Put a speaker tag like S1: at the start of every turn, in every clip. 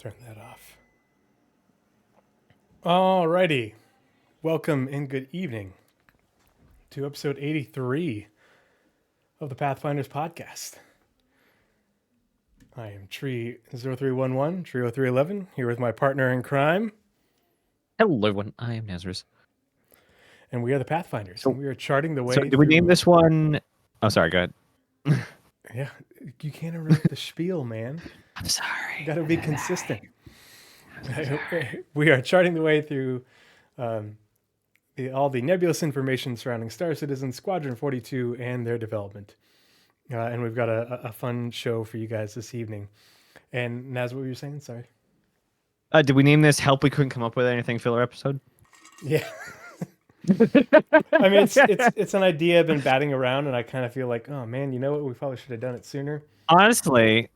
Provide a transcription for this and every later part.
S1: Turn that off. Alrighty. Welcome and good evening to episode 83 of the Pathfinders podcast. I am Tree0311, Tree0311, here with my partner in crime.
S2: Hello, everyone. I am Nazeris.
S1: And we are the Pathfinders. And we are charting the way.
S2: So, did we name this one? Oh, sorry. Go ahead.
S1: Yeah, you can't interrupt the spiel, man.
S2: I'm sorry.
S1: You got to be consistent. We are charting the way through all the nebulous information surrounding Star Citizen, Squadron 42, and their development. And we've got a fun show for you guys this evening. And Naz, what were you saying? Sorry.
S2: Did we name this "Help We Couldn't Come Up with Anything" filler episode?
S1: Yeah. I mean, it's an idea I've been batting around, and I kind of feel like, oh man, you know what? We probably should have done it sooner.
S2: Honestly,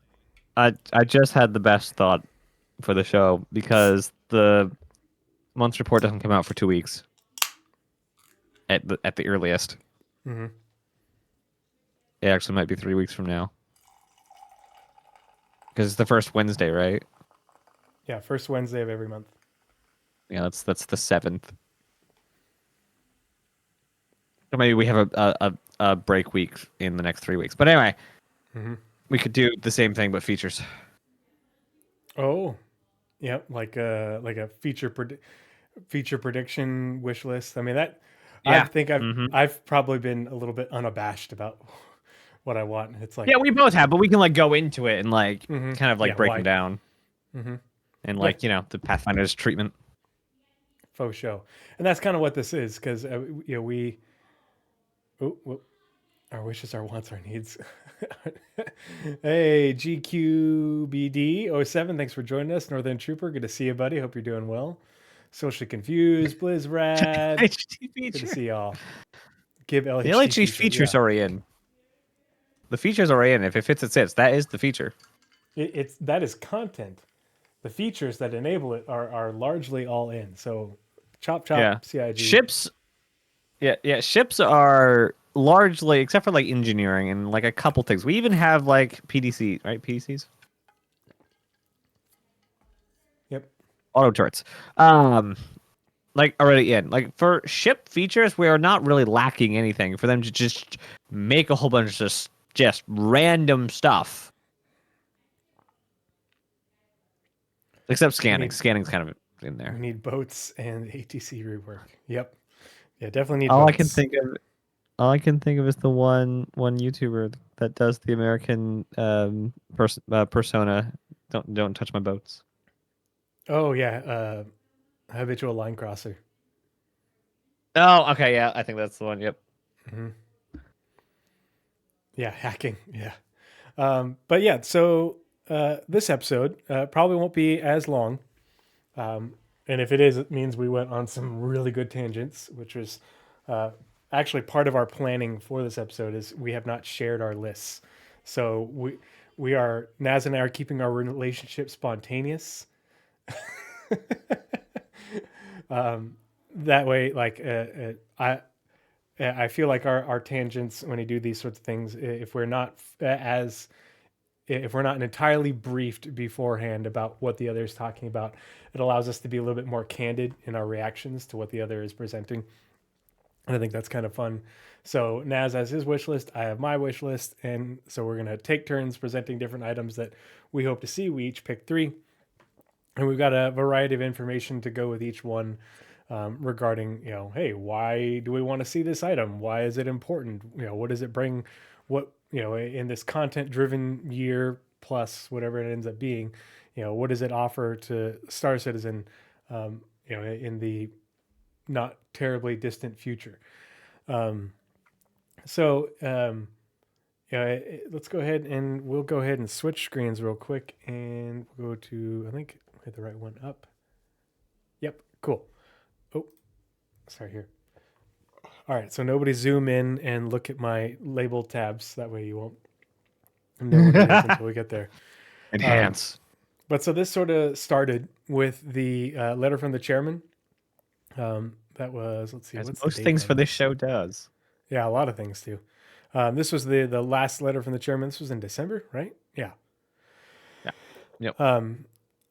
S2: I just had the best thought for the show because the month report doesn't come out for 2 weeks at the earliest.
S1: Mm-hmm.
S2: It actually might be 3 weeks from now because it's the first Wednesday, right?
S1: Yeah, first Wednesday of every month.
S2: Yeah, that's the 7th. So maybe we have a break week in the next 3 weeks. But anyway, we could do the same thing but features.
S1: Oh, yeah, like a feature prediction wish list. I mean that. Yeah. I think I've probably been a little bit unabashed about what I want. It's like,
S2: yeah, we both have, but we can like go into it and like kind of like break them down, and like the Pathfinders treatment.
S1: Faux show, and that's kind of what this is because we. Our wishes, our wants, our needs. Hey, GQBD07, thanks for joining us. Northern Trooper, good to see you, buddy. Hope you're doing well. Socially Confused, Blizzrad. Good to see y'all. Give LHG
S2: the LHG features are in. The features are in. If it fits, it sits. That is the feature.
S1: That is content. The features that enable it are largely all in. So, chop, CIG.
S2: Ships. Yeah. Ships are largely, except for like engineering and like a couple things. We even have like PDC, right? PDCs.
S1: Yep.
S2: Auto turrets. Like already in. Like for ship features, we are not really lacking anything for them to just make a whole bunch of just random stuff. Except scanning. Scanning's kind of in there.
S1: We need boats and ATC rework. Yep. Yeah, definitely need.
S2: All
S1: boats.
S2: I can think of is the one YouTuber that does the American persona. Don't touch my boats.
S1: Oh yeah, habitual line crosser.
S2: Oh, okay, yeah, I think that's the one. Yep.
S1: Mm-hmm. Yeah, hacking. Yeah, but yeah. So this episode probably won't be as long, and if it is, it means we went on some really good tangents, which was actually part of our planning for this episode. Is we have not shared our lists, so we are Naz and I are keeping our relationship spontaneous. That way, like I feel like our tangents when we do these sorts of things, if we're not entirely briefed beforehand about what the other is talking about, it allows us to be a little bit more candid in our reactions to what the other is presenting. And I think that's kind of fun. So Naz has his wish list, I have my wish list, and so we're going to take turns presenting different items that we hope to see. We each pick 3. And we've got a variety of information to go with each one regarding, hey, why do we want to see this item? Why is it important? What does it bring? What, in this content-driven year plus whatever it ends up being, what does it offer to Star Citizen, in the not terribly distant future? Let's go ahead and we'll go ahead and switch screens real quick and we'll go to, I think, hit the right one up. Yep, cool. Oh, sorry here. All right, so nobody zoom in and look at my label tabs. That way you won't know what it is until we get there.
S2: Enhance.
S1: But so this sort of started with the letter from the chairman. That was, let's see.
S2: As most things for this show does.
S1: Yeah, a lot of things too. This was the last letter from the chairman. This was in December, right? Yeah.
S2: Yep.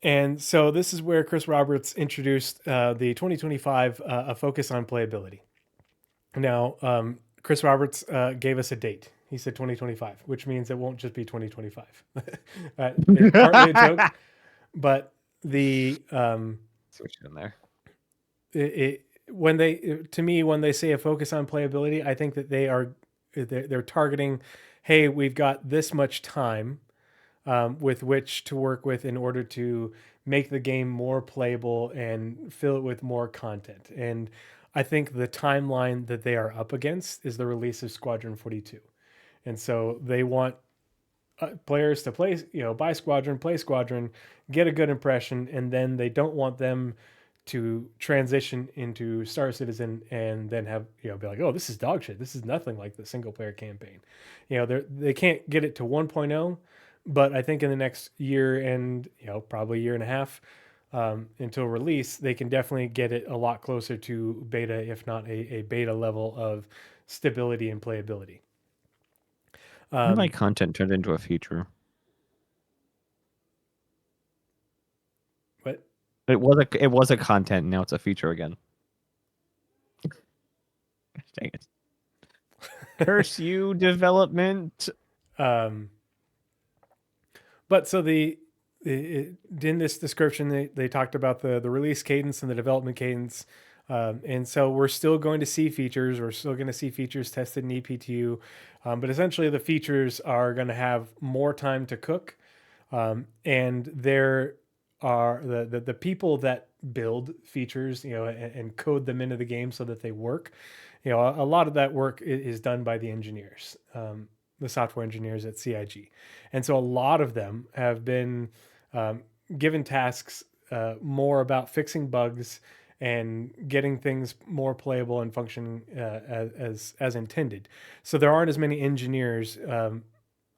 S1: And so this is where Chris Roberts introduced the 2025 a focus on playability. Now, Chris Roberts gave us a date. He said 2025, which means it won't just be 2025. It's partly a joke, but the
S2: Switch it in there.
S1: when they to me when they say a focus on playability, I think that they're targeting, hey, we've got this much time with which to work with in order to make the game more playable and fill it with more content. And I think the timeline that they are up against is the release of Squadron 42. And so they want players to play, buy Squadron, play Squadron, get a good impression, and then they don't want them to transition into Star Citizen and then have, be like, oh, this is dog shit. This is nothing like the single player campaign. They can't get it to 1.0, but I think in the next year and, probably year and a half until release, they can definitely get it a lot closer to beta, if not a beta level of stability and playability.
S2: My content turned into a feature.
S1: But
S2: it was a content. Now it's a feature again. Dang it! Curse you, development.
S1: but so in this description, they talked about the release cadence and the development cadence. And so we're still going to see features. We're still going to see features tested in EPTU. But essentially, the features are going to have more time to cook. And there are the people that build features, and code them into the game so that they work. A lot of that work is done by the engineers, the software engineers at CIG. And so a lot of them have been given tasks more about fixing bugs and getting things more playable and functioning as intended. So there aren't as many engineers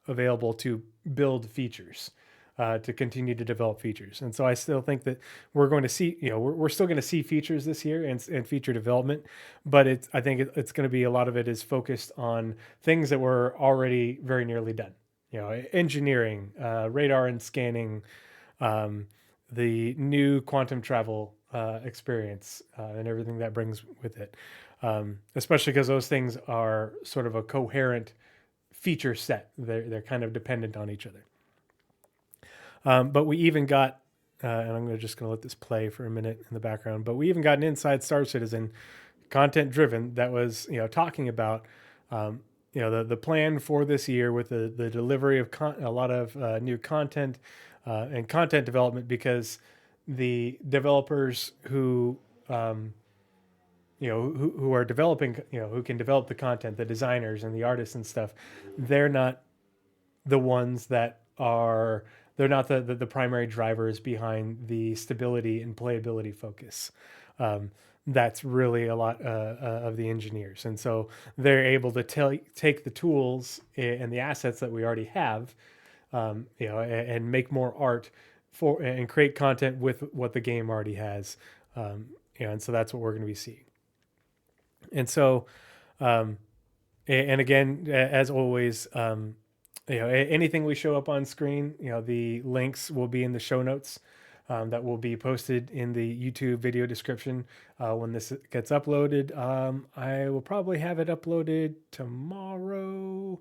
S1: available to build features, to continue to develop features. And so I still think that we're going to see, we're still going to see features this year and feature development, but I think it's going to be, a lot of it is focused on things that were already very nearly done. Engineering, radar and scanning, the new quantum travel experience and everything that brings with it, especially because those things are sort of a coherent feature set. They're kind of dependent on each other. But we even got, and I'm just going to let this play for a minute in the background, but we even got an Inside Star Citizen content driven that was, talking about, the plan for this year with the delivery of a lot of new content and content development, because the developers who who are developing, who can develop the content, the designers and the artists and stuff, they're not the ones that are, they're not the primary drivers behind the stability and playability focus. That's really a lot of the engineers. And so they're able to take the tools and the assets that we already have, and make more art and create content with what the game already has. And so that's what we're going to be seeing. And so, and again, as always, anything we show up on screen, the links will be in the show notes that will be posted in the YouTube video description when this gets uploaded. I will probably have it uploaded tomorrow.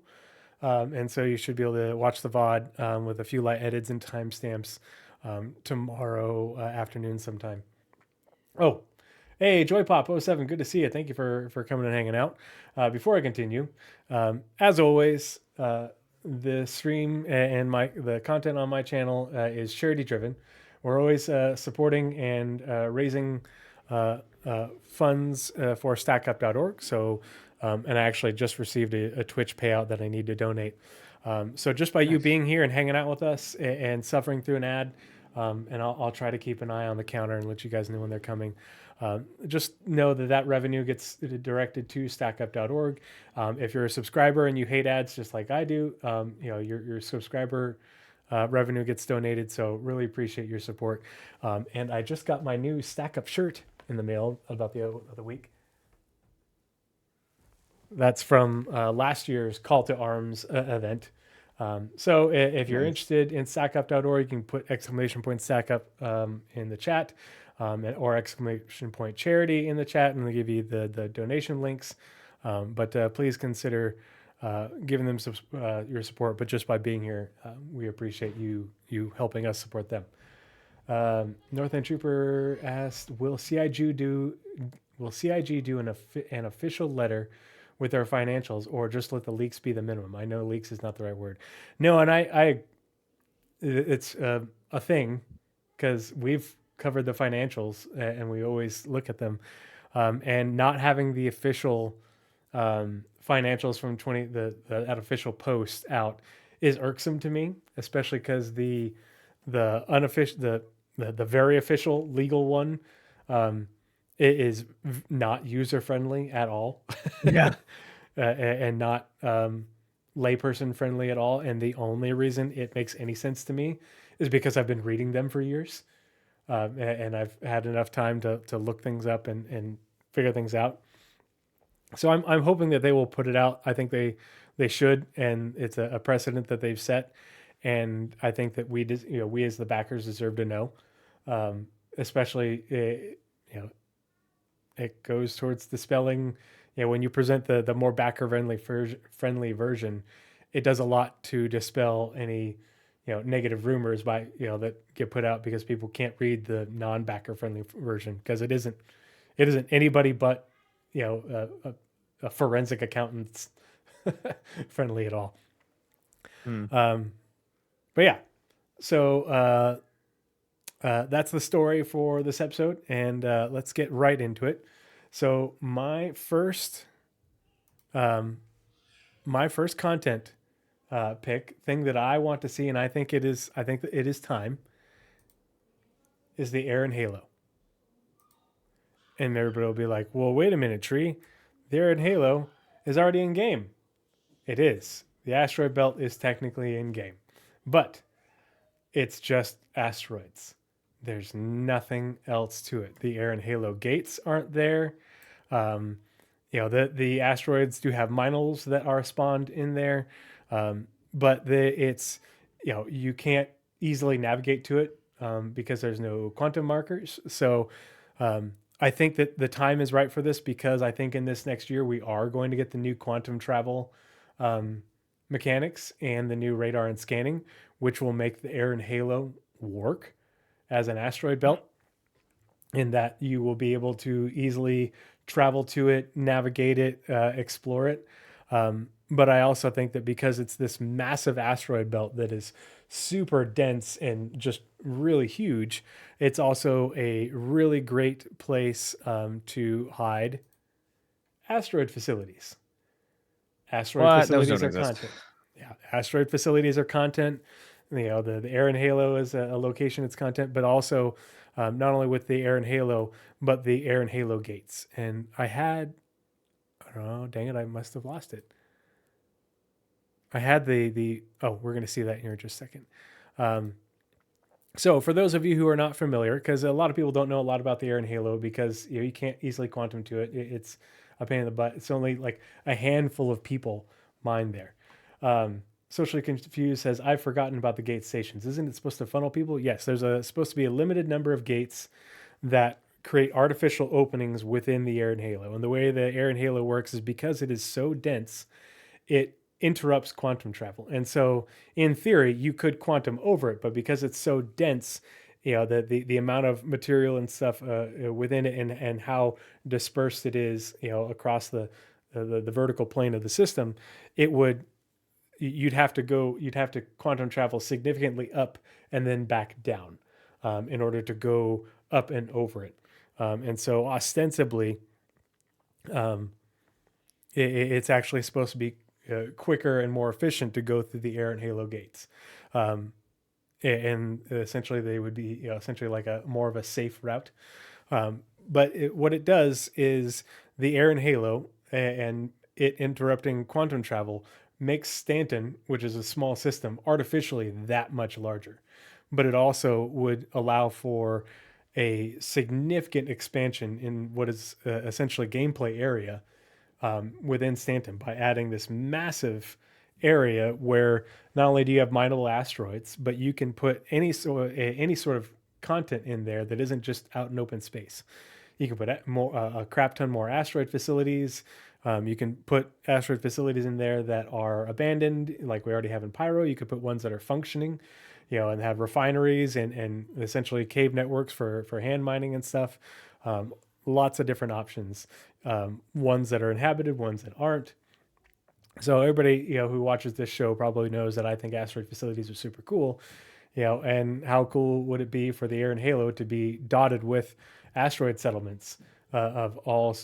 S1: And so you should be able to watch the VOD with a few light edits and timestamps tomorrow afternoon sometime. Oh, hey, JoyPop07, good to see you. Thank you for coming and hanging out. Before I continue, as always, the stream and the content on my channel is charity driven. We're always supporting and raising funds for stackup.org. So, and I actually just received a Twitch payout that I need to donate. So just by you being here and hanging out with us and suffering through an ad, and I'll try to keep an eye on the counter and let you guys know when they're coming. Just know that revenue gets directed to stackup.org. If you're a subscriber and you hate ads just like I do, your subscriber revenue gets donated. So really appreciate your support. And I just got my new Stack Up shirt in the mail about the other week. That's from last year's Call to Arms event. So if you're
S2: Nice.
S1: interested in stackup.org, you can put ! stackup in the chat, or !charity in the chat, and they give you the donation links. But please consider giving them your support. But just by being here, we appreciate you helping us support them. Northend Trooper asked, Will CIG do an official letter with our financials, or just let the leaks be the minimum? I know leaks is not the right word. No, and it's a thing because we've covered the financials and we always look at them, and not having the official financials from that official post out is irksome to me, especially because the unofficial the very official legal one, um, it is not user friendly at all.
S2: Yeah.
S1: And not layperson friendly at all. And the only reason it makes any sense to me is because I've been reading them for years, and I've had enough time to look things up and figure things out. So I'm hoping that they will put it out. I think they should, and it's a precedent that they've set. And I think that we as the backers deserve to know, especially it goes towards dispelling. When you present the more backer friendly version, it does a lot to dispel any negative rumors that get put out because people can't read the non-backer friendly version, because it isn't anybody but a forensic accountant's friendly at all.
S2: Hmm.
S1: But yeah, so that's the story for this episode, and let's get right into it. So my first content pick thing that I want to see, and I think that it is time, is the Air and Halo. And everybody will be like, "Well, wait a minute, Tree. The Air and Halo is already in game." It is. The asteroid belt is technically in game, but it's just asteroids. There's nothing else to it. The Air and Halo gates aren't there. Um, the asteroids do have minos that are spawned in there, but it's you can't easily navigate to it, because there's no quantum markers. So I think that the time is right for this, because I think in this next year we are going to get the new quantum travel um, mechanics and the new radar and scanning, which will make the Air and Halo work as an asteroid belt, in that you will be able to easily travel to it, navigate it, explore it. But I also think that because it's this massive asteroid belt that is super dense and just really huge, it's also a really great place to hide asteroid facilities. Asteroid
S2: What? Those don't
S1: facilities are
S2: exist.
S1: content. Yeah, asteroid facilities are content. The Air and Halo is a location, it's content, but also not only with the Air and Halo, but the Air and Halo gates. And I don't know, dang it, I must have lost it. I had oh, we're going to see that here in just a second. So for those of you who are not familiar, because a lot of people don't know a lot about the Air and Halo, because you can't easily quantum to it. It's a pain in the butt. It's only like a handful of people mine there. Socially Confused says, I've forgotten about the gate stations. Isn't it supposed to funnel people? Yes, there's supposed to be a limited number of gates that create artificial openings within the Air and Halo. And the way the Air and Halo works is because it is so dense, it interrupts quantum travel. And so in theory, you could quantum over it, but because it's so dense, the amount of material and stuff within it, and how dispersed it is, across the vertical plane of the system, it would you'd have to quantum travel significantly up and then back down, in order to go up and over it. And so ostensibly, it's actually supposed to be quicker and more efficient to go through the Air and Halo gates. And essentially they would be essentially like a more of a safe route. But what it does is the Air and Halo and it interrupting quantum travel makes Stanton, which is a small system, artificially that much larger. But it also would allow for a significant expansion in what is essentially gameplay area within Stanton by adding this massive area where not only do you have mineable asteroids, but you can put any sort of content in there that isn't just out in open space. You can put a crap ton more asteroid facilities. You can put asteroid facilities in there that are abandoned, like we already have in Pyro. You could put ones that are functioning, and have refineries and essentially cave networks for hand mining and stuff. Lots of different options. Ones that are inhabited, ones that aren't. So everybody, who watches this show probably knows that I think asteroid facilities are super cool. And how cool would it be for the Air and Halo to be dotted with asteroid settlements of all,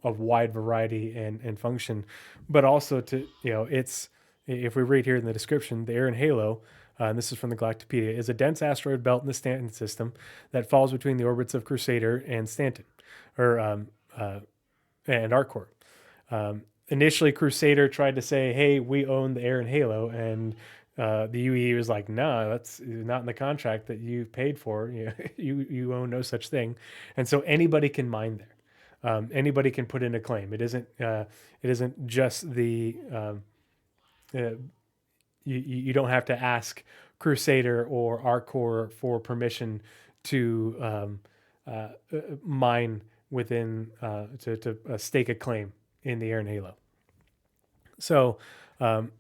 S1: of wide variety and function, but also to, it's, if we read here in the description, the Air and Halo, and this is from the Galactopedia, is a dense asteroid belt in the Stanton system that falls between the orbits of Crusader and Stanton, or and ArcCorp. Initially, Crusader tried to say, "Hey, we own the Air and Halo," and the UE was like, "No, that's not in the contract that you paid for. You own no such thing." And so anybody can mine there. Anybody can put in a claim. It isn't just the you don't have to ask Crusader or Arcor for permission to mine within to stake a claim in the Air and Halo. So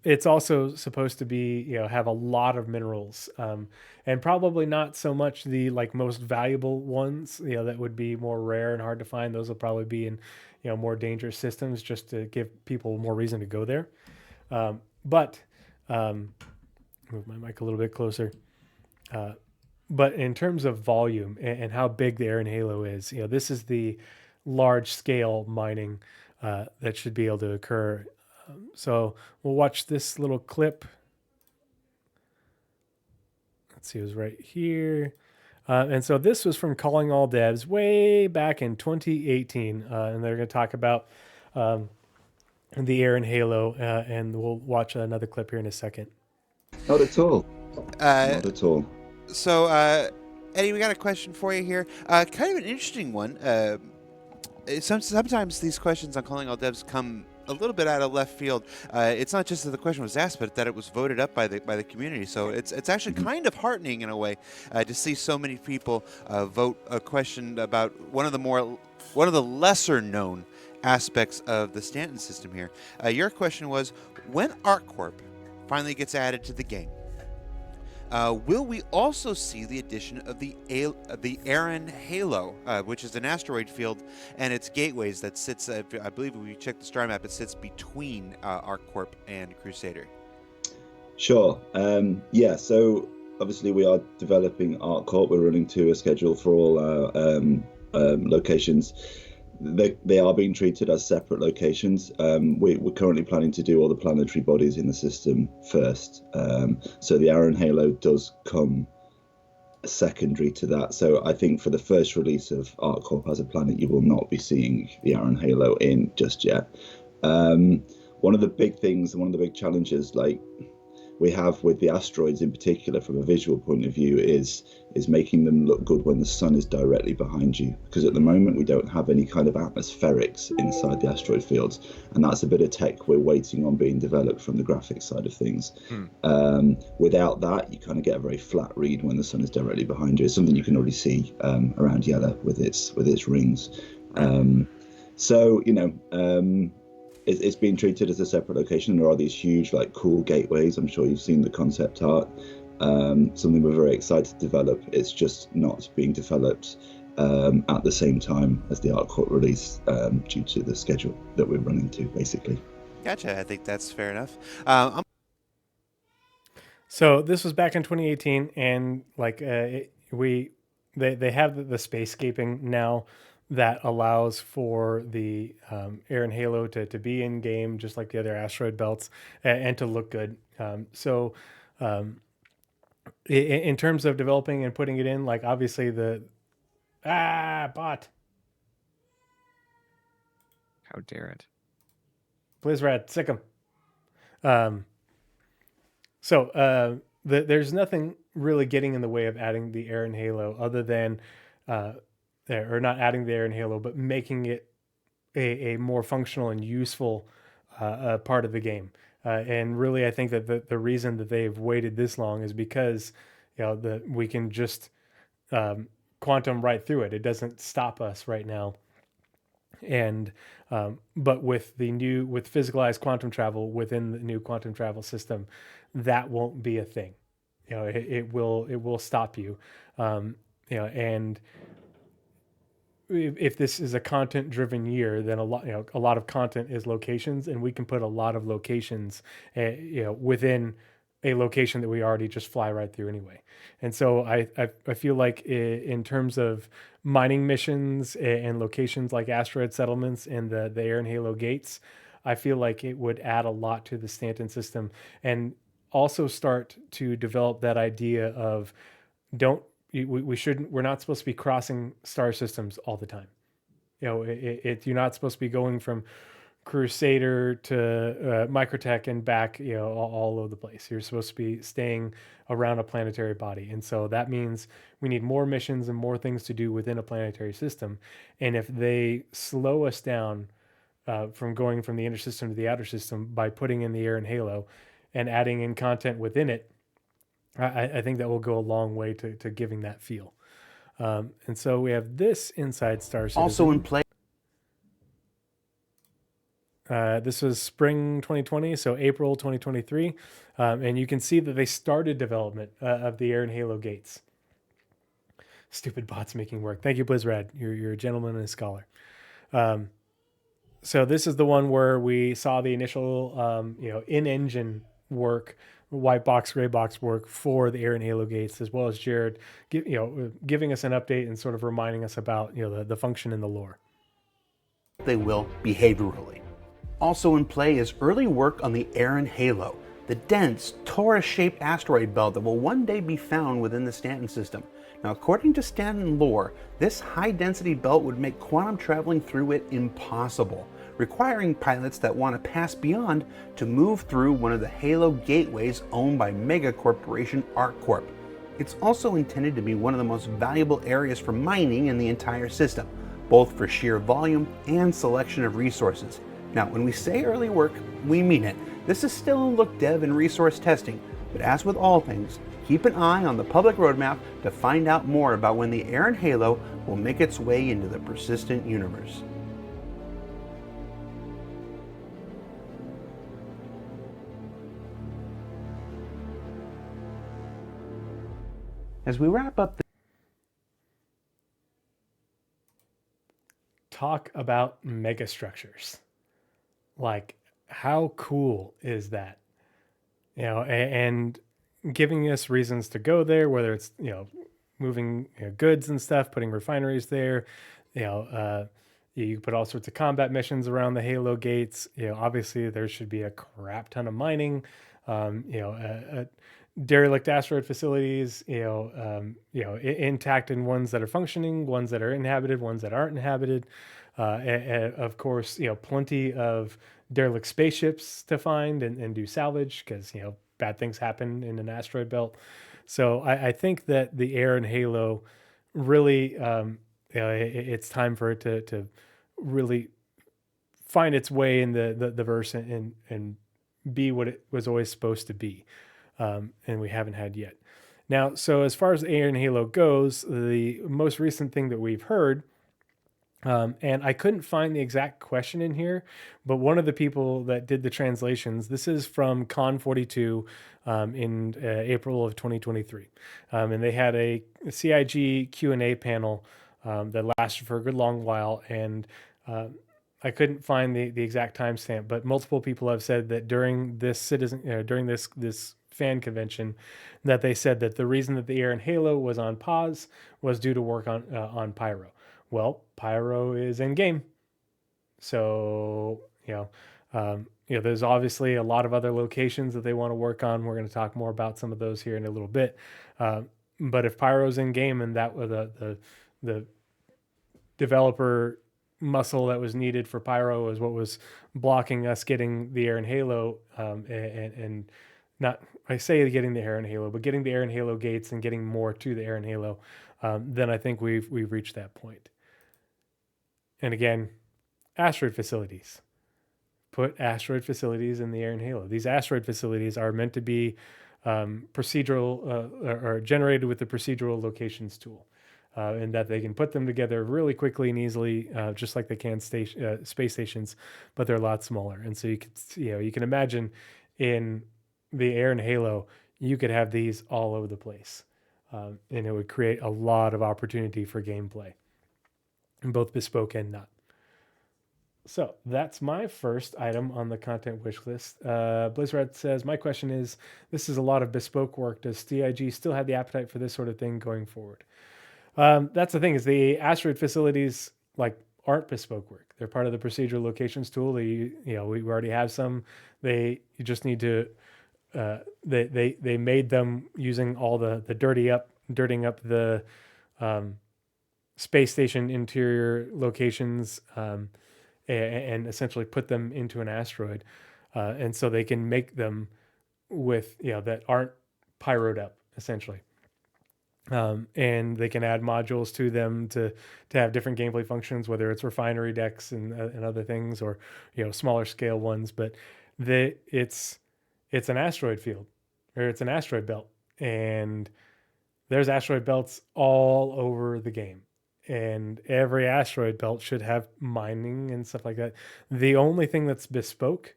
S1: it's also supposed to be, have a lot of minerals, and probably not so much the like most valuable ones, that would be more rare and hard to find. Those will probably be in, more dangerous systems just to give people more reason to go there. But move my mic a little bit closer. But in terms of volume and how big the Air and Halo is, this is the large scale mining that should be able to occur. So we'll watch this little clip. Let's see, it was right here. And so this was from Calling All Devs way back in 2018. And they're going to talk about the Air and Halo. And we'll watch another clip here in a second.
S3: Not at all. Not at all.
S4: So, Eddie, we got a question for you here. Kind of an interesting one. Sometimes these questions on Calling All Devs come a little bit out of left field. It's not just that the question was asked, but that it was voted up by the community. So it's actually kind of heartening in a way to see so many people vote a question about one of the lesser known aspects of the Stanton system here. Your question was, when ArcCorp finally gets added to the game, will we also see the addition of the Aaron Halo, which is an asteroid field and its gateways that sits, I believe if we check the star map, it sits between ArcCorp and Crusader?
S3: Sure. Yeah, so obviously we are developing ArcCorp. We're running to a schedule for all our locations. They are being treated as separate locations. We're currently planning to do all the planetary bodies in the system first. So the Aaron Halo does come secondary to that. So I think for the first release of ArcCorp as a planet, you will not be seeing the Aaron Halo in just yet. One of the big things, one of the big challenges, like we have with the asteroids in particular from a visual point of view, is making them look good when the sun is directly behind you, because at the moment we don't have any kind of atmospherics inside the asteroid fields, and that's a bit of tech we're waiting on being developed from the graphics side of things. Without that, you kind of get a very flat read when the sun is directly behind you. It's something you can already see around Yella with its rings. So it's being treated as a separate location. There are these huge, like, cool gateways. I'm sure you've seen the concept art. Something we're very excited to develop. It's just not being developed at the same time as the ArcCorp release due to the schedule that we're running to, basically.
S4: Gotcha. I think that's fair enough.
S1: So this was back in 2018, and like they have the spacescaping now that allows for the Air and Halo to be in game just like the other asteroid belts and to look good. So in terms of developing and putting it in, like obviously the bot.
S2: How dare it?
S1: Please, Rad, sick 'em. So there's nothing really getting in the way of adding the Air and Halo other than or not adding the Air and Halo, but making it a more functional and useful part of the game. And really, I think that the reason that they've waited this long is because we can just quantum right through it. It doesn't stop us right now. And but with physicalized quantum travel within the new quantum travel system, that won't be a thing. It will stop you. And if this is a content driven year, then a lot of content is locations, and we can put a lot of locations within a location that we already just fly right through anyway. And so I feel like in terms of mining missions and locations like asteroid settlements and the Air and Halo gates, I feel like it would add a lot to the Stanton system, and also start to develop that idea of don't we're not supposed to be crossing star systems all the time. You're not supposed to be going from Crusader to Microtech and back, all over the place. You're supposed to be staying around a planetary body. And so that means we need more missions and more things to do within a planetary system. And if they slow us down from going from the inner system to the outer system by putting in the Air and Halo and adding in content within it, I think that will go a long way to giving that feel. And so we have this inside Star Citizen.
S5: Also in play.
S1: This was spring 2020, so April 2023. And you can see that they started development of the Air and Halo gates. Stupid bots making work. Thank you, Blizzrad. You're a gentleman and a scholar. So this is the one where we saw the initial, in-engine work, white box, gray box work for the Air and Halo gates, as well as Jared, giving us an update and sort of reminding us about, the function in the lore.
S5: They will behaviorally. Also in play is early work on the Air and Halo, the dense, torus-shaped asteroid belt that will one day be found within the Stanton system. Now, according to Stanton lore, this high-density belt would make quantum traveling through it impossible, requiring pilots that want to pass beyond to move through one of the Halo gateways owned by mega corporation ArcCorp. It's also intended to be one of the most valuable areas for mining in the entire system, both for sheer volume and selection of resources. Now, when we say early work, we mean it. This is still in look dev and resource testing, but as with all things, keep an eye on the public roadmap to find out more about when the Air and Halo will make its way into the persistent universe. As we wrap up
S1: Talk about megastructures. Like, how cool is that? And giving us reasons to go there, whether it's, moving goods and stuff, putting refineries there, you put all sorts of combat missions around the Halo gates. Obviously there should be a crap ton of mining, derelict asteroid facilities, intact, and ones that are functioning, ones that are inhabited, ones that aren't inhabited. And of course, plenty of derelict spaceships to find and do salvage, because, bad things happen in an asteroid belt. So I think that the Air and Halo really, it's time for it to really find its way in the verse and be what it was always supposed to be. And we haven't had yet. Now, so as far as the Air and Halo goes, the most recent thing that we've heard, and I couldn't find the exact question in here, but one of the people that did the translations, this is from Con 42 in April of 2023. And they had a CIG Q&A panel that lasted for a good long while. And I couldn't find the exact timestamp, but multiple people have said that during this this fan convention, that they said that the reason that the Air and Halo was on pause was due to work on Pyro. Well, Pyro is in game, so there's obviously a lot of other locations that they want to work on. We're going to talk more about some of those here in a little bit. But if Pyro's in game, and that was the developer muscle that was needed for Pyro is what was blocking us getting the Air and Halo, and not, I say getting the Air and Halo, but getting the Air and Halo gates and getting more to the Air and Halo, then I think we've reached that point. And again, asteroid facilities, put asteroid facilities in the air in Halo. These asteroid facilities are meant to be procedural or generated with the procedural locations tool, and that they can put them together really quickly and easily, just like they can space stations, but they're a lot smaller. And so you can imagine in the air in Halo, you could have these all over the place, and it would create a lot of opportunity for gameplay, both bespoke and not. So that's my first item on the content wish list. Blizzard says, my question is, this is a lot of bespoke work. Does CIG still have the appetite for this sort of thing going forward? That's the thing, is the asteroid facilities aren't bespoke work. They're part of the procedural locations tool. We already have some. You just need to, they made them using all the dirtying up the space station interior locations, and essentially put them into an asteroid. And so they can make them with, that aren't pyroed up, essentially. And they can add modules to them to have different gameplay functions, whether it's refinery decks and other things, or, smaller scale ones. But it's an asteroid field, or it's an asteroid belt. And there's asteroid belts all over the game. And every asteroid belt should have mining and stuff like that. The only thing that's bespoke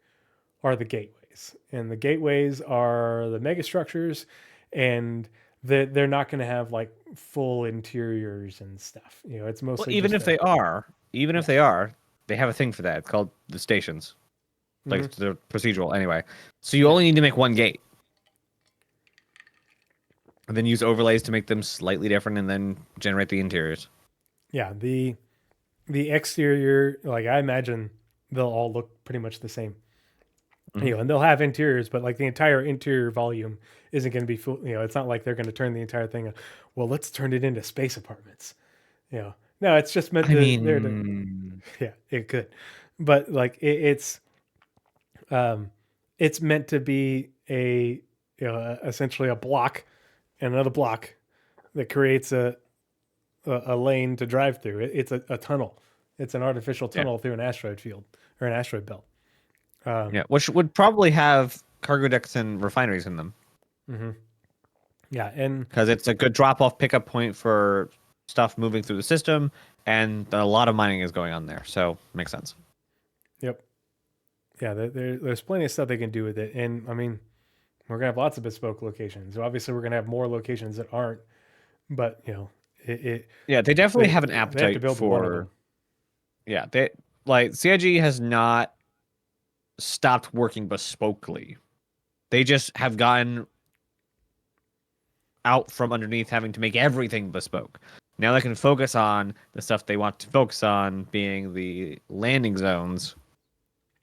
S1: are the gateways. And the gateways are the mega structures, and they're not going to have full interiors and stuff. It's mostly
S2: even if they are, they have a thing for that. It's called the stations. They're procedural anyway. So you only need to make one gate. And then use overlays to make them slightly different, and then generate the interiors.
S1: Yeah, the exterior, I imagine they'll all look pretty much the same. And they'll have interiors, but the entire interior volume isn't going to be full. It's not like they're going to turn the entire thing. Well, let's turn it into space apartments. No, it's just meant yeah, it could, but it's meant to be essentially a block and another block that creates a lane to drive through. It's a tunnel. It's an artificial tunnel through an asteroid field or an asteroid belt.
S2: Which would probably have cargo decks and refineries in them.
S1: Yeah, and
S2: because it's a good drop-off pickup point for stuff moving through the system, and a lot of mining is going on there, so makes sense.
S1: Yep. Yeah, there's plenty of stuff they can do with it, and I mean, we're gonna have lots of bespoke locations. So obviously, we're gonna have more locations that aren't, but they
S2: definitely have an appetite for. Yeah, CIG has not stopped working bespokely. They just have gotten out from underneath having to make everything bespoke. Now they can focus on the stuff they want to focus on, being the landing zones,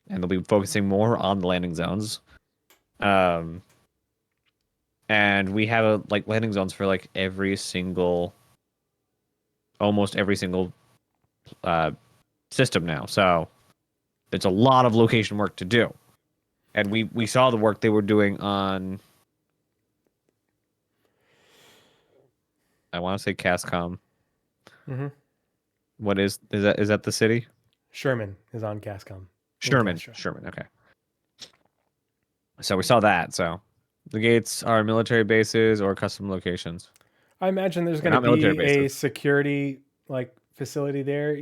S2: and they'll be focusing more on the landing zones. And we have landing zones for almost every single system now. So it's a lot of location work to do. And we saw the work they were doing on, I want to say Cascom. What is that the city?
S1: Sherman is on Cascom.
S2: Sherman, okay. So we saw that. So the gates are military bases or custom locations.
S1: I imagine there's going to be a security facility there.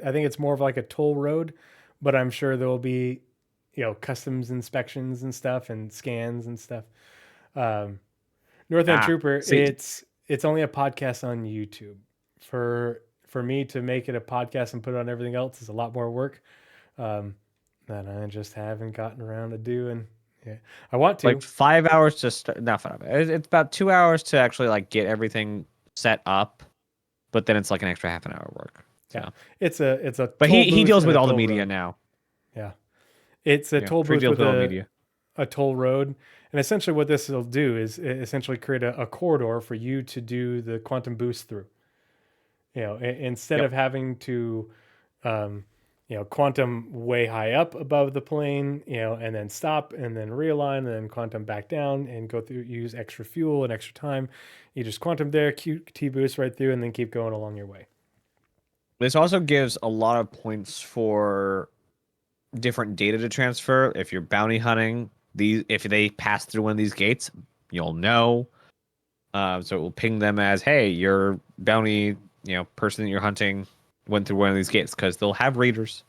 S1: I think it's more of a toll road, but I'm sure there will be, customs inspections and stuff and scans and stuff. Northend Trooper, it's only a podcast on YouTube. For me to make it a podcast and put it on everything else is a lot more work that I just haven't gotten around to doing. Yeah, I want to.
S2: 5 hours to start. Not 5 hours. It's about 2 hours to actually get everything set up, but then it's an extra half an hour work. So.
S1: Yeah, it's a.
S2: But he deals with all the media now.
S1: Yeah, it's a toll booth with a toll road, and essentially what this will do is essentially create a corridor for you to do the quantum boost through. Instead of having to, quantum way high up above the plane, and then stop and then realign and then quantum back down and go through, use extra fuel and extra time. You just quantum there, QT boost right through, and then keep going along your way.
S2: This also gives a lot of points for different data to transfer. If you're bounty hunting, if they pass through one of these gates, you'll know. So it will ping them as, hey, your bounty, person that you're hunting went through one of these gates, because they'll have readers.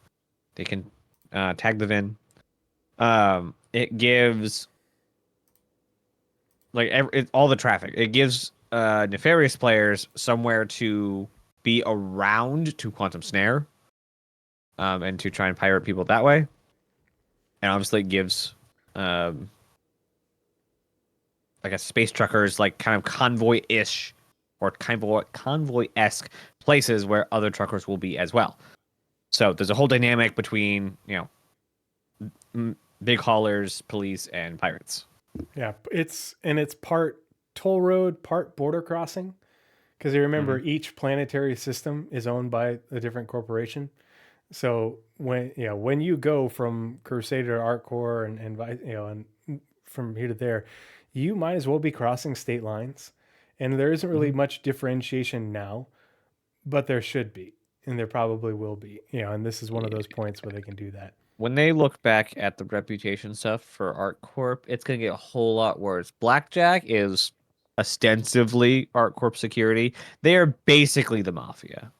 S2: They can tag them in. It gives all the traffic. It gives nefarious players somewhere to be around to quantum snare, and to try and pirate people that way. And obviously it gives I guess space truckers like kind of convoy-ish or convoy-esque places where other truckers will be as well. So there's a whole dynamic between, big haulers, police, and pirates.
S1: Yeah, it's part toll road, part border crossing, because you remember each planetary system is owned by a different corporation. So when you go from Crusader to ArcCorp and from here to there, you might as well be crossing state lines. And there isn't really much differentiation now, but there should be, and there probably will be. And this is one of those points where they can do that.
S2: When they look back at the reputation stuff for ArcCorp, it's going to get a whole lot worse. Blackjack is ostensibly ArcCorp security. They are basically the mafia.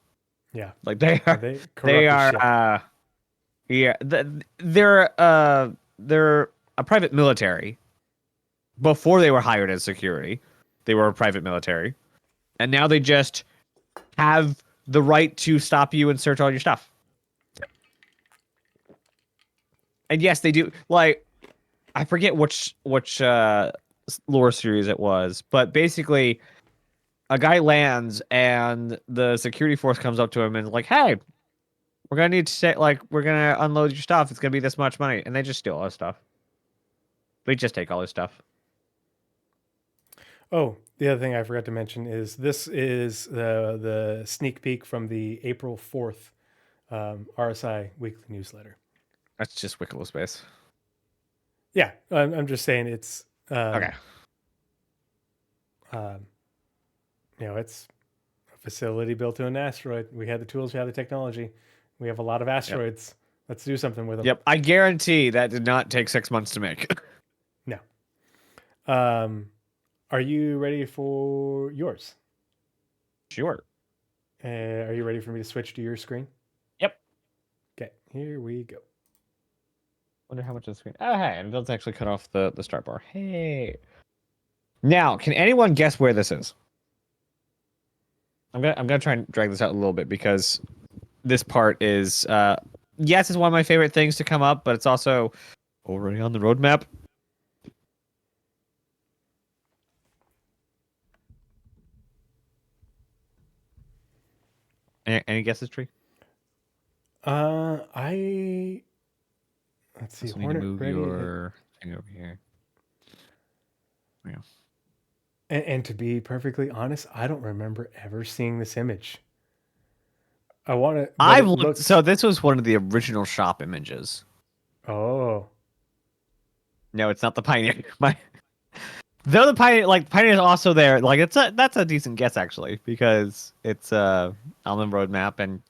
S1: Yeah.
S2: Like they are.
S1: They
S2: They
S1: corrupt
S2: are. They're a private military. Before they were hired as security, they were a private military, and now they just have the right to stop you and search all your stuff. And yes, they do. Like, I forget which lore series it was, but basically, a guy lands and the security force comes up to him and is like, "Hey, we're gonna need to say, we're gonna unload your stuff. It's gonna be this much money," and they just steal all his stuff. They just take all his stuff.
S1: Oh, the other thing I forgot to mention is this is the sneak peek from the April 4th RSI weekly newsletter.
S2: That's just Wicklow space.
S1: Yeah, I'm just saying it's
S2: Okay.
S1: It's a facility built to an asteroid. We had the tools, we had the technology. We have a lot of asteroids. Yep. Let's do something with them.
S2: Yep, I guarantee that did not take 6 months to make.
S1: No. Are you ready for yours?
S2: Sure.
S1: Are you ready for me to switch to your screen?
S2: Yep.
S1: Okay, here we go.
S2: Wonder how much of the screen. Oh, hey, and it does actually cut off the start bar. Hey. Now, can anyone guess where this is? I'm gonna try and drag this out a little bit because this part is yes, it's one of my favorite things to come up, but it's also already on the roadmap. Any guesses, Tree?
S1: Let's see.
S2: So need to move your thing over here. Yeah.
S1: And to be perfectly honest, I don't remember ever seeing this image. I want to.
S2: I've looked. So this was one of the original shop images.
S1: Oh.
S2: No, it's not the Pioneer. Though the Pioneer is also there. Like that's a decent guess actually because it's on the roadmap and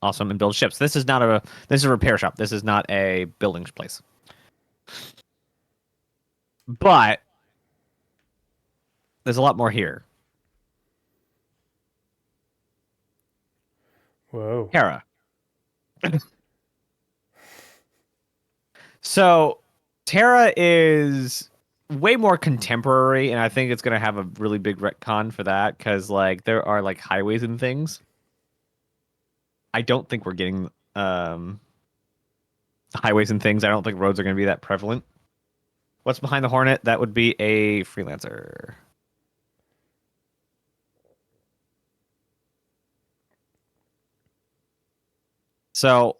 S2: awesome and build ships. This is a repair shop. This is not a building place. But there's a lot more here.
S1: Whoa.
S2: Terra. So Terra is way more contemporary, and I think it's gonna have a really big retcon for that because there are highways and things. I don't think we're getting highways and things. I don't think roads are gonna be that prevalent. What's behind the Hornet? That would be a freelancer. So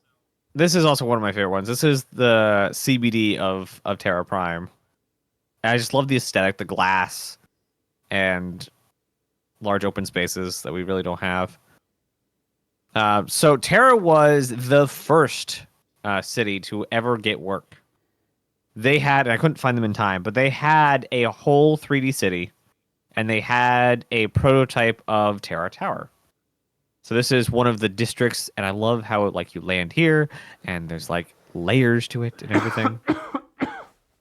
S2: this is also one of my favorite ones. This is the CBD of Terra Prime. I just love the aesthetic, the glass, and large open spaces that we really don't have. So Terra was the first city to ever get work. They had, and I couldn't find them in time, but they had a whole 3D city, and they had a prototype of Terra Tower. So this is one of the districts, and I love how like you land here, and there's like layers to it and everything.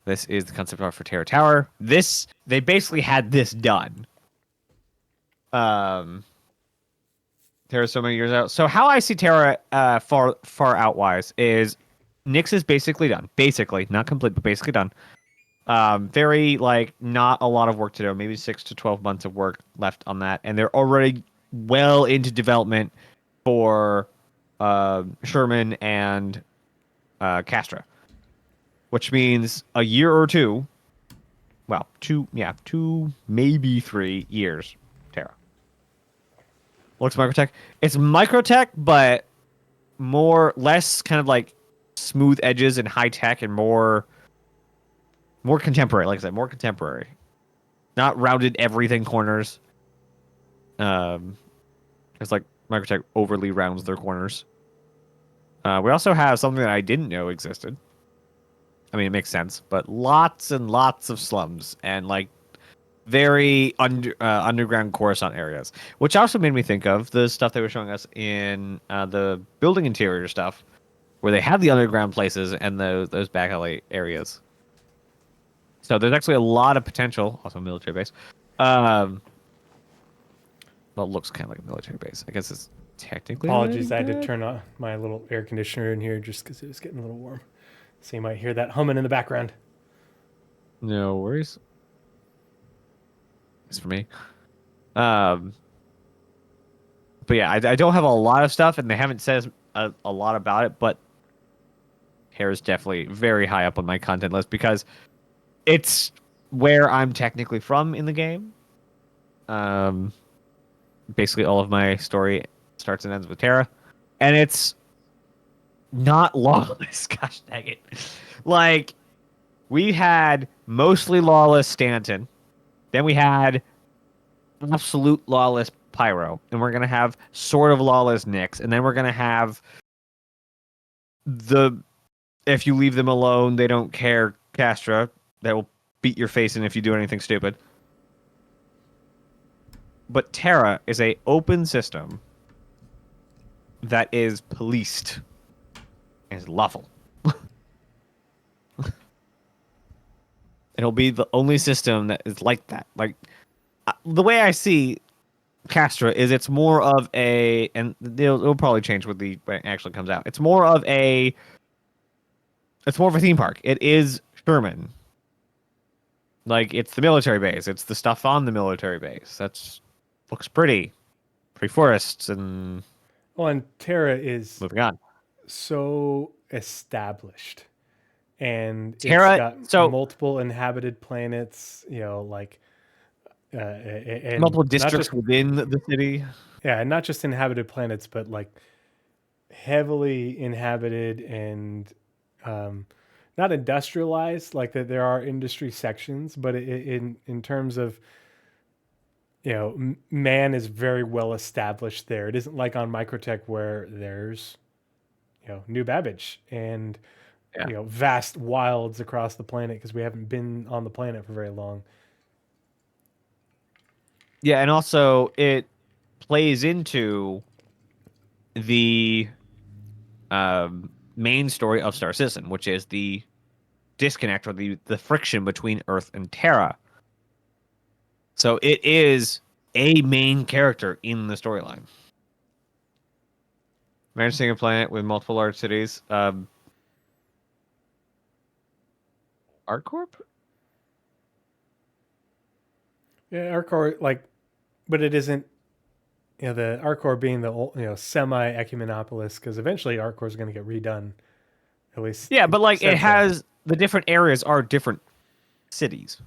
S2: This is the concept art for Terra Tower. They basically had this done. Terra's so many years out. So how I see Terra far outwise is Nyx is basically done. Basically, not complete, but basically done. Very like not a lot of work to do. Maybe 6 to 12 months of work left on that, and they're already well into development for Sherman and Castra, which means a year or two. Well, 2 maybe 3 years. Terra. What's Microtech? It's Microtech, but less kind of like smooth edges and high tech, and more contemporary. Like I said, more contemporary. Not rounded everything corners. It's like Microtech overly rounds their corners. We also have something that I didn't know existed. I mean, it makes sense, but lots and lots of slums and like very underground Coruscant areas, which also made me think of the stuff they were showing us in the building interior stuff, where they have the underground places and those back alley areas. So there's actually a lot of potential. Also, a military base. Well, it looks kind of like a military base. I guess it's technically.
S1: Apologies, I had to turn on my little air conditioner in here just because it was getting a little warm. So you might hear that humming in the background.
S2: No worries. It's for me. But yeah, I don't have a lot of stuff, and they haven't said a lot about it. But Hair is definitely very high up on my content list because it's where I'm technically from in the game. Basically, all of my story starts and ends with Terra, and it's not lawless. Gosh dang it! Like, we had mostly lawless Stanton, then we had absolute lawless Pyro, and we're gonna have sort of lawless Nyx, and then we're gonna have if you leave them alone, they don't care Castra that will beat your face in if you do anything stupid. But Terra is a open system that is policed and is lawful. It'll be the only system that is like that. Like the way I see Castra is, it's more of a, and it'll probably change when it actually comes out. It's more of a theme park. It is Sherman. Like, it's the military base. It's the stuff on the military base. Looks pretty forests and.
S1: Well, and Terra is
S2: moving on.
S1: So established, and
S2: Terra,
S1: it's got multiple inhabited planets. Like and
S2: multiple districts within the city.
S1: Yeah, and not just inhabited planets, but like heavily inhabited and not industrialized. Like that, there are industry sections, but in terms of man is very well established there. It isn't like on Microtech where there's New Babbage and vast wilds across the planet because we haven't been on the planet for very long.
S2: Yeah, and also it plays into the main story of Star Citizen, which is the disconnect or the friction between Earth and Terra. So it is a main character in the storyline. Managing a planet with multiple large cities. ArcCorp?
S1: Yeah, ArcCorp, but it isn't. The ArcCorp being the semi Ecumenopolis, because eventually ArcCorp is going to get redone. At least.
S2: Yeah, but it has the different areas are different cities.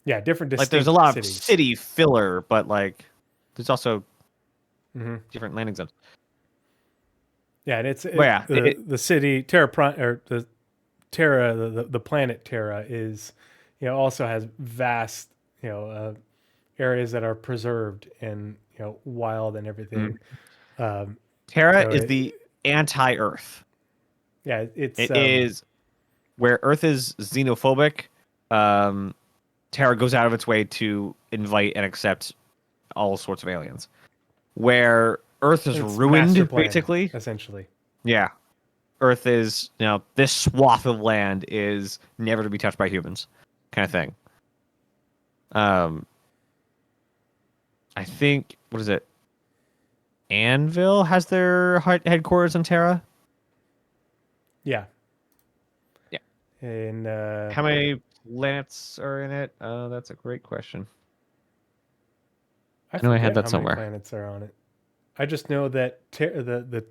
S1: Yeah, different distinct
S2: there's a lot
S1: cities.
S2: of city filler, but there's also different landing zones.
S1: Yeah, and the city Terra or the Terra, the planet Terra is, also has vast, areas that are preserved and wild and everything.
S2: Terra is the anti-Earth.
S1: Yeah, it
S2: is where Earth is xenophobic. Terra goes out of its way to invite and accept all sorts of aliens. Where Earth is
S1: It's
S2: ruined,
S1: master plan,
S2: basically.
S1: essentially.
S2: Yeah. Earth is, this swath of land is never to be touched by humans, kind of thing. I think, what is it? Anvil has their headquarters in Terra.
S1: Yeah.
S2: Yeah.
S1: And
S2: How many planets are in it? That's a great question.
S1: I
S2: know I had
S1: forget
S2: that
S1: how
S2: somewhere.
S1: many planets are on it. I just know that the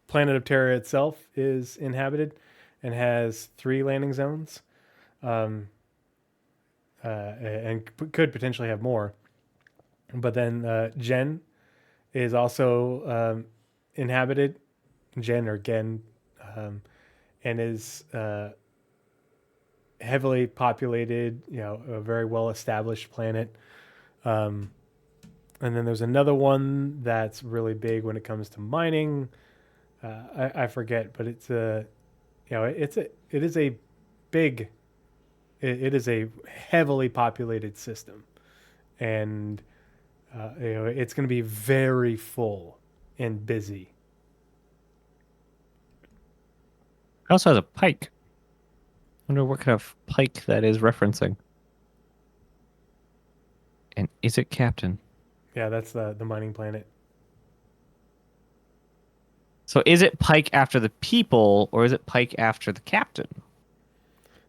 S1: planet of Terra itself is inhabited and has 3 landing zones, and could potentially have more. But then Gen is also inhabited, Gen or Gen, and is heavily populated. A very well established planet. And then there's another one that's really big when it comes to mining. I forget, but it's it is a big, it is a heavily populated system, and it's going to be very full and busy.
S2: It also has a pike. I wonder what kind of pike that is referencing. And is it Captain?
S1: Yeah, that's the mining planet.
S2: So is it pike after the people, or is it pike after the captain?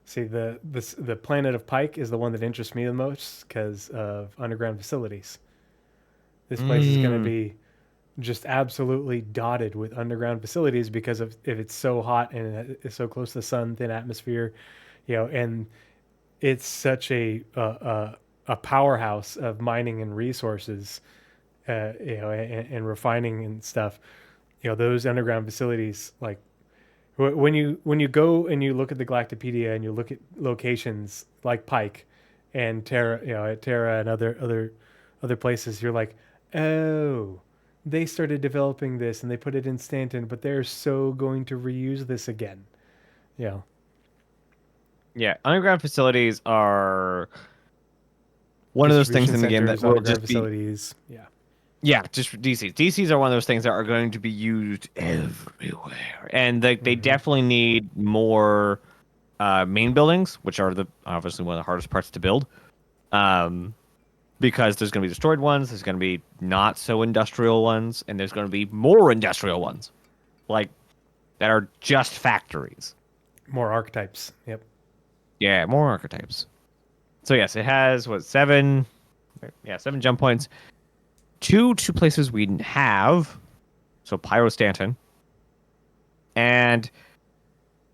S1: See, the planet of Pike is the one that interests me the most because of underground facilities. This place is going to be just absolutely dotted with underground facilities because of if it's so hot and it's so close to the sun, thin atmosphere, and it's such a powerhouse of mining and resources, and refining and stuff. Those underground facilities, like when you go and you look at the Galactopedia and you look at locations like Pike and Terra, at Terra and other places, you're like, oh, they started developing this and they put it in Stanton, but they're so going to reuse this again.
S2: Yeah, underground facilities are one of those things
S1: Distribution
S2: in the game that
S1: centers,
S2: will
S1: underground
S2: just be
S1: facilities. Yeah.
S2: Yeah, just DCs. DCs are one of those things that are going to be used everywhere, and they definitely need more main buildings, which are obviously one of the hardest parts to build, because there's going to be destroyed ones, there's going to be not so industrial ones, and there's going to be more industrial ones, like that are just factories.
S1: More archetypes. Yep.
S2: Yeah, more archetypes. So yes, it has 7 jump points. Two places we have, so Pyro Stanton, and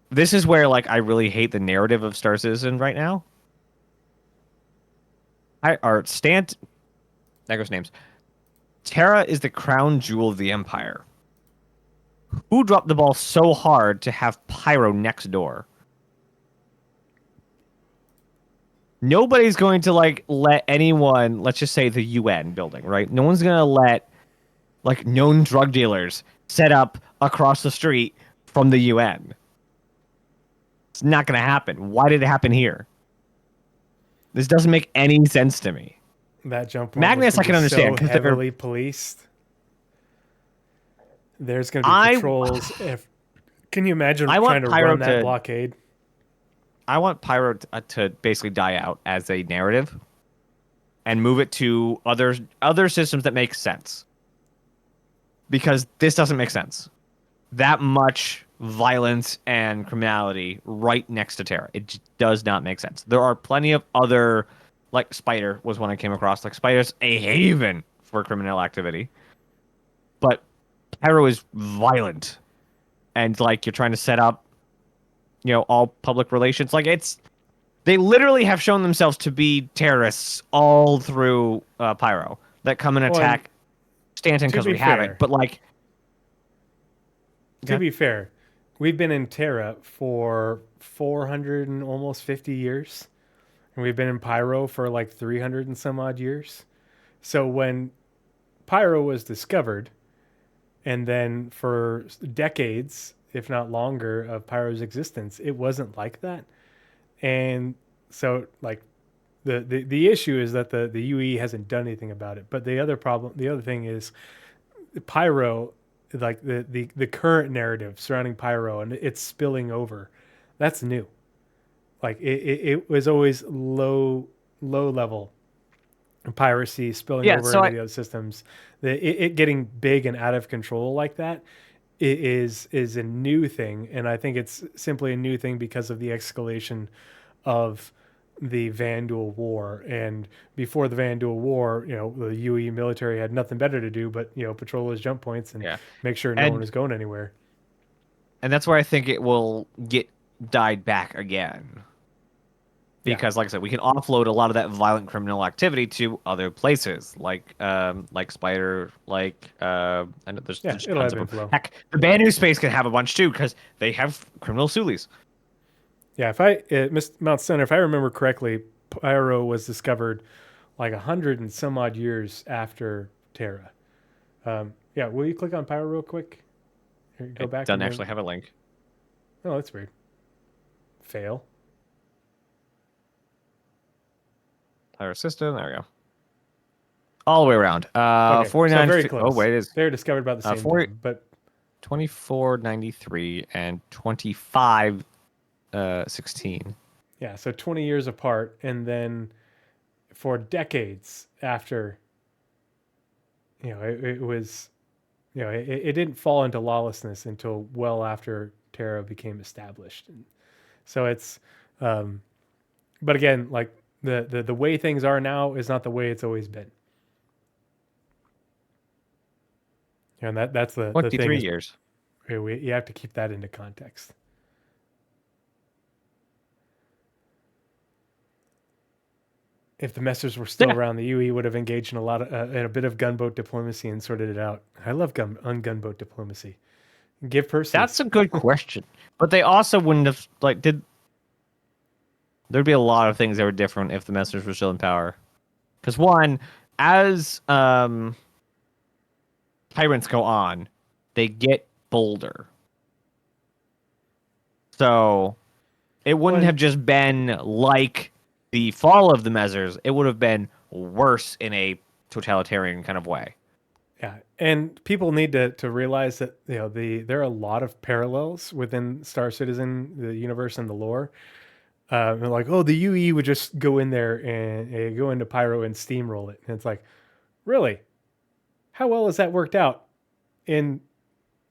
S2: this is where I really hate the narrative of Star Citizen right now. There goes names. Terra is the crown jewel of the Empire. Who dropped the ball so hard to have Pyro next door? Nobody's going to let anyone, let's just say the UN building, right? No one's going to let known drug dealers set up across the street from the UN. It's not going to happen. Why did it happen here? This doesn't make any sense to me.
S1: That jump point
S2: Magnus, I can understand
S1: so
S2: because
S1: heavily policed. There's going to be patrols. Can you imagine trying to run that blockade?
S2: I want Pyro to basically die out as a narrative, and move it to other systems that make sense. Because this doesn't make sense. That much violence and criminality right next to Terra. It just does not make sense. There are plenty of other, like Spider was one I came across. Spider's a haven for criminal activity. But Pyro is violent. And you're trying to set up, all public relations. They literally have shown themselves to be terrorists all through Pyro that come and attack Stanton because we have it. But
S1: to be fair, we've been in Terra for 400 and almost 50 years. And we've been in Pyro for 300 and some odd years. So when Pyro was discovered, and then for decades, if not longer, of Pyro's existence, it wasn't like that. And so the issue is that the UE hasn't done anything about it. But the other thing is Pyro, like the current narrative surrounding Pyro and it's spilling over, that's new. Like it was always low level piracy spilling over into the other systems. It getting big and out of control like that is a new thing, and I think it's simply a new thing because of the escalation of the Vandal War. And before the Vandal War, the UE military had nothing better to do but patrol those jump points and make sure no one was going anywhere.
S2: And that's where I think it will get died back again. Because, like I said, we can offload a lot of that violent criminal activity to other places, like Spider, I know there's tons of them. Heck, the Banu space can have a bunch too, because they have criminal Sulis.
S1: Yeah, Mount Stoner, if I remember correctly, Pyro was discovered like 100 and some odd years after Terra. Will you click on Pyro real quick? Here, go back.
S2: Doesn't actually have a link.
S1: Oh, that's weird. Fail.
S2: Pyro system. There we go. All the way around.
S1: Okay,
S2: 49.
S1: so very close.
S2: Oh wait,
S1: they're discovered about the same time, but
S2: 2493 and 2516.
S1: Yeah, so 20 years apart, and then for decades after, it was, it didn't fall into lawlessness until well after Terra became established. And so it's, but again, like the way things are now is not the way it's always been. And that's the
S2: 23 years.
S1: You have to keep that into context. If the Messers were still around, the UE would have engaged in in a bit of gunboat diplomacy and sorted it out. I love gunboat diplomacy. Give persons.
S2: That's a good question, but they also wouldn't have there'd be a lot of things that were different if the Messers were still in power. Because one, as tyrants go on, they get bolder. So it wouldn't have just been like the fall of the Messers. It would have been worse in a totalitarian kind of way.
S1: Yeah, and people need to realize that there are a lot of parallels within Star Citizen, the universe, and the lore. Like, the UE would just go in there and go into Pyro and steamroll it. And it's like, really? How well has that worked out in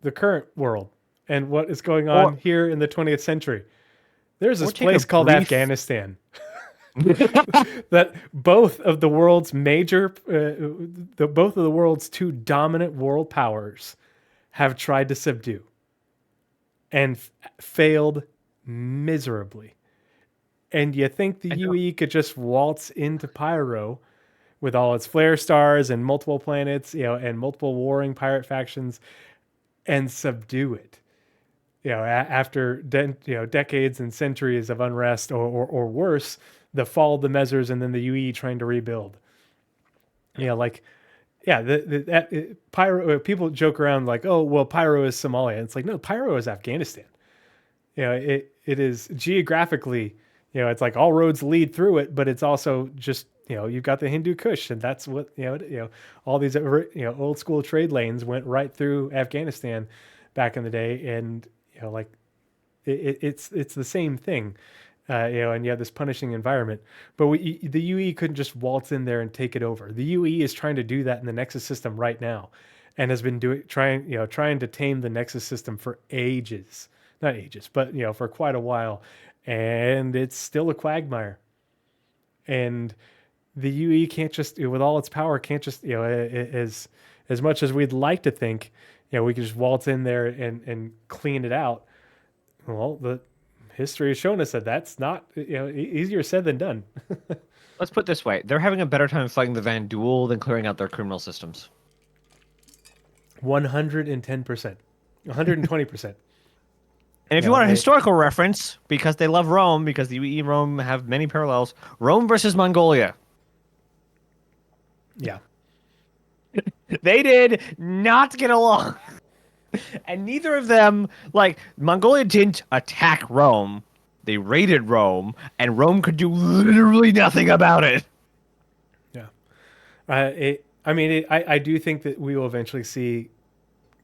S1: the current world and what is going on here in the 20th century? There's this place called Afghanistan that both of the world's both of the world's two dominant world powers have tried to subdue and failed miserably. And you think the UE could just waltz into Pyro with all its flare stars and multiple planets, and multiple warring pirate factions and subdue it, after decades and centuries of unrest or worse, the fall of the Messers and then the UE trying to rebuild. Pyro, people joke around like, oh, well, Pyro is Somalia. It's like, no, Pyro is Afghanistan. It is geographically, it's like all roads lead through it, but it's also just, you've got the Hindu Kush, and that's what, all these, old school trade lanes went right through Afghanistan back in the day. And, it's the same thing, and you have this punishing environment, but the UE couldn't just waltz in there and take it over. The UE is trying to do that in the Nexus system right now, and has been trying to tame the Nexus system for ages, not ages, but for quite a while. And it's still a quagmire. And the UE can't just, with all its power, can't just, as much as we'd like to think, we could just waltz in there and clean it out. Well, the history has shown us that that's not, easier said than done.
S2: Let's put it this way. They're having a better time fighting the Vandal than clearing out their criminal systems.
S1: 110%. 120%.
S2: And if you want a historical reference, because they love Rome, because the UE and Rome have many parallels, Rome versus Mongolia.
S1: Yeah.
S2: They did not get along. And neither of them, Mongolia didn't attack Rome. They raided Rome, and Rome could do literally nothing about it.
S1: Yeah. I mean, I do think that we will eventually see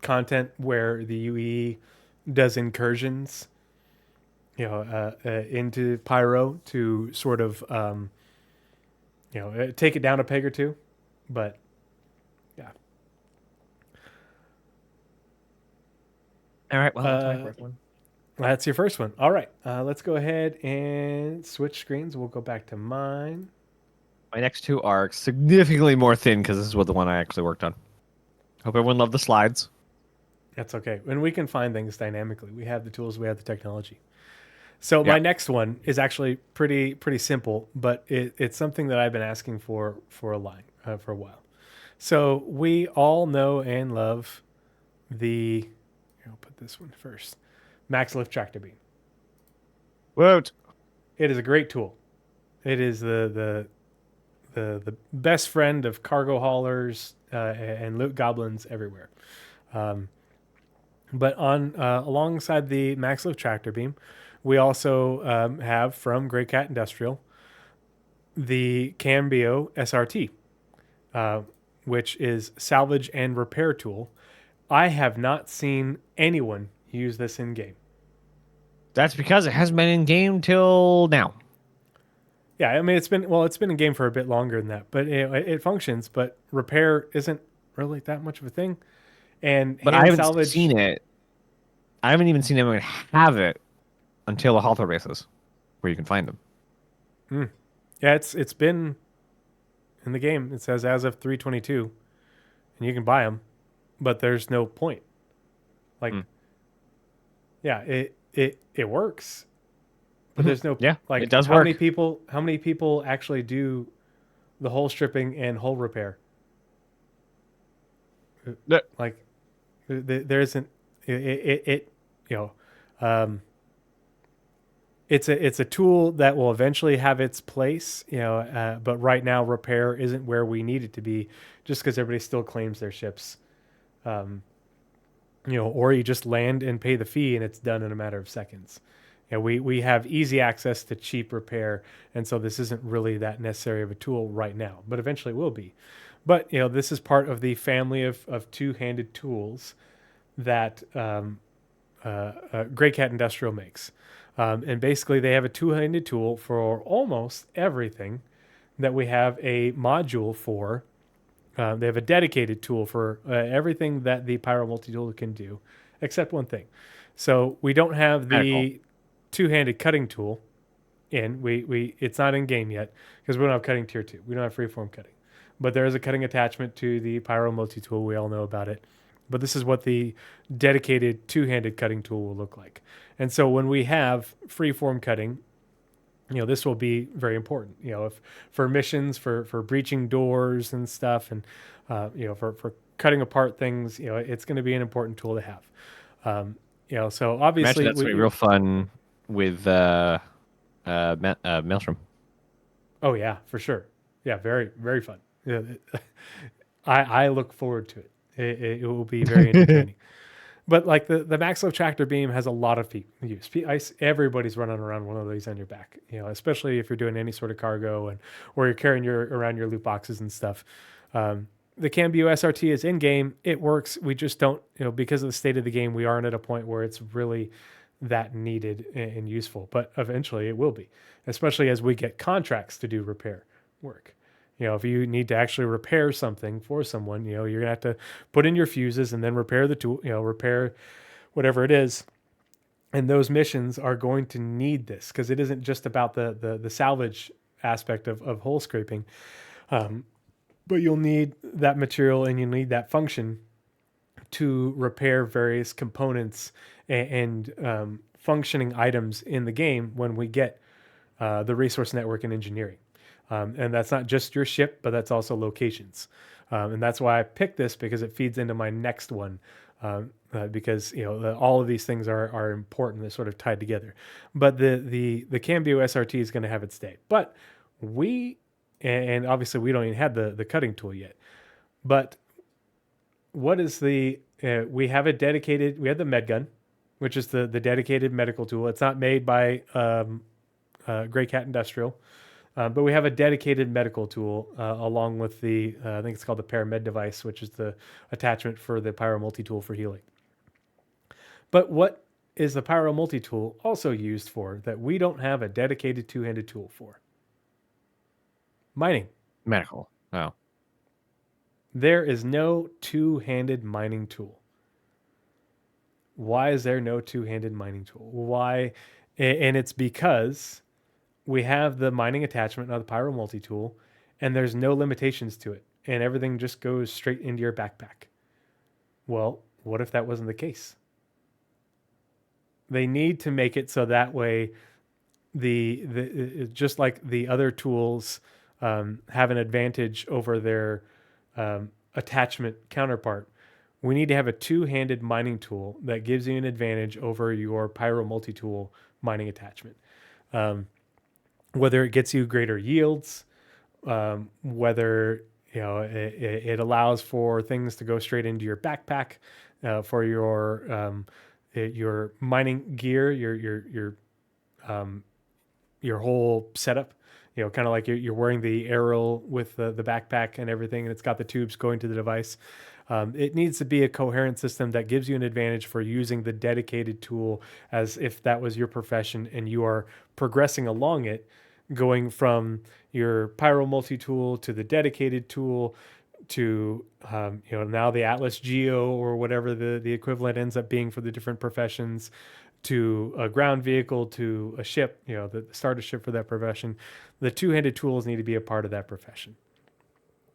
S1: content where the UE does incursions, into Pyro to sort of, take it down a peg or two. But yeah.
S2: All right. Well, that's my first one.
S1: That's your first one. All right. Let's go ahead and switch screens. We'll go back to mine.
S2: My next two are significantly more thin because this is what the one I actually worked on. Hope everyone loved the slides.
S1: That's okay. And we can find things dynamically. We have the tools. We have the technology. So my next one is actually pretty simple, but it's something that I've been asking for a while. So we all know and love the. I'll put this one first. Max Lift Tractor Beam.
S2: Woot.
S1: It is a great tool. It is the best friend of cargo haulers and loot goblins everywhere. But alongside the Max Lift Tractor Beam, we also have from Grey Cat Industrial the Cambio SRT, which is salvage and repair tool. I have not seen anyone use this in game.
S2: That's because it hasn't been in game till now.
S1: Yeah, I mean it's been in game for a bit longer than that, but it functions. But repair isn't really that much of a thing.
S2: But I haven't seen it. I haven't even seen anyone have it until the Hawthorne bases, where you can find them.
S1: Yeah, it's been in the game. It says as of 3/22, and you can buy them, but there's no point. Like, yeah, it works, but there's no
S2: it does
S1: how
S2: work.
S1: How many people actually do the hull stripping and hull repair? Like, there isn't it's a tool that will eventually have its place, but right now repair isn't where we need it to be, just because everybody still claims their ships, or you just land and pay the fee and it's done in a matter of seconds. We have easy access to cheap repair, and so this isn't really that necessary of a tool right now, but eventually it will be. But this is part of the family of two-handed tools that Grey Cat Industrial makes. And basically they have a two-handed tool for almost everything that we have a module for. They have a dedicated tool for everything that the Pyro multi-tool can do, except one thing. So we don't have the two-handed cutting tool in. It's not in game yet because we don't have cutting tier 2. We don't have freeform cutting. But there is a cutting attachment to the Pyro multi-tool. We all know about it. But this is what the dedicated two-handed cutting tool will look like. And so when we have freeform cutting, this will be very important. If for missions, for breaching doors and stuff, and for cutting apart things, it's going to be an important tool to have. So obviously
S2: that's going to be real fun with Maelstrom.
S1: Oh yeah, for sure. Yeah, very very fun. Yeah, I look forward to it. It will be very entertaining. But like the Max Lift Tractor Beam has a lot of use. Everybody's running around one of these on your back, especially if you're doing any sort of cargo or you're carrying around your loot boxes and stuff. The Cambio SRT is in game. It works. We just don't, because of the state of the game, we aren't at a point where it's really that needed and useful. But eventually it will be, especially as we get contracts to do repair work. If you need to actually repair something for someone, you're going to have to put in your fuses and then repair the tool, repair whatever it is. And those missions are going to need this because it isn't just about the salvage aspect of hull scraping. But you'll need that material and you need that function to repair various components and functioning items in the game when we get the resource network and engineering. And that's not just your ship, but that's also locations. And that's why I picked this because it feeds into my next one. Because all of these things are important. They're sort of tied together. But the Cambio SRT is going to have its day. But and obviously we don't even have the cutting tool yet. But what is we have the med gun, which is the dedicated medical tool. It's not made by Grey Cat Industrial. But we have a dedicated medical tool along with the, I think it's called the Paramed device, which is the attachment for the Pyro multi-tool for healing. But what is the Pyro multi-tool also used for that we don't have a dedicated two-handed tool for? Mining.
S2: Medical. Oh.
S1: There is no two-handed mining tool. Why is there no two-handed mining tool? Why? And it's because we have the mining attachment of the Pyro multi-tool, and there's no limitations to it, and everything just goes straight into your backpack. Well, what if that wasn't the case? They need to make it so that way the just like the other tools have an advantage over their attachment counterpart. We need to have a two-handed mining tool that gives you an advantage over your Pyro multi-tool mining attachment. Whether it gets you greater yields, whether it allows for things to go straight into your backpack for your mining gear, your whole setup. Kind of like you're wearing the arrow with the backpack and everything, and it's got the tubes going to the device. It needs to be a coherent system that gives you an advantage for using the dedicated tool as if that was your profession and you are progressing along it, going from your Pyro multi-tool to the dedicated tool to now the Atlas Geo or whatever the equivalent ends up being for the different professions, to a ground vehicle, to a ship, the starter ship for that profession. The two-handed tools need to be a part of that profession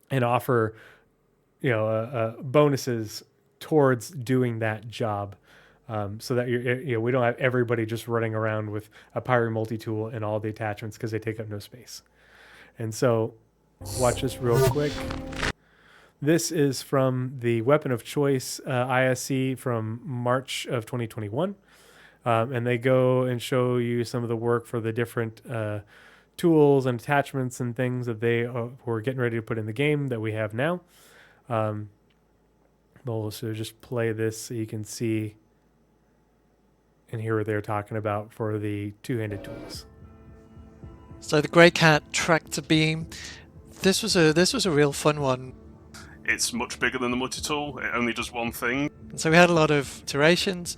S1: and offer bonuses towards doing that job, so that we don't have everybody just running around with a Pyro multi-tool and all the attachments because they take up no space. And so watch this real quick. This is from the Weapon of Choice ISC from March of 2021. And they go and show you some of the work for the different tools and attachments and things that they were getting ready to put in the game that we have now. We'll also just play this so you can see and hear what they're talking about for the two-handed tools.
S6: So the Grey Cat tractor beam, this was a real fun one.
S7: It's much bigger than the multi-tool. It only does one thing.
S6: So we had a lot of iterations,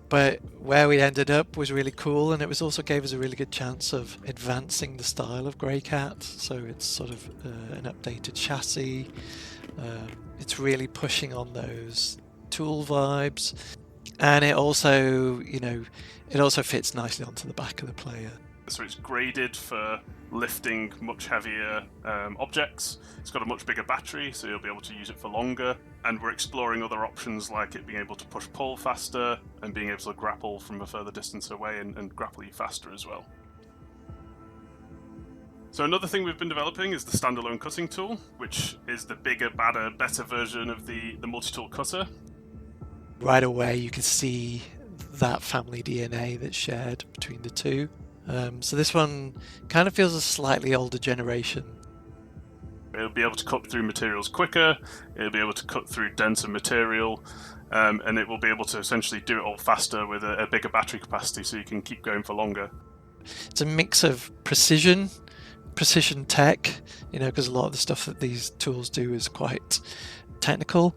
S6: but where we ended up was really cool, and it was also gave us a really good chance of advancing the style of Grey Cat. So it's sort of an updated chassis. It's really pushing on those tool vibes, and it also fits nicely onto the back of the player.
S7: So it's graded for lifting much heavier objects. It's got a much bigger battery, so you'll be able to use it for longer. And we're exploring other options like it being able to push-pull faster and being able to grapple from a further distance away and grapple you faster as well. So another thing we've been developing is the standalone cutting tool, which is the bigger, badder, better version of the multi-tool cutter.
S6: Right away you can see that family DNA that's shared between the two. So this one kind of feels a slightly older generation.
S7: It'll be able to cut through materials quicker, it'll be able to cut through denser material, and it will be able to essentially do it all faster with a bigger battery capacity so you can keep going for longer.
S6: It's a mix of precision tech, because a lot of the stuff that these tools do is quite technical.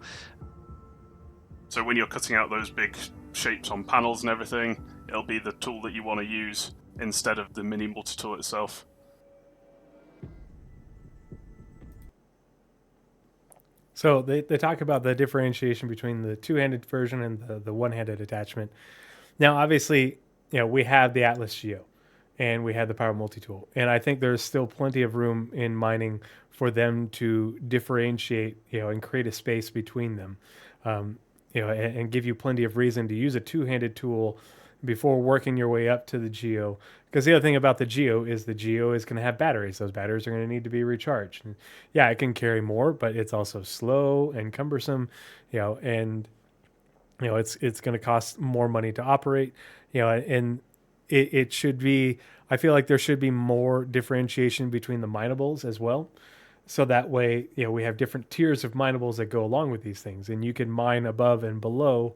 S7: So when you're cutting out those big shapes on panels and everything, it'll be the tool that you want to use instead of the mini multi-tool itself.
S1: So they talk about the differentiation between the two-handed version and the one-handed attachment. Now, obviously, we have the Atlas Geo and we have the Pyro multi-tool. And I think there's still plenty of room in mining for them to differentiate, and create a space between them, and give you plenty of reason to use a two-handed tool before working your way up to the Geo. Because the other thing about the Geo is going to have batteries. Those batteries are going to need to be recharged. And yeah, it can carry more, but it's also slow and cumbersome, and it's going to cost more money to operate, and it should be, I feel like there should be more differentiation between the minables as well. So that way, we have different tiers of minables that go along with these things, and you can mine above and below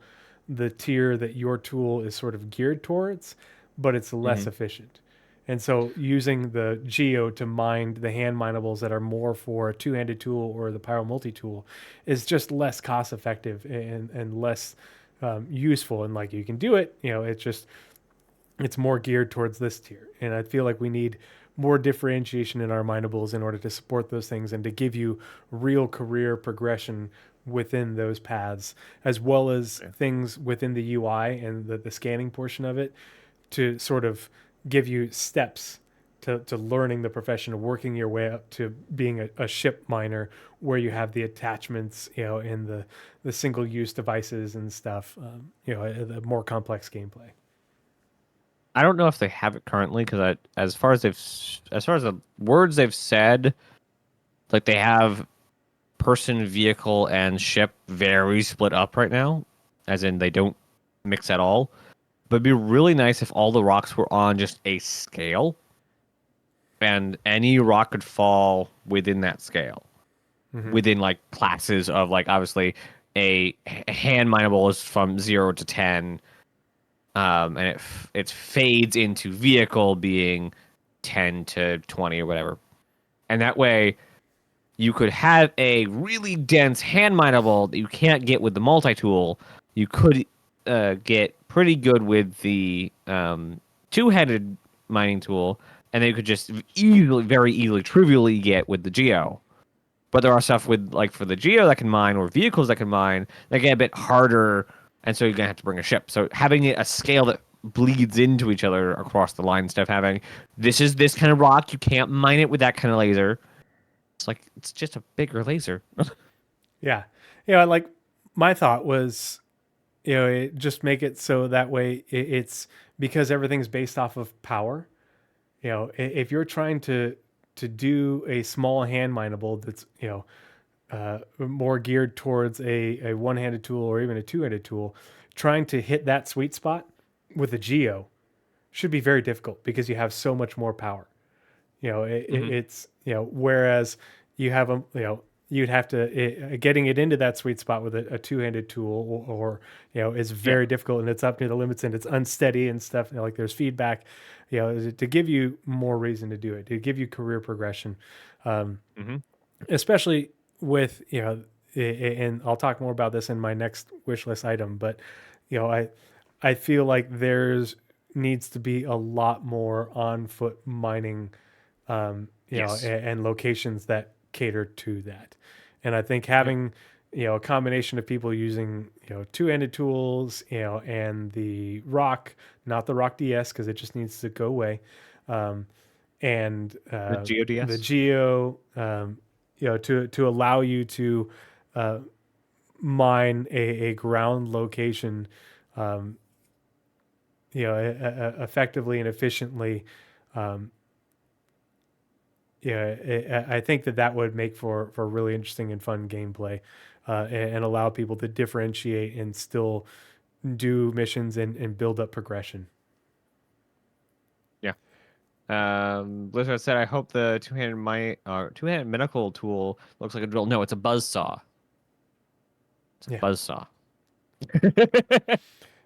S1: the tier that your tool is sort of geared towards, but it's less efficient. And so using the geo to mine the hand minables that are more for a two-handed tool or the pyro multi-tool is just less cost effective and less useful. And like you can do it, it's more geared towards this tier. And I feel like we need more differentiation in our minables in order to support those things and to give you real career progression within those paths, as well as things within the UI and the scanning portion of it to sort of give you steps to learning the profession of working your way up to being a ship miner where you have the attachments, and the single use devices and stuff, the more complex gameplay.
S2: I don't know if they have it currently because as far as the words they've said, like they have person, vehicle, and ship very split up right now, as in they don't mix at all. But it'd be really nice if all the rocks were on just a scale, and any rock could fall within that scale, within like classes of like obviously a hand mineable is from 0 to 10. And it fades into vehicle being 10 to 20 or whatever. And that way you could have a really dense hand mineable that you can't get with the multi-tool. You could get pretty good with the two-headed mining tool, and then you could just very easily, trivially get with the geo. But there are stuff with, like, for the geo that can mine or vehicles that can mine that get a bit harder, and so you're going to have to bring a ship. So having a scale that bleeds into each other across the line, instead of having, this is this kind of rock, you can't mine it with that kind of laser. It's like, it's just a bigger laser.
S1: Yeah. Like, my thought was, just make it so that way it's because everything's based off of power. If you're trying to do a small hand mineable that's, more geared towards a one-handed tool or even a two-handed tool, trying to hit that sweet spot with a geo should be very difficult because you have so much more power. It's, whereas you have you'd have to getting it into that sweet spot with a two-handed tool or is very difficult, and it's up near the limits and it's unsteady and stuff. Like there's feedback, to give you more reason to do it, to give you career progression, especially with and I'll talk more about this in my next wish list item. But I feel like there's needs to be a lot more on foot mining, and locations that cater to that. And I think having, a combination of people using, two-handed tools, and the rock, not the rock DS, because it just needs to go away. And
S2: The GeoDS?
S1: the geo, to allow you to mine a ground location, effectively and efficiently. I think that would make for really interesting and fun gameplay, and allow people to differentiate and still do missions and build up progression.
S2: Blizzard said, I hope the two-handed medical tool looks like a drill. No, it's a buzzsaw. It's a buzzsaw.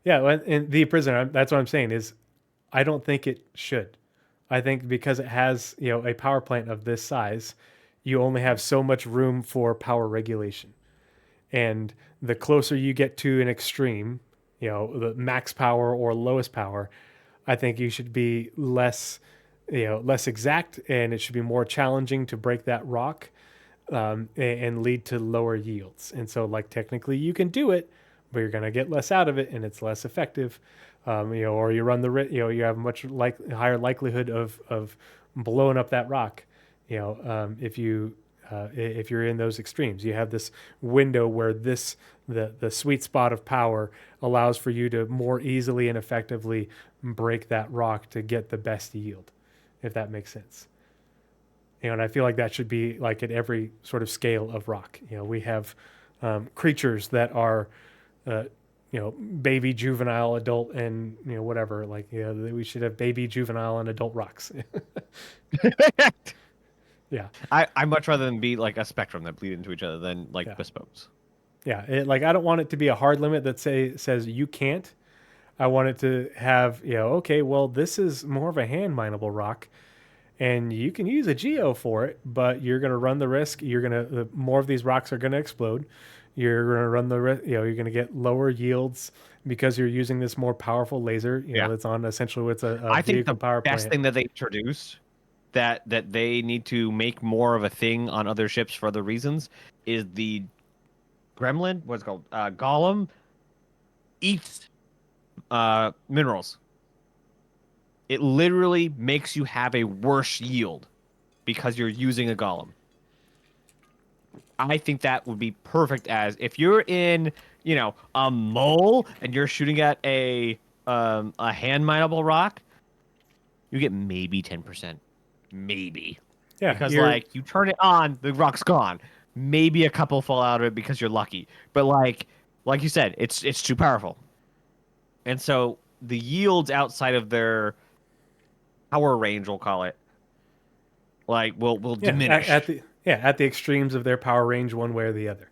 S1: Yeah, and the prisoner, that's what I'm saying is I don't think it should. I think because it has, a power plant of this size, you only have so much room for power regulation. And the closer you get to an extreme, the max power or lowest power, I think you should be less exact, and it should be more challenging to break that rock, and lead to lower yields. And so, like, technically you can do it, but you're going to get less out of it and it's less effective. Or you run you have a much higher likelihood of blowing up that rock. If you're in those extremes, you have this window where the sweet spot of power allows for you to more easily and effectively break that rock to get the best yield, if that makes sense. And I feel like that should be like at every sort of scale of rock. We have creatures that are, baby, juvenile, adult, and whatever. Like, we should have baby, juvenile, and adult rocks. Yeah,
S2: I much rather than be like a spectrum that bleed into each other than like bespokes.
S1: Yeah, I don't want it to be a hard limit that says you can't. I want it to have, okay, well, this is more of a hand mineable rock, and you can use a geo for it, but you're going to run the risk. More of these rocks are going to explode. You're going to run the risk. You're going to get lower yields because you're using this more powerful laser. That's on essentially what's a
S2: I think
S1: vehicle
S2: the
S1: power
S2: best
S1: plant.
S2: thing that they introduced that they need to make more of a thing on other ships for other reasons is the gremlin. What's it called? Golem eats minerals. It literally makes you have a worse yield because you're using a golem. I think that would be perfect as if you're in, a mole and you're shooting at a hand mineable rock, you get maybe 10%. Maybe.
S1: Yeah,
S2: Because you turn it on, the rock's gone. Maybe a couple fall out of it because you're lucky. But like you said, it's too powerful. And so the yields outside of their power range, we'll call it, will diminish.
S1: at the extremes of their power range, one way or the other.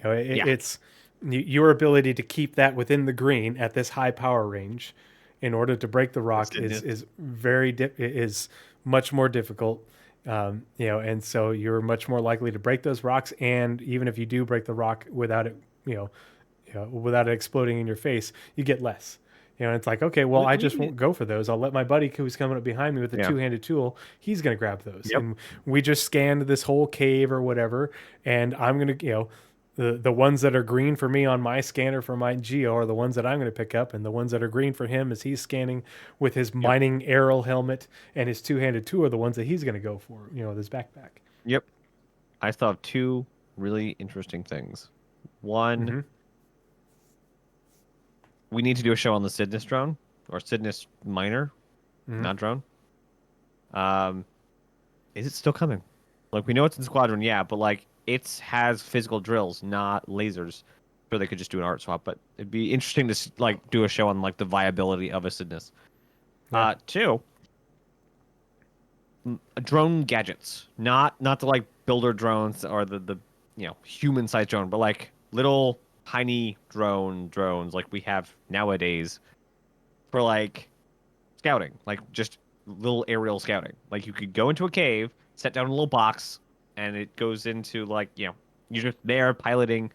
S1: It's your ability to keep that within the green at this high power range in order to break the rock is much more difficult. And so you're much more likely to break those rocks. And even if you do break the rock without it, without it exploding in your face, you get less. It's like, okay, well, I just won't go for those. I'll let my buddy who's coming up behind me with the two-handed tool, he's going to grab those.
S2: Yep.
S1: And we just scanned this whole cave or whatever, and I'm going to, the ones that are green for me on my scanner for my geo are the ones that I'm going to pick up, and the ones that are green for him as he's scanning with his mining arrow helmet and his two-handed tool are the ones that he's going to go for, with his backpack.
S2: Yep. I thought of two really interesting things. One, we need to do a show on the Sidnus drone or Sidnus miner, not drone. Is it still coming? We know it's in Squadron, but it has physical drills, not lasers. Sure, they could just do an art swap, but it'd be interesting to do a show on the viability of a Sidnus.
S1: Yeah.
S2: Two, drone gadgets, not the builder drones or the human-sized drone, but little tiny drones like we have nowadays for scouting, just little aerial scouting. You could go into a cave, set down a little box, and it goes into you're just there piloting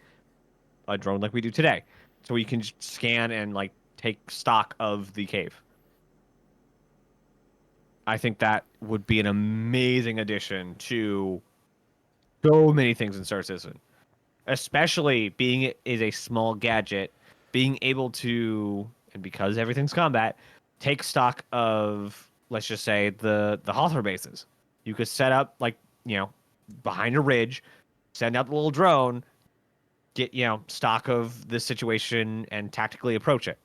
S2: a drone like we do today. So you can just scan and take stock of the cave. I think that would be an amazing addition to so many things in Star Citizen. Especially being it is a small gadget, being able to, and because everything's combat, take stock of, let's just say, the Hawthorne bases. You could set up, behind a ridge, send out the little drone, get, stock of the situation, and tactically approach it.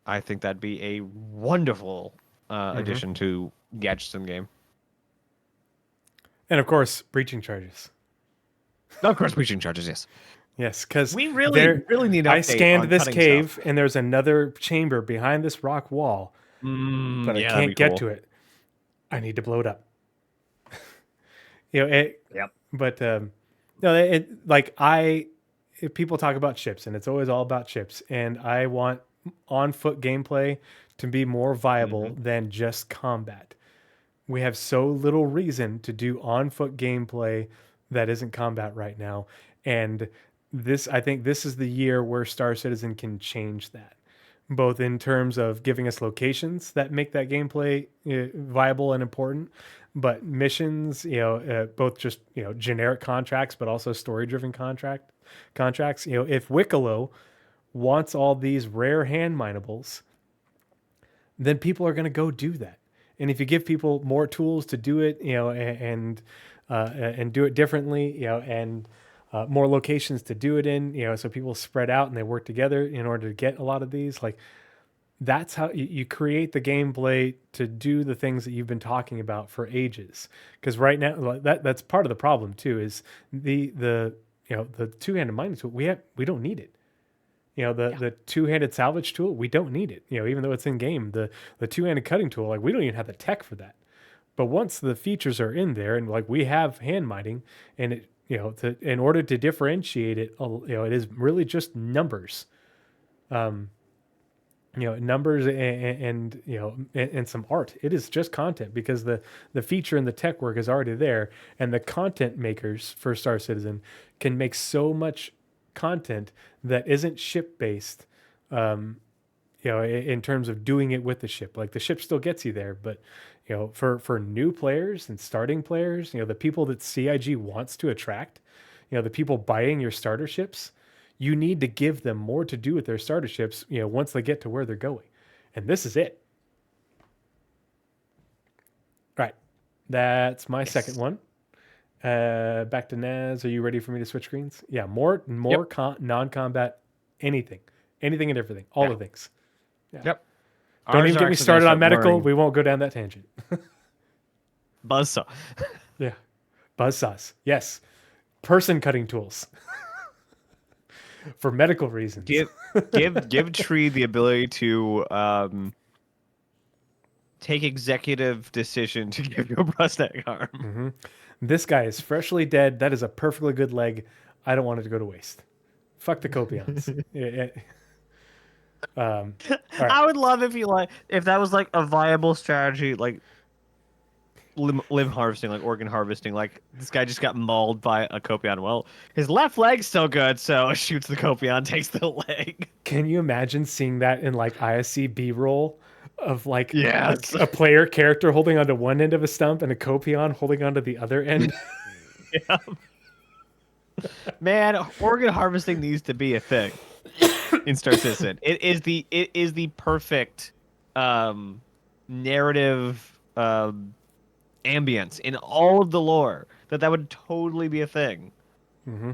S2: I think that'd be a wonderful addition to gadgets in the game.
S1: And of course, breaching charges.
S2: Of course, breaching charges, yes.
S1: Yes, because
S2: we really need.
S1: I scanned this cave, and there's another chamber behind this rock wall, but I can't get to it. I need to blow it up. Yep. But no, if people talk about ships, and it's always all about ships, and I want on-foot gameplay to be more viable than just combat. We have so little reason to do on-foot gameplay that isn't combat right now, and I think this is the year where Star Citizen can change that, both in terms of giving us locations that make that gameplay viable and important, but missions, both just generic contracts, but also story-driven contracts. If Wicklow wants all these rare hand minables, then people are going to go do that. And if you give people more tools to do it, and do it differently, and more locations to do it in, so people spread out and they work together in order to get a lot of these, that's how you create the gameplay to do the things that you've been talking about for ages. Because right now, that's part of the problem too, is the two-handed mining tool, we don't need it. The two-handed salvage tool, we don't need it. Even though it's in game, the two-handed cutting tool, we don't even have the tech for that. But once the features are in there, and we have hand mining, and it, in order to differentiate it, it is really just numbers. numbers and and some art. It is just content because the feature and the tech work is already there, and the content makers for Star Citizen can make so much content that isn't ship based. In terms of doing it with the ship, like the ship still gets you there, but for new players and starting players, the people that CIG wants to attract, the people buying your starter ships, you need to give them more to do with their starter ships, once they get to where they're going. And this is it. Right. That's my second one. Back to Naz. Are you ready for me to switch screens? Yeah, more
S2: Yep.
S1: non-combat, anything and everything, all the things. Yeah.
S2: Yep.
S1: Don't
S2: Ours
S1: even
S2: are
S1: get me
S2: actually gonna
S1: started on
S2: start
S1: medical.
S2: blurring
S1: We won't go down that tangent.
S2: buzzsaw.
S1: Yeah. Buzzsaws. Yes. Person cutting tools. For medical reasons.
S2: Give Tree the ability to take executive decision to give you a prosthetic arm.
S1: Mm-hmm. This guy is freshly dead. That is a perfectly good leg. I don't want it to go to waste. Fuck the copions. All right.
S2: I would love if that was like a viable strategy, like limb harvesting, like organ harvesting. Like this guy just got mauled by a copion. Well, his left leg's still good, so shoots the copion, takes the leg.
S1: Can you imagine seeing that in like ISC B-roll of like
S2: Yes.
S1: a player character holding onto one end of a stump and a copion holding onto the other end?
S2: Yeah. Man, organ harvesting needs to be a thing in Star Citizen. It is the perfect narrative ambience in all of the lore that would totally be a thing.
S1: Mm-hmm.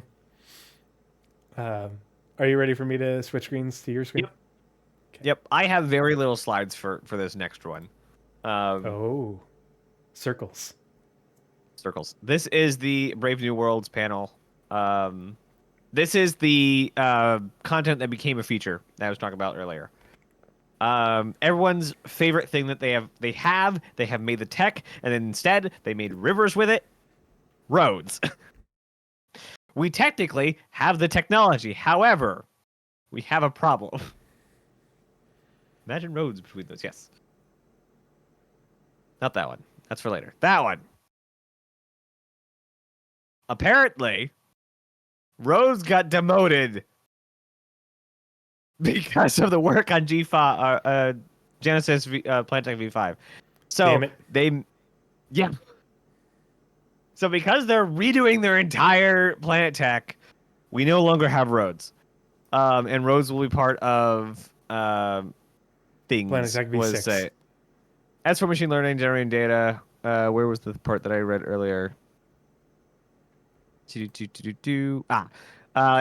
S1: Are you ready for me to switch screens to your screen?
S2: Yep. Okay. Yep. I have very little slides for this next one.
S1: Circles.
S2: This is the Brave New Worlds panel. This is the content that became a feature that I was talking about earlier. Everyone's favorite thing that they have made the tech, and then instead they made rivers with it. Roads. We technically have the technology. However, we have a problem. Imagine roads between those. Yes. Not that one. That's for later. That one. Apparently, Rose got demoted because of the work on G5, Genesis Planetech V5. So
S1: Damn it.
S2: So because they're redoing their entire Planet Tech, we no longer have roads. And roads will be part of things.
S1: Planet Tech V6.
S2: As for machine learning, generating data, where was the part that I read earlier? It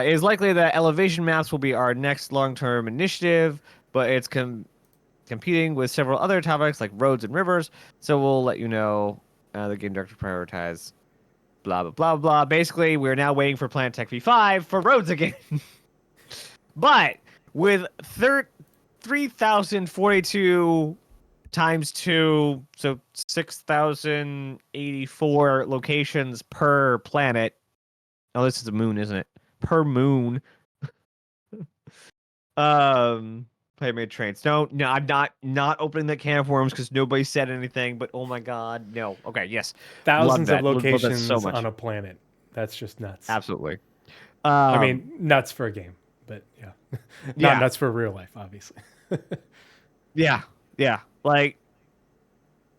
S2: is likely that elevation maps will be our next long-term initiative, but it's competing with several other topics like roads and rivers. So we'll let you know. The game director prioritize. Blah blah blah blah. Basically, we're now waiting for Planet Tech V5 for roads again. But with 3,042 times 2, so 6,084 locations per planet. Oh, this is a moon, isn't it? Per moon. Playmate trains. No, I'm not opening that can of worms because nobody said anything. But oh my god, no. Okay, yes.
S1: Thousands of
S2: Love that
S1: locations
S2: so much.
S1: on a planet. That's just nuts.
S2: Absolutely.
S1: I mean, nuts for a game, but yeah, not nuts for real life, obviously.
S2: Yeah. Like,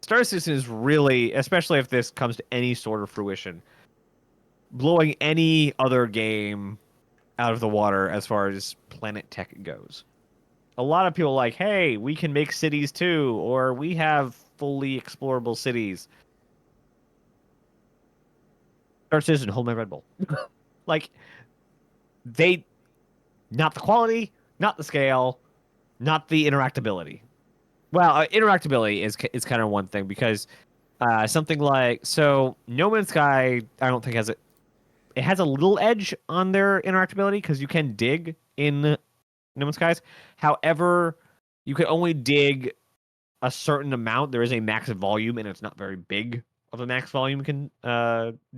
S2: Star Citizen is really, especially if this comes to any sort of fruition, blowing any other game out of the water as far as planet tech goes. A lot of people are like, hey, we can make cities too, or we have fully explorable cities. Star Citizen, hold my Red Bull. Like, not the quality, not the scale, not the interactability. Well, interactability is kind of one thing because something like No Man's Sky, I don't think it has a little edge on their interactability because you can dig in No Man's Skies. However, you can only dig a certain amount. There is a max volume, and it's not very big of a max volume you can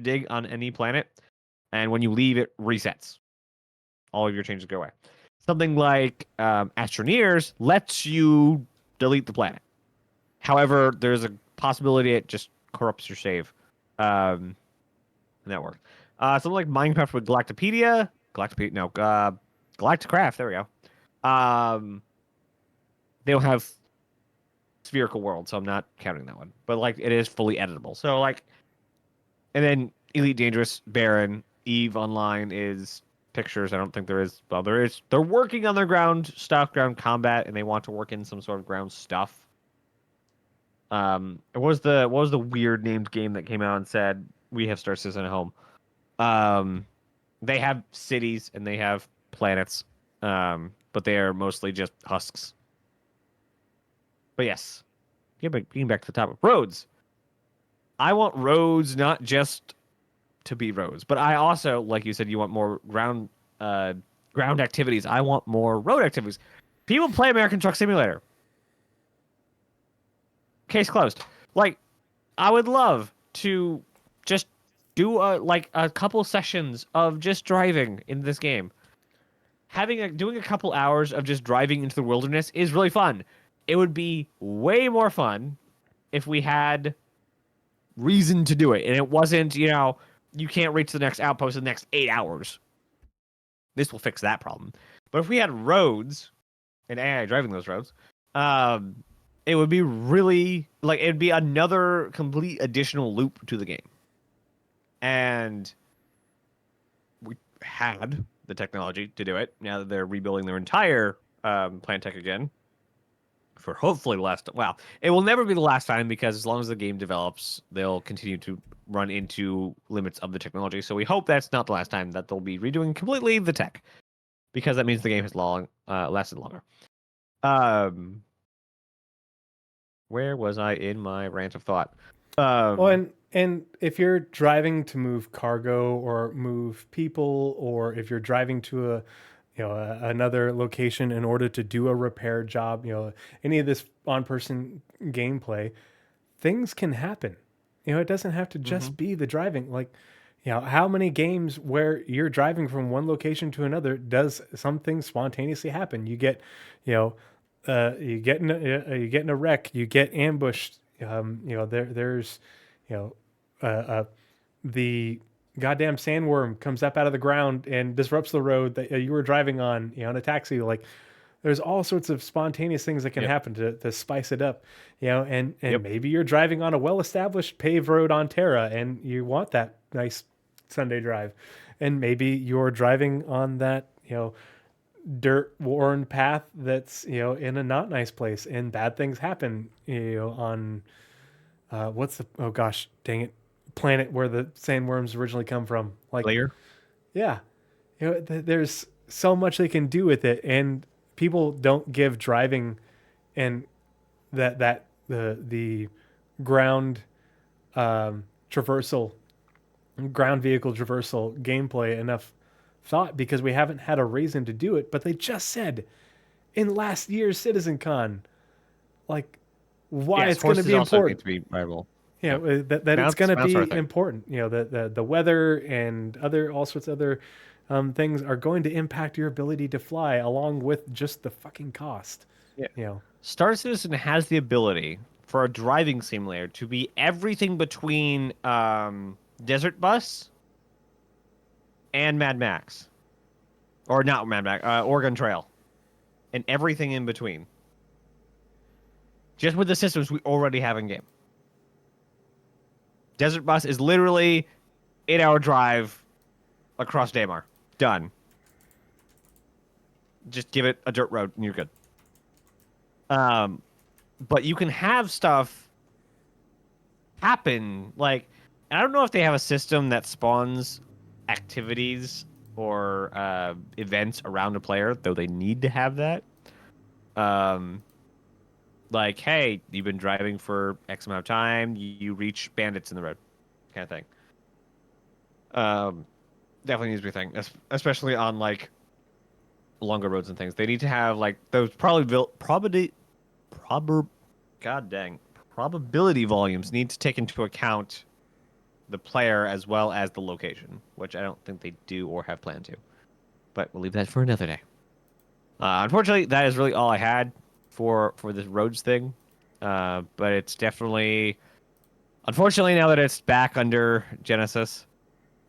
S2: dig on any planet. And when you leave, it resets. All of your changes go away. Something like Astroneers lets you delete the planet. However, there's a possibility it just corrupts your save. Network. Something like Minecraft with Galacticraft. There we go. They don't have spherical world, so I'm not counting that one. But like, it is fully editable. So like, and then Elite Dangerous, Baron, Eve Online is pictures. I don't think there is. Well, there is. They're working on their ground stuff, ground combat, and they want to work in some sort of ground stuff. What was the weird named game that came out and said we have Star Citizen at home? They have cities and they have planets, but they are mostly just husks. But yes, getting back to the topic, roads. I want roads not just to be roads, but I also, like you said, you want more ground activities. I want more road activities. People play American Truck Simulator. Case closed. Like, I would love to just do a couple sessions of just driving in this game. Doing a couple hours of just driving into the wilderness is really fun. It would be way more fun if we had reason to do it, and it wasn't, you can't reach the next outpost in the next 8 hours. This will fix that problem. But if we had roads and AI driving those roads, it would be really it'd be another complete additional loop to the game. And we had the technology to do it. Now that they're rebuilding their entire plant tech again, for hopefully the last. Well, it will never be the last time, because as long as the game develops, they'll continue to run into limits of the technology. So we hope that's not the last time that they'll be redoing completely the tech, because that means the game has lasted longer. Where was I in my rant of thought?
S1: And if you're driving to move cargo or move people, or if you're driving to another location in order to do a repair job, any of this on-person gameplay, things can happen. It doesn't have to just be the driving. Like, how many games where you're driving from one location to another does something spontaneously happen? You get, you get in a wreck, you get ambushed. There's the goddamn sandworm comes up out of the ground and disrupts the road that you were driving on, in a taxi. Like, there's all sorts of spontaneous things that can happen to spice it up, and maybe you're driving on a well-established paved road on Terra and you want that nice Sunday drive, and maybe you're driving on that, dirt worn path that's, in a not nice place, and bad things happen, on, oh gosh, dang it, planet where the sandworms originally come from. Like,
S2: Layer.
S1: Yeah. There's so much they can do with it, and people don't give driving and the ground traversal, ground vehicle traversal gameplay enough thought, because we haven't had a reason to do it. But they just said in last year's CitizenCon, like, why it's going to be important.
S2: To be viable.
S1: That it's going to be important. The weather and all sorts of other things are going to impact your ability to fly, along with just the fucking cost.
S2: Yeah. Star Citizen has the ability for a driving simulator to be everything between Desert Bus and Mad Max, or not Mad Max, Oregon Trail, and everything in between. Just with the systems we already have in game. Desert Bus is literally 8-hour drive across Daymar. Done. Just give it a dirt road and you're good. But you can have stuff happen. Like, I don't know if they have a system that spawns activities or events around a player, though they need to have that. Like, hey, you've been driving for X amount of time, you reach bandits in the road, kind of thing. Definitely needs to be a thing, especially on like longer roads and things. They need to have like those probability volumes need to take into account the player as well as the location, which I don't think they do or have planned to. But we'll leave that for another day. Unfortunately, that is really all I had for this roads thing. But it's definitely, unfortunately, now that it's back under Genesis,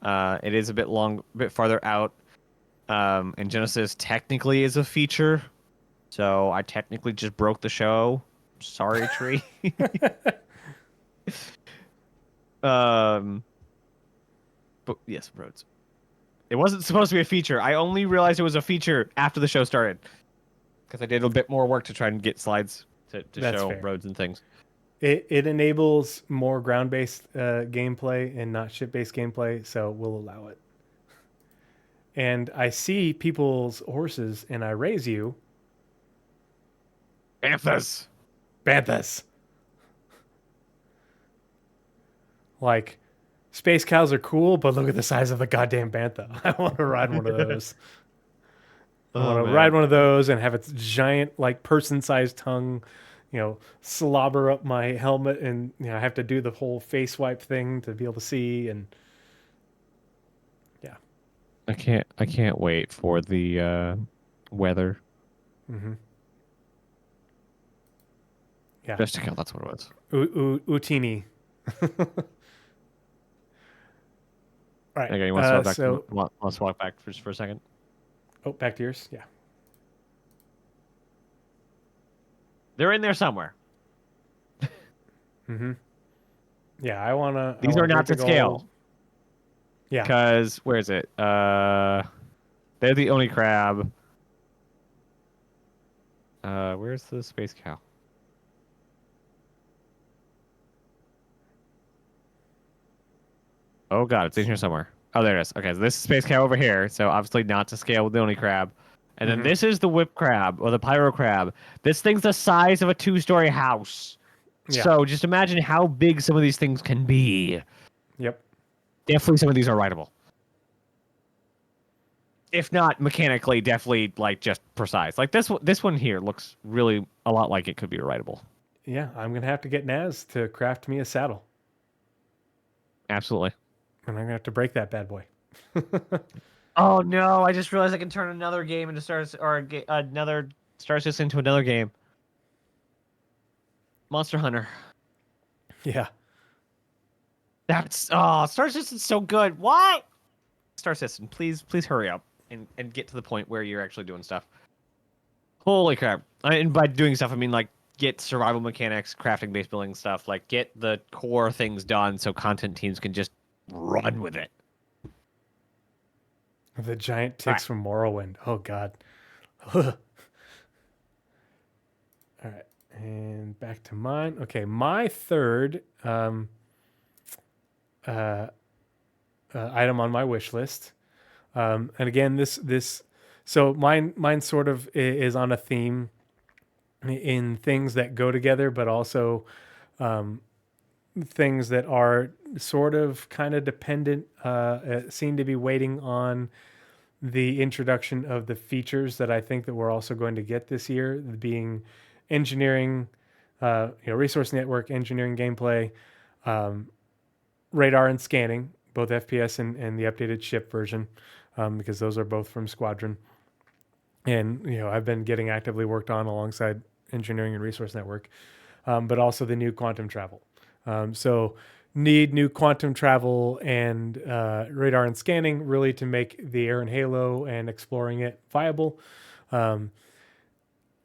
S2: it is a bit farther out. And Genesis technically is a feature, so I technically just broke the show. Sorry, Tree. But yes, roads. It wasn't supposed to be a feature. I only realized it was a feature after the show started, because I did a bit more work to try and get slides to show
S1: fair.
S2: roads and things.
S1: It enables more ground-based gameplay and not ship-based gameplay, so we'll allow it. And I see people's horses, and I raise you.
S2: Banthas.
S1: Banthas. Like, space cows are cool, but look at the size of the goddamn bantha. I want to ride one of those. I want to ride one of those and have its giant, like, person-sized tongue, slobber up my helmet, and I have to do the whole face wipe thing to be able to see. And yeah,
S2: I can't wait for the weather.
S1: mm-hmm. Yeah,
S2: Just account, that's what it was.
S1: Utini. All right.
S2: Okay, you want to walk back for a second?
S1: Oh, back to yours. Yeah.
S2: They're in there somewhere.
S1: Mm-hmm. Yeah, I wanna.
S2: These are not to scale.
S1: Yeah.
S2: Because where is it? They're the only crab. Where's the space cow? Oh god, it's in here somewhere. Oh, there it is. Okay, so this is space cow over here. So obviously not to scale with the only crab. And then this is the whip crab or the pyro crab. This thing's the size of a 2-story house.
S1: Yeah.
S2: So just imagine how big some of these things can be.
S1: Yep.
S2: Definitely some of these are rideable. If not mechanically, definitely like just precise. Like this one here looks really a lot like it could be rideable.
S1: Yeah, I'm gonna have to get Naz to craft me a saddle.
S2: Absolutely.
S1: And I'm gonna have to break that bad boy.
S2: Oh no! I just realized I can turn another game into another Star Citizen into another game. Monster Hunter.
S1: Yeah.
S2: Star Citizen's so good. What? Star Citizen, please hurry up and get to the point where you're actually doing stuff. Holy crap! And by doing stuff, I mean like get survival mechanics, crafting, base building stuff. Like get the core things done so content teams can just run with it.
S1: The giant ticks from Morrowind. Oh god. All right, and back to mine. Okay, my third item on my wish list. And again, this so mine sort of is on a theme in things that go together, but also things that are sort of kind of dependent, seem to be waiting on the introduction of the features that I think that we're also going to get this year, being engineering, resource network, engineering gameplay, radar and scanning, both FPS and the updated ship version, because those are both from Squadron. And, I've been getting actively worked on alongside engineering and resource network, but also the new quantum travel. So need new quantum travel and radar and scanning really to make the air and halo and exploring it viable.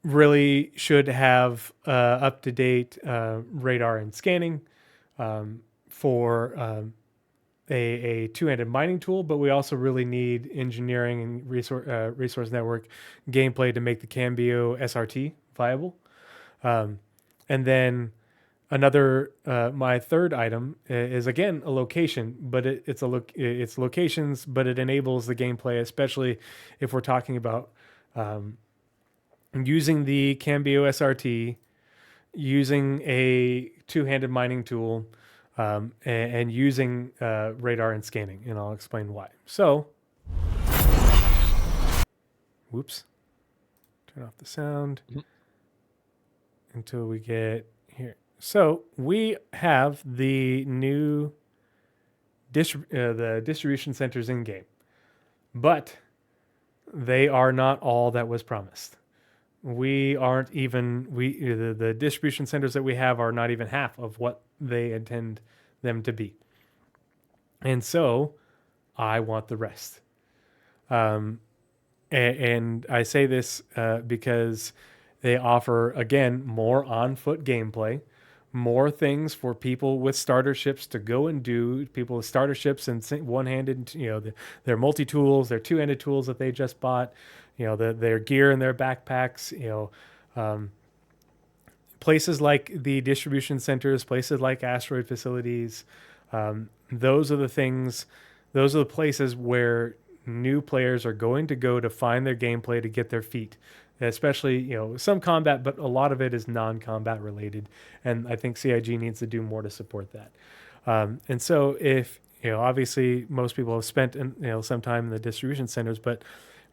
S1: Really should have up-to-date radar and scanning for a two-handed mining tool, but we also really need engineering and resource network gameplay to make the Cambio SRT viable. And then another, my third item is again a location, but it's locations, but it enables the gameplay, especially if we're talking about using the Cambio SRT, using a two-handed mining tool, and using radar and scanning, and I'll explain why. So, whoops, turn off the sound until we get here. So we have the new the distribution centers in game, but they are not all that was promised. We aren't even the distribution centers that we have are not even half of what they intend them to be. And so I want the rest. And I say this because they offer, again, more on-foot gameplay, more things for people with starter ships to go and do. People with starter ships and one-handed, their multi-tools, their two-handed tools that they just bought, their gear and their backpacks, places like the distribution centers, places like asteroid facilities. Those are the things, those are the places where new players are going to go to find their gameplay, to get their feet, especially, some combat, but a lot of it is non-combat related. And I think CIG needs to do more to support that. And so if, obviously most people have spent, some time in the distribution centers, but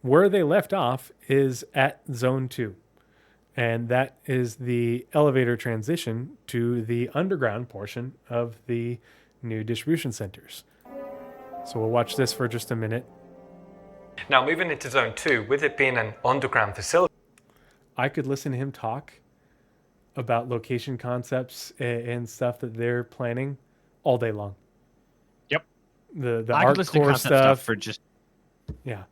S1: where they left off is at Zone 2. And that is the elevator transition to the underground portion of the new distribution centers. So we'll watch this for just a minute.
S8: Now moving into Zone 2, with it being an underground facility,
S1: I could listen to him talk about location concepts and stuff that they're planning all day long.
S2: Yep.
S1: The
S2: I could listen to
S1: core
S2: concept stuff for just...
S1: Yeah.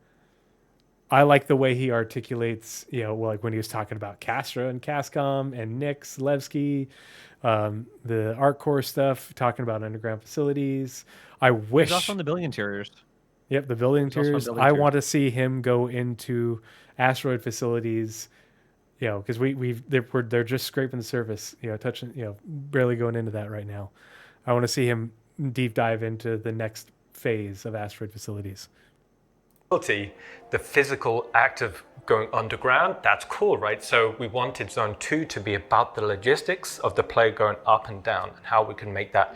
S1: I like the way he articulates, like when he was talking about Castra and Cascom and Nix, Levski, the Art Core stuff, talking about underground facilities. I wish...
S2: He's also on the building interiors.
S1: Yep, the building interiors. I want to see him go into asteroid facilities, because they're just scraping the surface, touching, barely going into that right now. I want to see him deep dive into the next phase of asteroid facilities.
S8: The physical act of going underground, that's cool, right? So we wanted Zone 2 to be about the logistics of the player going up and down, and how we can make that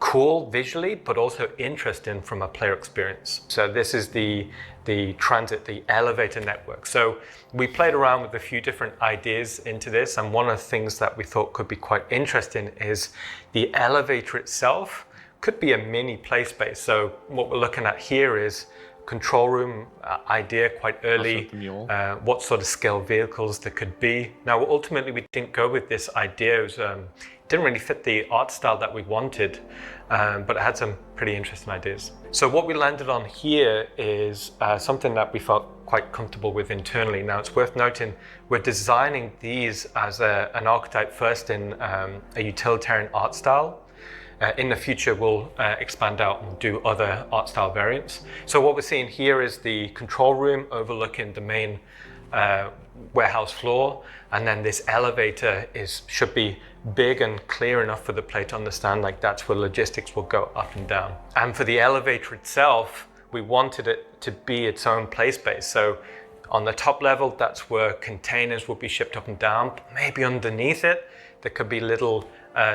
S8: cool visually, but also interesting from a player experience. So this is the transit, the elevator network. So we played around with a few different ideas into this, and one of the things that we thought could be quite interesting is the elevator itself could be a mini play space. So what we're looking at here is control room idea quite early, what sort of scale vehicles there could be. Now ultimately we didn't go with this idea. It was, didn't really fit the art style that we wanted, but it had some pretty interesting ideas. So what we landed on here is something that we felt quite comfortable with internally. Now it's worth noting we're designing these as an archetype first in a utilitarian art style. In the future, we'll expand out and do other art style variants. So what we're seeing here is the control room overlooking the main warehouse floor, and then this elevator should be big and clear enough for the player to understand, like that's where logistics will go up and down. And for the elevator itself, we wanted it to be its own play space. So on the top level, that's where containers will be shipped up and down. But maybe underneath it, there could be little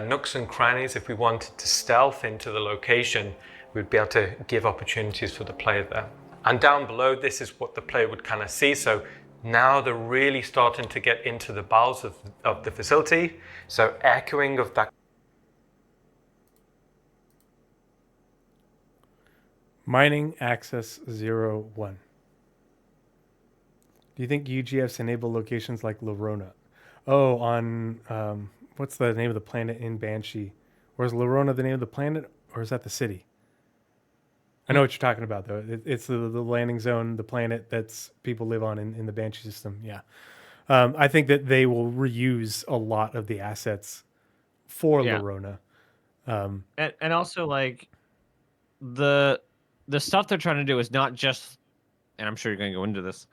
S8: nooks and crannies. If we wanted to stealth into the location, we'd be able to give opportunities for the player there. And down below, this is what the player would kind of see. So now they're really starting to get into the bowels of the facility. So echoing of that.
S1: Mining Access 01. Do you think UGFs enable locations like Lorona? Oh, on... what's the name of the planet in Banshee? Or is Lorona the name of the planet, or is that the city? I know what you're talking about, though. It's the landing zone, the planet that's people live on in the Banshee system. Yeah. I think that they will reuse a lot of the assets for Lorona.
S2: And also, like, the stuff they're trying to do is not just, and I'm sure you're going to go into this,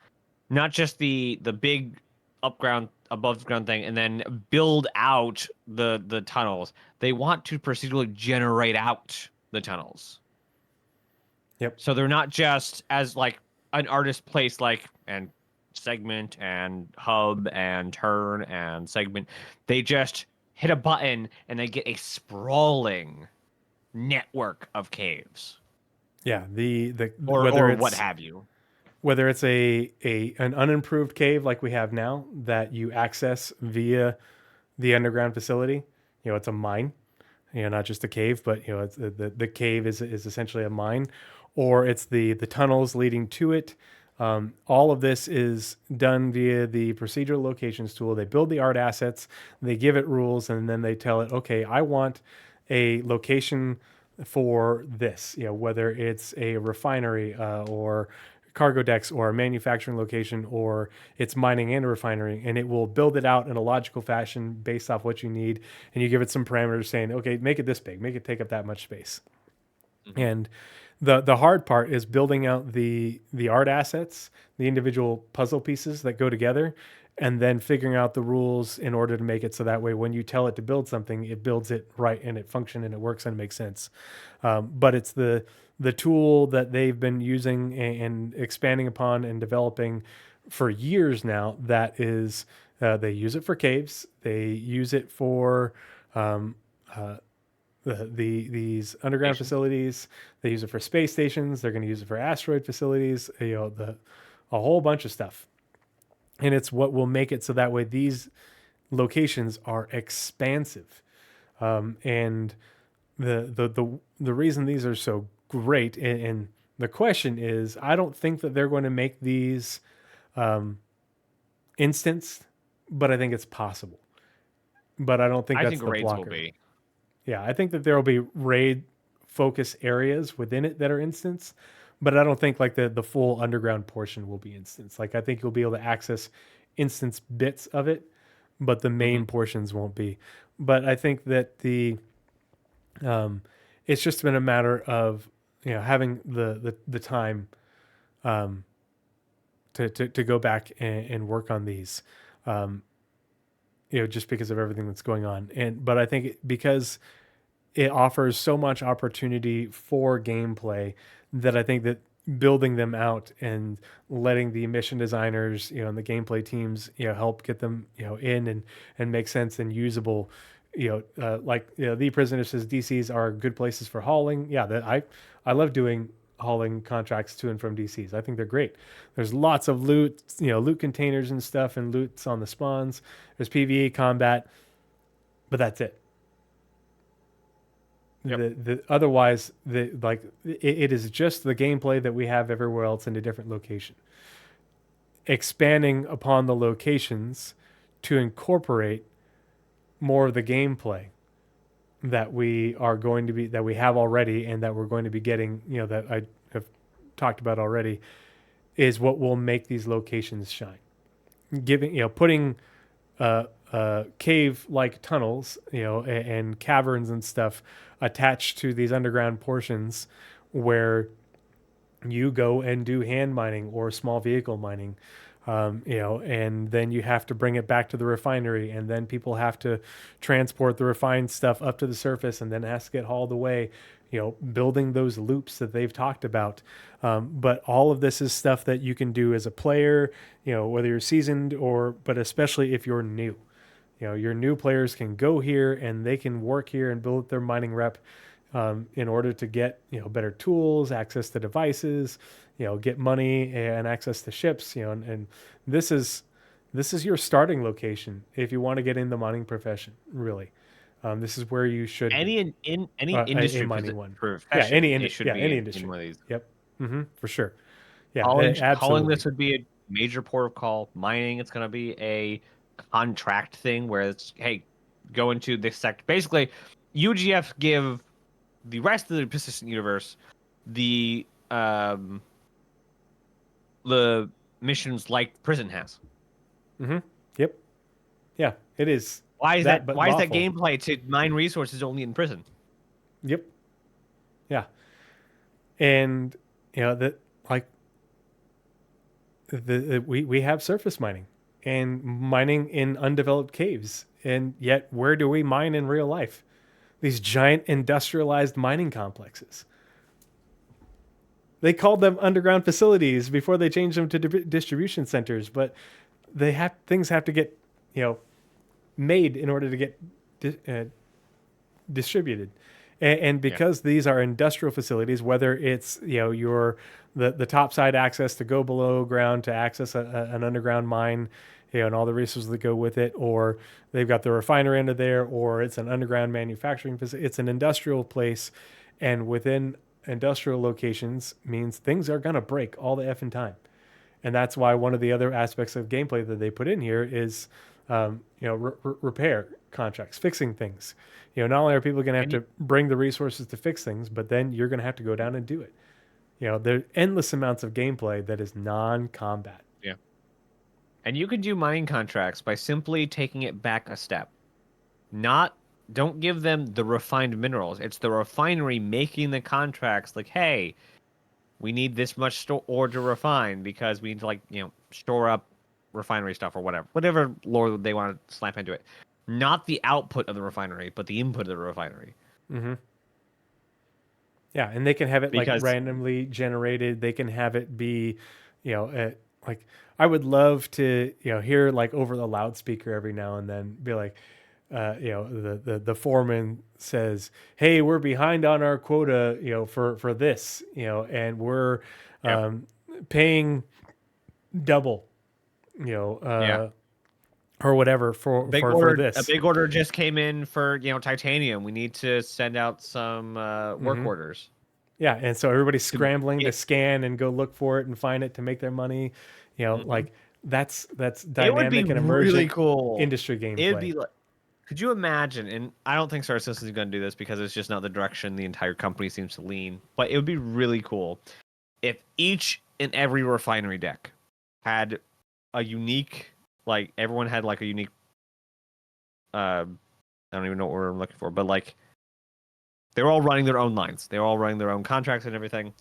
S2: not just the big above ground thing, and then build out the tunnels. They want to procedurally generate out the tunnels.
S1: Yep.
S2: So they're not just as like an artist place, like and segment and hub and turn and segment. They just hit a button and they get a sprawling network of caves.
S1: Yeah,
S2: or
S1: whether it's,
S2: what have you.
S1: Whether it's an unimproved cave like we have now that you access via the underground facility, it's a mine, not just a cave, but it's the cave is essentially a mine, or it's the tunnels leading to it. All of this is done via the procedural locations tool. They build the art assets, they give it rules, and then they tell it, okay, I want a location for this, whether it's a refinery or cargo decks or a manufacturing location, or it's mining and a refinery, and it will build it out in a logical fashion based off what you need. And you give it some parameters saying, okay, make it this big, make it take up that much space. And the hard part is building out the art assets, the individual puzzle pieces that go together, and then figuring out the rules in order to make it so that way when you tell it to build something, it builds it right and it functions and it works and it makes sense. But it's the tool that they've been using and expanding upon and developing for years now. That is, they use it for caves. They use it for these underground facilities. They use it for space stations. They're going to use it for asteroid facilities. A whole bunch of stuff. And it's what will make it so that way these locations are expansive. And the reason these are so great, and the question is, I don't think that they're going to make these instanced, but I think it's possible. But I don't think that's the blocker.
S2: Raids will be.
S1: Yeah, I think that there will be raid focus areas within it that are instance, but I don't think like the full underground portion will be instance. Like I think you'll be able to access instance bits of it, but the main portions won't be. But I think that it's just been a matter of having the time to go back and work on these. Just because of everything that's going on. But I think because it offers so much opportunity for gameplay, that I think that building them out and letting the mission designers, and the gameplay teams, help get them, in and make sense and usable. The prisoner says DCs are good places for hauling. Yeah, I love doing hauling contracts to and from DCs. I think they're great. There's lots of loot, loot containers and stuff, and loot's on the spawns. There's PvE combat, but that's it. Yep. Otherwise, it is just the gameplay that we have everywhere else in a different location. Expanding upon the locations to incorporate more of the gameplay that we have already, and that we're going to be getting, that I have talked about already, is what will make these locations shine. Putting cave-like tunnels, and caverns and stuff attached to these underground portions where you go and do hand mining or small vehicle mining. And then you have to bring it back to the refinery, and then people have to transport the refined stuff up to the surface, and then it has to get hauled away, building those loops that they've talked about. But all of this is stuff that you can do as a player, whether you're seasoned but especially if you're new. Your new players can go here and they can work here and build their mining rep in order to get, better tools, access to devices, get money and access to ships, and this is your starting location if you want to get in the mining profession, really. This is where you should
S2: any industry
S1: mining one.
S2: Profession,
S1: any
S2: industry.
S1: In one of these. Yep. For sure. Yeah.
S2: Calling this would be a major port of call. Mining, it's going to be a contract thing where it's, hey, go into this sector. Basically, UGF give the rest of the persistent universe the missions like prison has.
S1: Yep. Yeah, it is.
S2: Why is that
S1: lawful.
S2: gameplay to mine resources only in prison?
S1: Yep. Yeah. And we have surface mining and mining in undeveloped caves, and yet where do we mine in real life? These giant industrialized mining complexes. They called them underground facilities before they changed them to distribution centers, but things have to get made in order to get distributed. And because these are industrial facilities, whether it's the top side access to go below ground to access an underground mine, and all the resources that go with it, or they've got the refinery under there, or it's an underground manufacturing facility, it's an industrial place, and within industrial locations means things are gonna break all the effing time. And that's why one of the other aspects of gameplay that they put in here is, repair contracts, fixing things. Not only are people going to have to bring the resources to fix things, but then you're going to have to go down and do it. There are endless amounts of gameplay that is non-combat.
S2: Yeah. And you can do mining contracts by simply taking it back a step. Don't give them the refined minerals. It's the refinery making the contracts like, hey, we need this much ore to refine because we need to shore up refinery stuff or whatever lore they want to slap into it. Not the output of the refinery, but the input of the refinery.
S1: Mm-hmm. Yeah, and they can have it
S2: Because,
S1: randomly generated. They can have it be, I would love to, hear over the loudspeaker every now and then be like, the foreman says, "Hey, we're behind on our quota, for this, and we're paying double, or whatever for this."
S2: A big order just came in for titanium. We need to send out some work orders.
S1: Yeah, and so everybody's scrambling to scan and go look for it and find it to make their money. That's dynamic and emergent,
S2: really cool
S1: industry gameplay.
S2: It'd be like, could you imagine? And I don't think Star Citizen is going to do this because it's just not the direction the entire company seems to lean. But it would be really cool if each and every refinery deck had a unique, everyone had a unique. I don't even know what we're looking for, but they're all running their own lines. They're all running their own contracts and everything.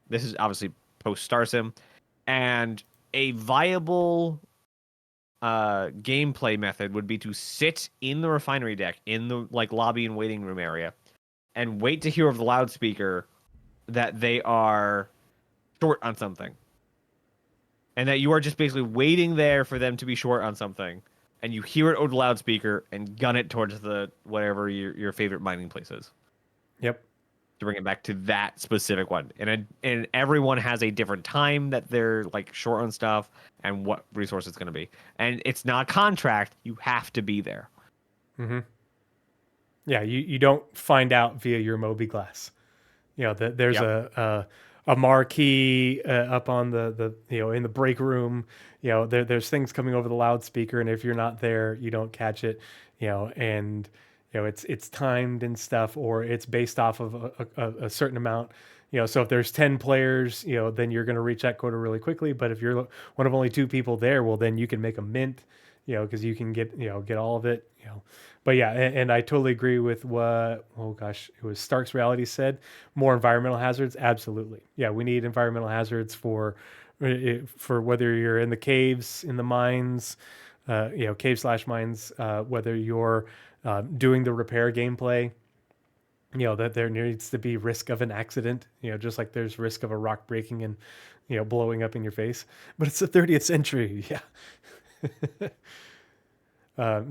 S2: This is obviously post Star Sim, and a viable gameplay method would be to sit in the refinery deck in the lobby and waiting room area and wait to hear over the loudspeaker that they are short on something, and that you are just basically waiting there for them to be short on something, and you hear it over the loudspeaker and gun it towards the whatever your favorite mining place is.
S1: Yep.
S2: To bring it back to that specific one, and everyone has a different time that they're short on stuff and what resource it's going to be, and it's not contract. You have to be there.
S1: Mm-hmm. Yeah, you don't find out via your Moby glass. There's a marquee up on the in the break room. There's things coming over the loudspeaker, and if you're not there, you don't catch it. And it's timed and stuff, or it's based off of a certain amount. So if there's 10 players, then you're going to reach that quota really quickly. But if you're one of only 2 people there, well, then you can make a mint, because you can get all of it. But yeah, and I totally agree with what, it was Stark's Reality said, more environmental hazards. Absolutely. Yeah, we need environmental hazards for whether you're in the caves, in the mines, cave/mines, whether you're doing the repair gameplay, that there needs to be risk of an accident, just like there's risk of a rock breaking and, blowing up in your face. But it's the 30th century. Yeah.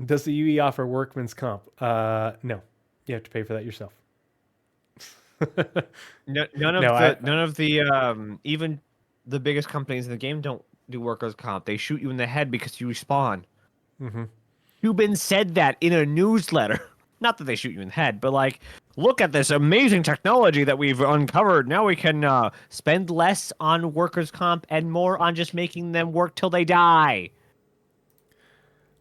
S1: Does the UE offer workman's comp? No, you have to pay for that yourself.
S2: None of the even the biggest companies in the game don't do workers' comp. They shoot you in the head because you respawn.
S1: Mm-hmm.
S2: Cuban said that in a newsletter. Not that they shoot you in the head, but look at this amazing technology that we've uncovered. Now we can spend less on workers' comp and more on just making them work till they die.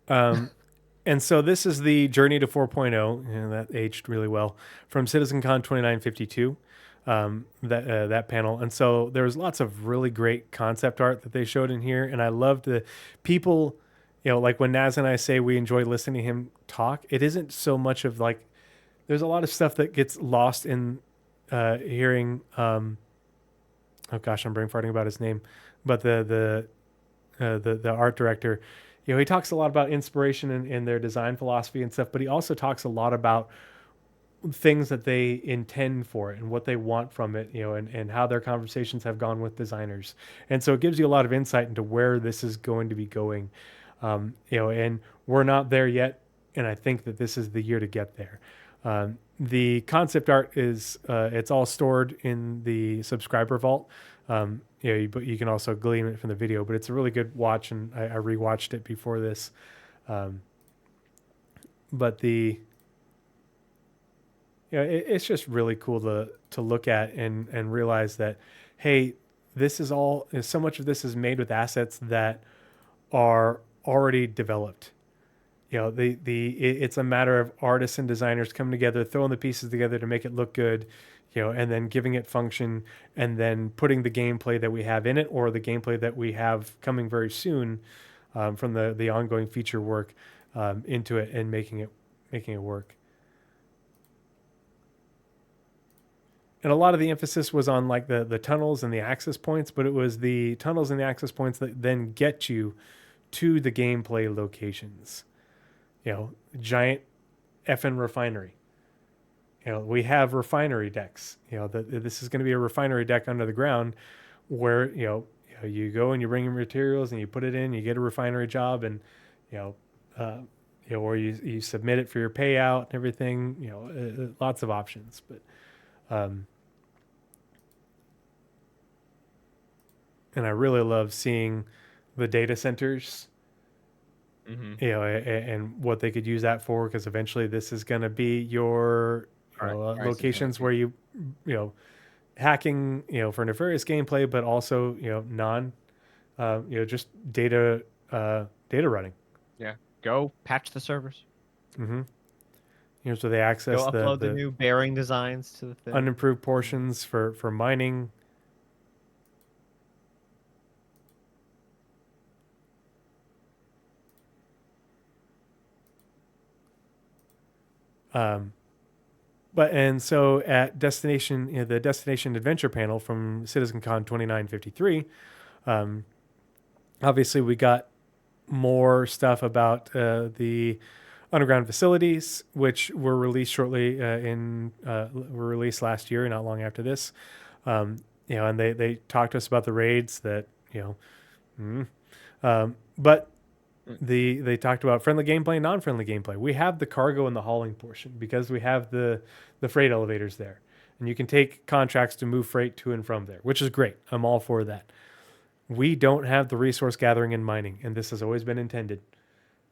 S1: And so this is the Journey to 4.0, and that aged really well, from CitizenCon 2952, that panel. And so there was lots of really great concept art that they showed in here, and I loved the people, when Naz and I say we enjoy listening to him talk, it isn't so much of there's a lot of stuff that gets lost in hearing, I'm brain farting about his name, but the art director, he talks a lot about inspiration and their design philosophy and stuff, but he also talks a lot about things that they intend for it and what they want from it, and how their conversations have gone with designers. And so it gives you a lot of insight into where this is going to be going, and we're not there yet. And I think that this is the year to get there. The concept art is, it's all stored in the subscriber vault. But you can also glean it from the video, but it's a really good watch, and I rewatched it before this. But it's just really cool to look at and realize that, hey, this is all, so much of this is made with assets that are already developed. It's a matter of artists and designers coming together, throwing the pieces together to make it look good, and then giving it function, and then putting the gameplay that we have in it, or the gameplay that we have coming very soon, from the ongoing feature work, into it, and making it work. And a lot of the emphasis was on like the tunnels and the access points, but it was the tunnels and the access points that then get you to the gameplay locations. Giant effing refinery. We have refinery decks. This is going to be a refinery deck under the ground where, you go and you bring in materials and you put it in, you get a refinery job, and, or you submit it for your payout and everything, lots of options. But, and I really love seeing the data centers, and what they could use that for, because eventually this is going to be your locations where you hacking, for nefarious gameplay, but also, just data running.
S2: Yeah. Go patch the servers.
S1: So they access
S2: Go upload the new bearing designs to the thing.
S1: Unimproved portions for mining. And so at Destination, the Destination Adventure panel from CitizenCon 2953, obviously we got more stuff about the underground facilities, which were released shortly were released last year, not long after this. And they talked to us about the raids that, but they talked about friendly gameplay and non-friendly gameplay. We have the cargo and the hauling portion because we have the freight elevators there, and you can take contracts to move freight to and from there, which is great. I'm all for that. We don't have the resource gathering and mining, and this has always been intended.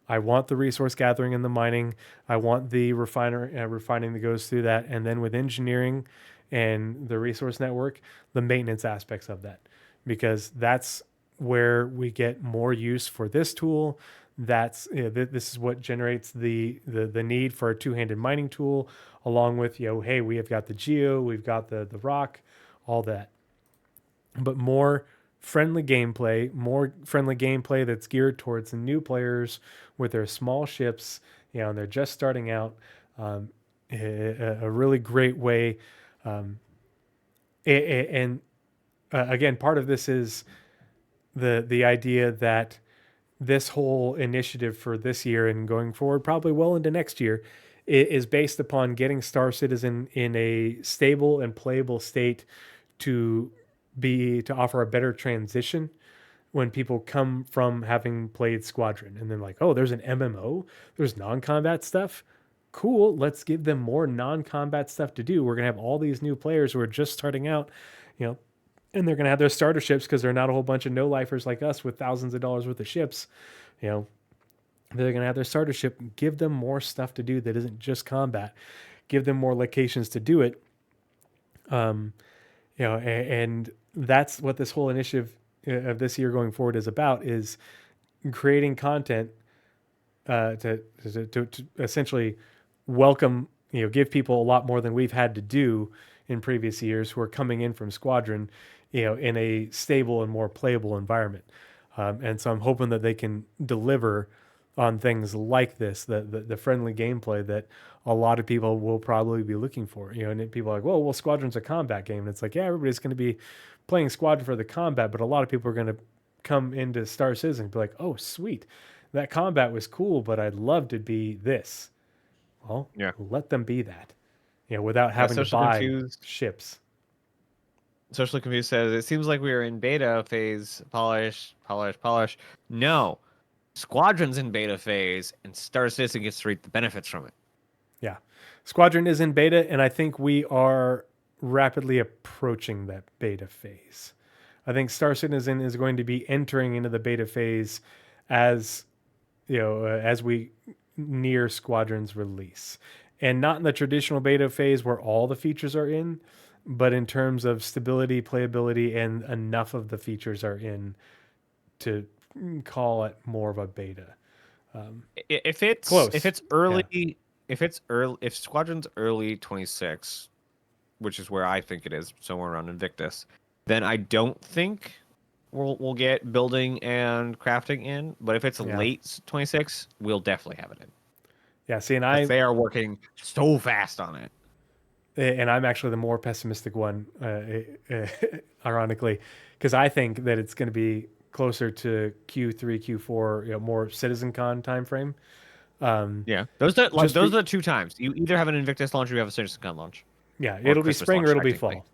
S1: I want the resource gathering and the mining. I want the refining that goes through that, and then with engineering and the resource network, the maintenance aspects of that, because that's where we get more use for this tool. That's this is what generates the need for a two-handed mining tool, along with hey, we have got the geo, we've got the rock, all that. But more friendly gameplay that's geared towards the new players with their small ships, and they're just starting out. A really great way, and again, part of this is the idea that this whole initiative for this year and going forward, probably well into next year, is based upon getting Star Citizen in a stable and playable state to offer a better transition when people come from having played Squadron and then like, oh, there's an MMO, there's non-combat stuff. Cool, let's give them more non-combat stuff to do. We're gonna have all these new players who are just starting out, and they're gonna have their starter ships because they're not a whole bunch of no-lifers like us with thousands of dollars worth of ships. They're gonna have their starter ship. Give them more stuff to do that isn't just combat. Give them more locations to do it. And that's what this whole initiative of this year going forward is about: is creating content to essentially welcome, give people a lot more than we've had to do in previous years who are coming in from Squadron, in a stable and more playable environment. And so I'm hoping that they can deliver on things like this, the friendly gameplay that a lot of people will probably be looking for. And people are like, well, Squadron's a combat game. And it's like, yeah, everybody's going to be playing Squadron for the combat, but a lot of people are going to come into Star Citizen and be like, oh, sweet, that combat was cool, but I'd love to be this. Well, yeah, let them be that, without having to buy ships.
S2: Socially Confused says, it seems like we are in beta phase, polish. No, Squadron's in beta phase, and Star Citizen gets to reap the benefits from it.
S1: Yeah, Squadron is in beta, and I think we are rapidly approaching that beta phase. I think Star Citizen is going to be entering into the beta phase as we near Squadron's release, and not in the traditional beta phase where all the features are in, but in terms of stability, playability, and enough of the features are in to call it more of a beta.
S2: If it's
S1: Close.
S2: early, if Squadron's early 26, which is where I think it is, somewhere around Invictus, then I don't think we'll get building and crafting in. But if it's late 26, we'll definitely have it in.
S1: Yeah, see, and
S2: they are working so fast on it.
S1: And I'm actually the more pessimistic one, ironically, because I think that it's going to be closer to Q3, Q4, more CitizenCon timeframe.
S2: Yeah, those are the 2 times. You either have an Invictus launch or you have a CitizenCon launch.
S1: Yeah, it'll be spring or it'll be fall.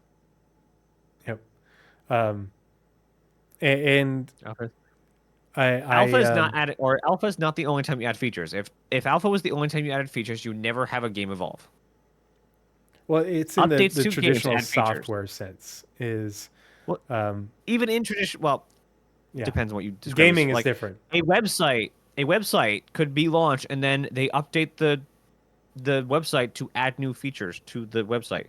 S1: Yep. And
S2: Alpha is not added, or Alpha is not the only time you add features. If Alpha was the only time you added features, you never have a game evolve.
S1: Well, it's in the traditional software sense.
S2: Even in traditional, depends on what you describe.
S1: Gaming is different.
S2: A website could be launched and then they update the website to add new features to the website.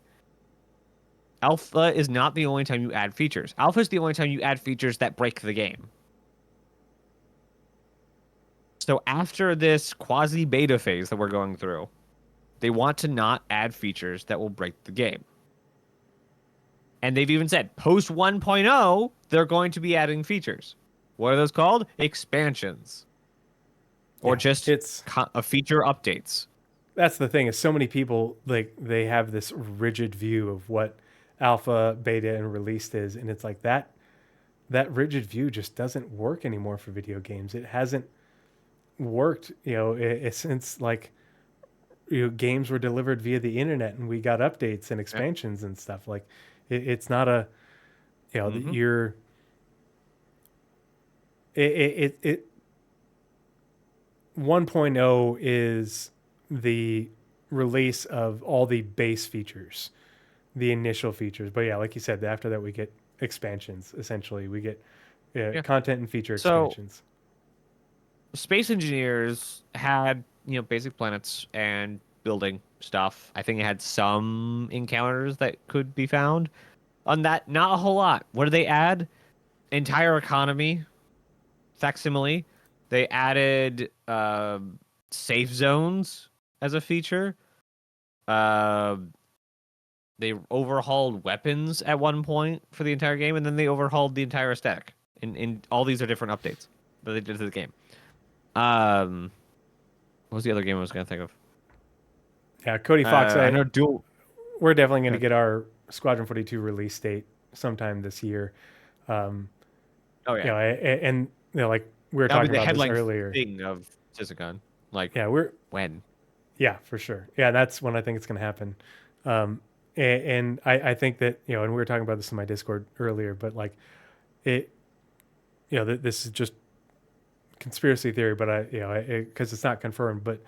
S2: Alpha is not the only time you add features. Alpha is the only time you add features that break the game. So after this quasi-beta phase that we're going through, they want to not add features that will break the game. And they've even said, post 1.0, they're going to be adding features. What are those called? Expansions. Or just a feature updates.
S1: That's the thing, is so many people, they have this rigid view of what alpha, beta, and released is, and it's like that rigid view just doesn't work anymore for video games. It hasn't worked, since games were delivered via the internet and we got updates and expansions and stuff. Like it's not a, you're, it 1.0 is the release of all the base features, the initial features. But like you said, after that we get expansions. Essentially, we get content and feature expansions.
S2: Space Engineers had basic planets and building stuff. I think it had some encounters that could be found. On that, not a whole lot. What did they add? Entire economy facsimile. They added safe zones as a feature. They overhauled weapons at one point for the entire game, and then they overhauled the entire aesthetic. And all these are different updates that they did to the game. What was the other game I was going to think of?
S1: Yeah, Cody Fox.
S2: I know
S1: we're definitely going to get our Squadron 42 release date sometime this year.
S2: And we
S1: were talking about this earlier.
S2: Thing of CitizenCon. When?
S1: Yeah, for sure. Yeah, that's when I think it's going to happen. And I think that, and we were talking about this in my Discord earlier, but this is just conspiracy theory, but because it's not confirmed, but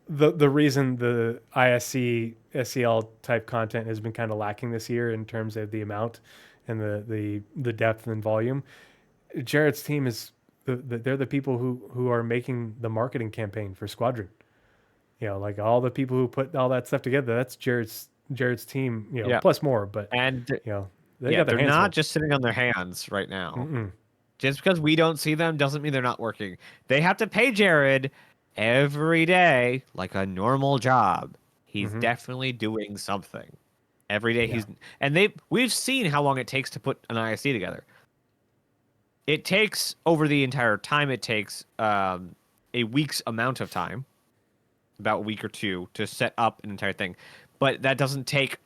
S1: the reason the ISC SCL type content has been kind of lacking this year in terms of the amount and the depth and volume, Jared's team is they're the people who are making the marketing campaign for Squadron. All the people who put all that stuff together, that's Jared's team, plus more, but
S2: they're not just sitting on their hands right now.
S1: Mm-mm.
S2: Just because we don't see them doesn't mean they're not working. They have to pay Jared every day like a normal job. He's definitely doing something every day. We've seen how long it takes to put an ISC together. It takes over the entire time. It takes a week's amount of time, about a week or two, to set up an entire thing. But that doesn't take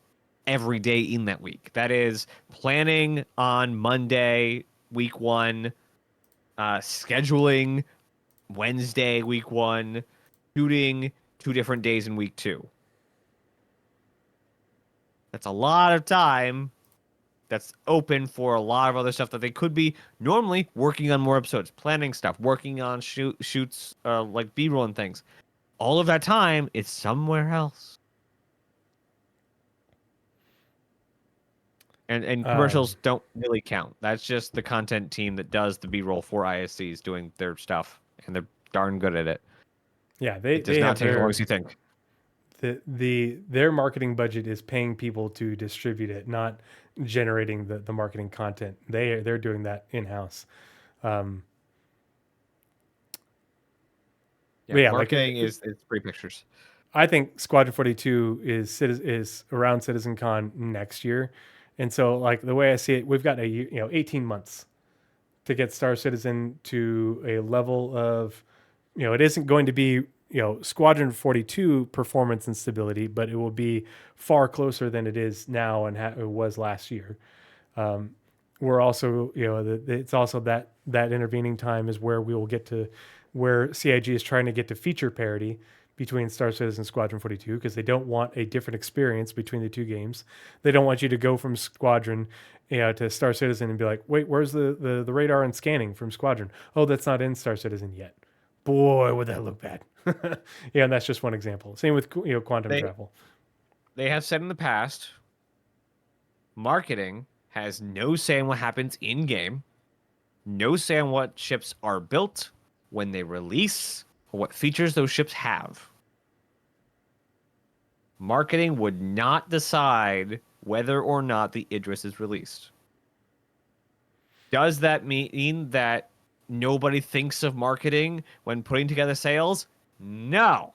S2: every day in that week. That is planning on Monday, week 1, scheduling Wednesday, week 1, shooting 2 different days in week 2. That's a lot of time that's open for a lot of other stuff that they could be normally working on more episodes, planning stuff, working on shoots like B-roll and things. All of that time is somewhere else. And commercials don't really count. That's just the content team that does the B-roll for ISCs doing their stuff, and they're darn good at it.
S1: Yeah,
S2: it does not take as long as you think.
S1: their marketing budget is paying people to distribute it, not generating the marketing content. They're doing that in house. But yeah, like
S2: marketing is free pictures.
S1: I think Squadron 42 is around CitizenCon next year, and so like the way I see it, we've got 18 months to get Star Citizen to a level of, it isn't going to be, Squadron 42 performance and stability, but it will be far closer than it is now and it was last year. We're also, it's also that intervening time is where we will get to where CIG is trying to get to feature parity between Star Citizen and Squadron 42 because they don't want a different experience between the two games. They don't want you to go from Squadron to Star Citizen and be like, wait, where's the radar and scanning from Squadron? Oh, that's not in Star Citizen yet. Boy, would that look bad. Yeah, and that's just one example. Same with quantum travel.
S2: They have said in the past, marketing has no say in what happens in game, no say on what ships are built, when they release, or what features those ships have. Marketing would not decide whether or not the Idris is released. Does that mean that nobody thinks of marketing when putting together sales? No.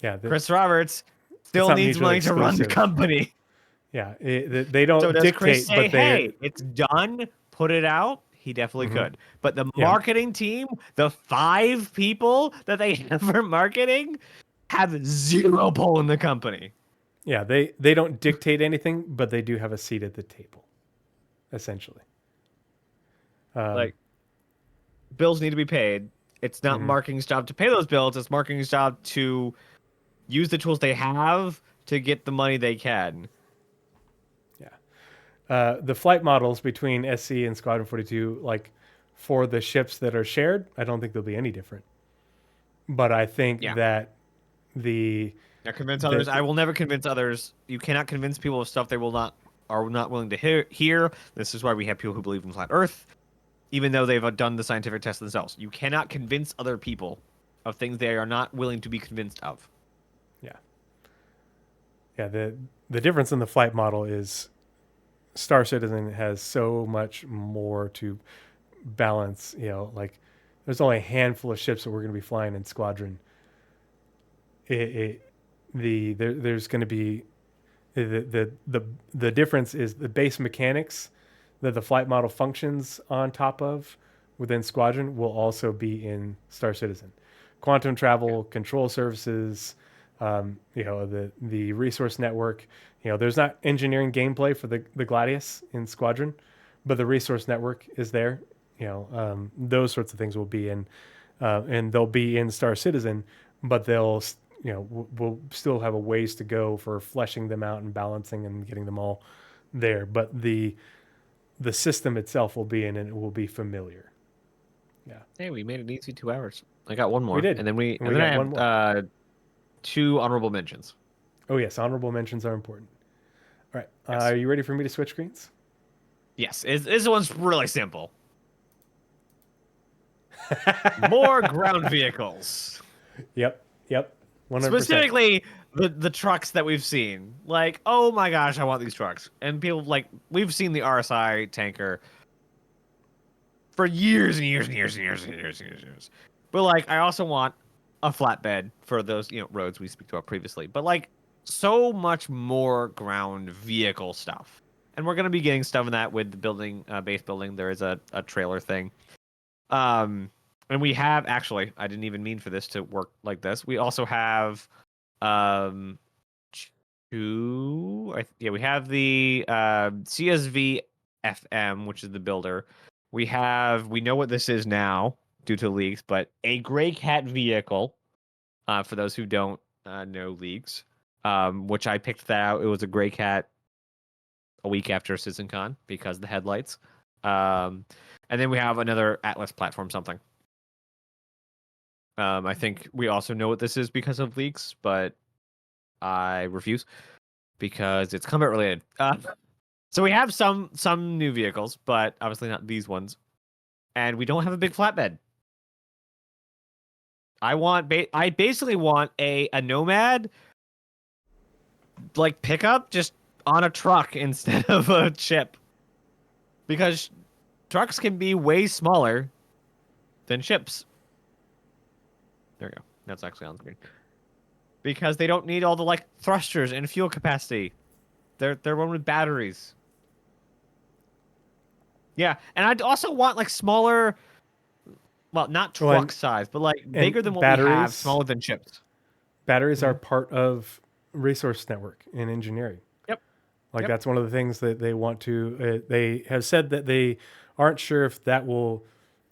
S1: Yeah,
S2: Chris Roberts still needs money to run the company.
S1: Yeah, they don't dictate,
S2: Chris say,
S1: but
S2: hey, it's done, put it out? He definitely could. But the marketing team, the 5 people that they have for marketing, have zero pull in the company.
S1: Yeah, they don't dictate anything, but they do have a seat at the table, essentially.
S2: Like, bills need to be paid. It's not marketing's job to pay those bills. It's marketing's job to use the tools they have to get the money they can.
S1: Yeah. The flight models between SC and Squadron 42, like for the ships that are shared, I don't think they'll be any different. But I think that
S2: Now convince others. I will never convince others. You cannot convince people of stuff they are not willing to hear. This is why we have people who believe in flat Earth, even though they've done the scientific test themselves. You cannot convince other people of things they are not willing to be convinced of.
S1: Yeah. Yeah, the difference in the flight model is Star Citizen has so much more to balance, like there's only a handful of ships that we're going to be flying in Squadron. There's going to be the difference is the base mechanics that the flight model functions on top of within Squadron will also be in Star Citizen. Quantum travel, control services, the resource network. There's not engineering gameplay for the Gladius in Squadron, but the resource network is there. Those sorts of things will be in, and they'll be in Star Citizen, but they'll we'll still have a ways to go for fleshing them out and balancing and getting them all there. But the system itself will be in, and it will be familiar. Yeah.
S2: Hey, we made it easy 2 hours. I got one more.
S1: We did,
S2: and then
S1: we
S2: got
S1: got
S2: one more. 2 honorable mentions.
S1: Oh yes, honorable mentions are important. All right,
S2: Yes.
S1: Are you ready for me to switch screens?
S2: Yes, this one's really simple. More ground vehicles.
S1: Yep. 100%.
S2: Specifically, the trucks that we've seen. Like, oh my gosh, I want these trucks. And people we've seen the RSI tanker for years and years and years and years and years and years. But I also want a flatbed for those roads we speak about previously. But so much more ground vehicle stuff. And we're gonna be getting stuff in that with the building, base building. There is a trailer thing. And we have actually, I didn't even mean for this to work like this. We also have, we have the CSV FM, which is the builder. We know what this is now due to leaks, but a Grey Cat vehicle, for those who don't know leaks, which I picked that out. It was a Grey Cat a week after CitizenCon because of the headlights. And then we have another Atlas platform something. I think we also know what this is because of leaks, but I refuse because it's combat related. So we have some new vehicles, but obviously not these ones. And we don't have a big flatbed. I basically want a nomad like pickup just on a truck instead of a ship. Because trucks can be way smaller than ships. There we go. That's actually on screen. Because they don't need all the like thrusters and fuel capacity. They're one with batteries. Yeah, and I'd also want like smaller, well, not truck size, but like bigger than what we have, smaller than ships.
S1: Batteries are part of resource network in engineering.
S2: Yep.
S1: Like that's one of the things that they want to. They have said that they aren't sure if that will,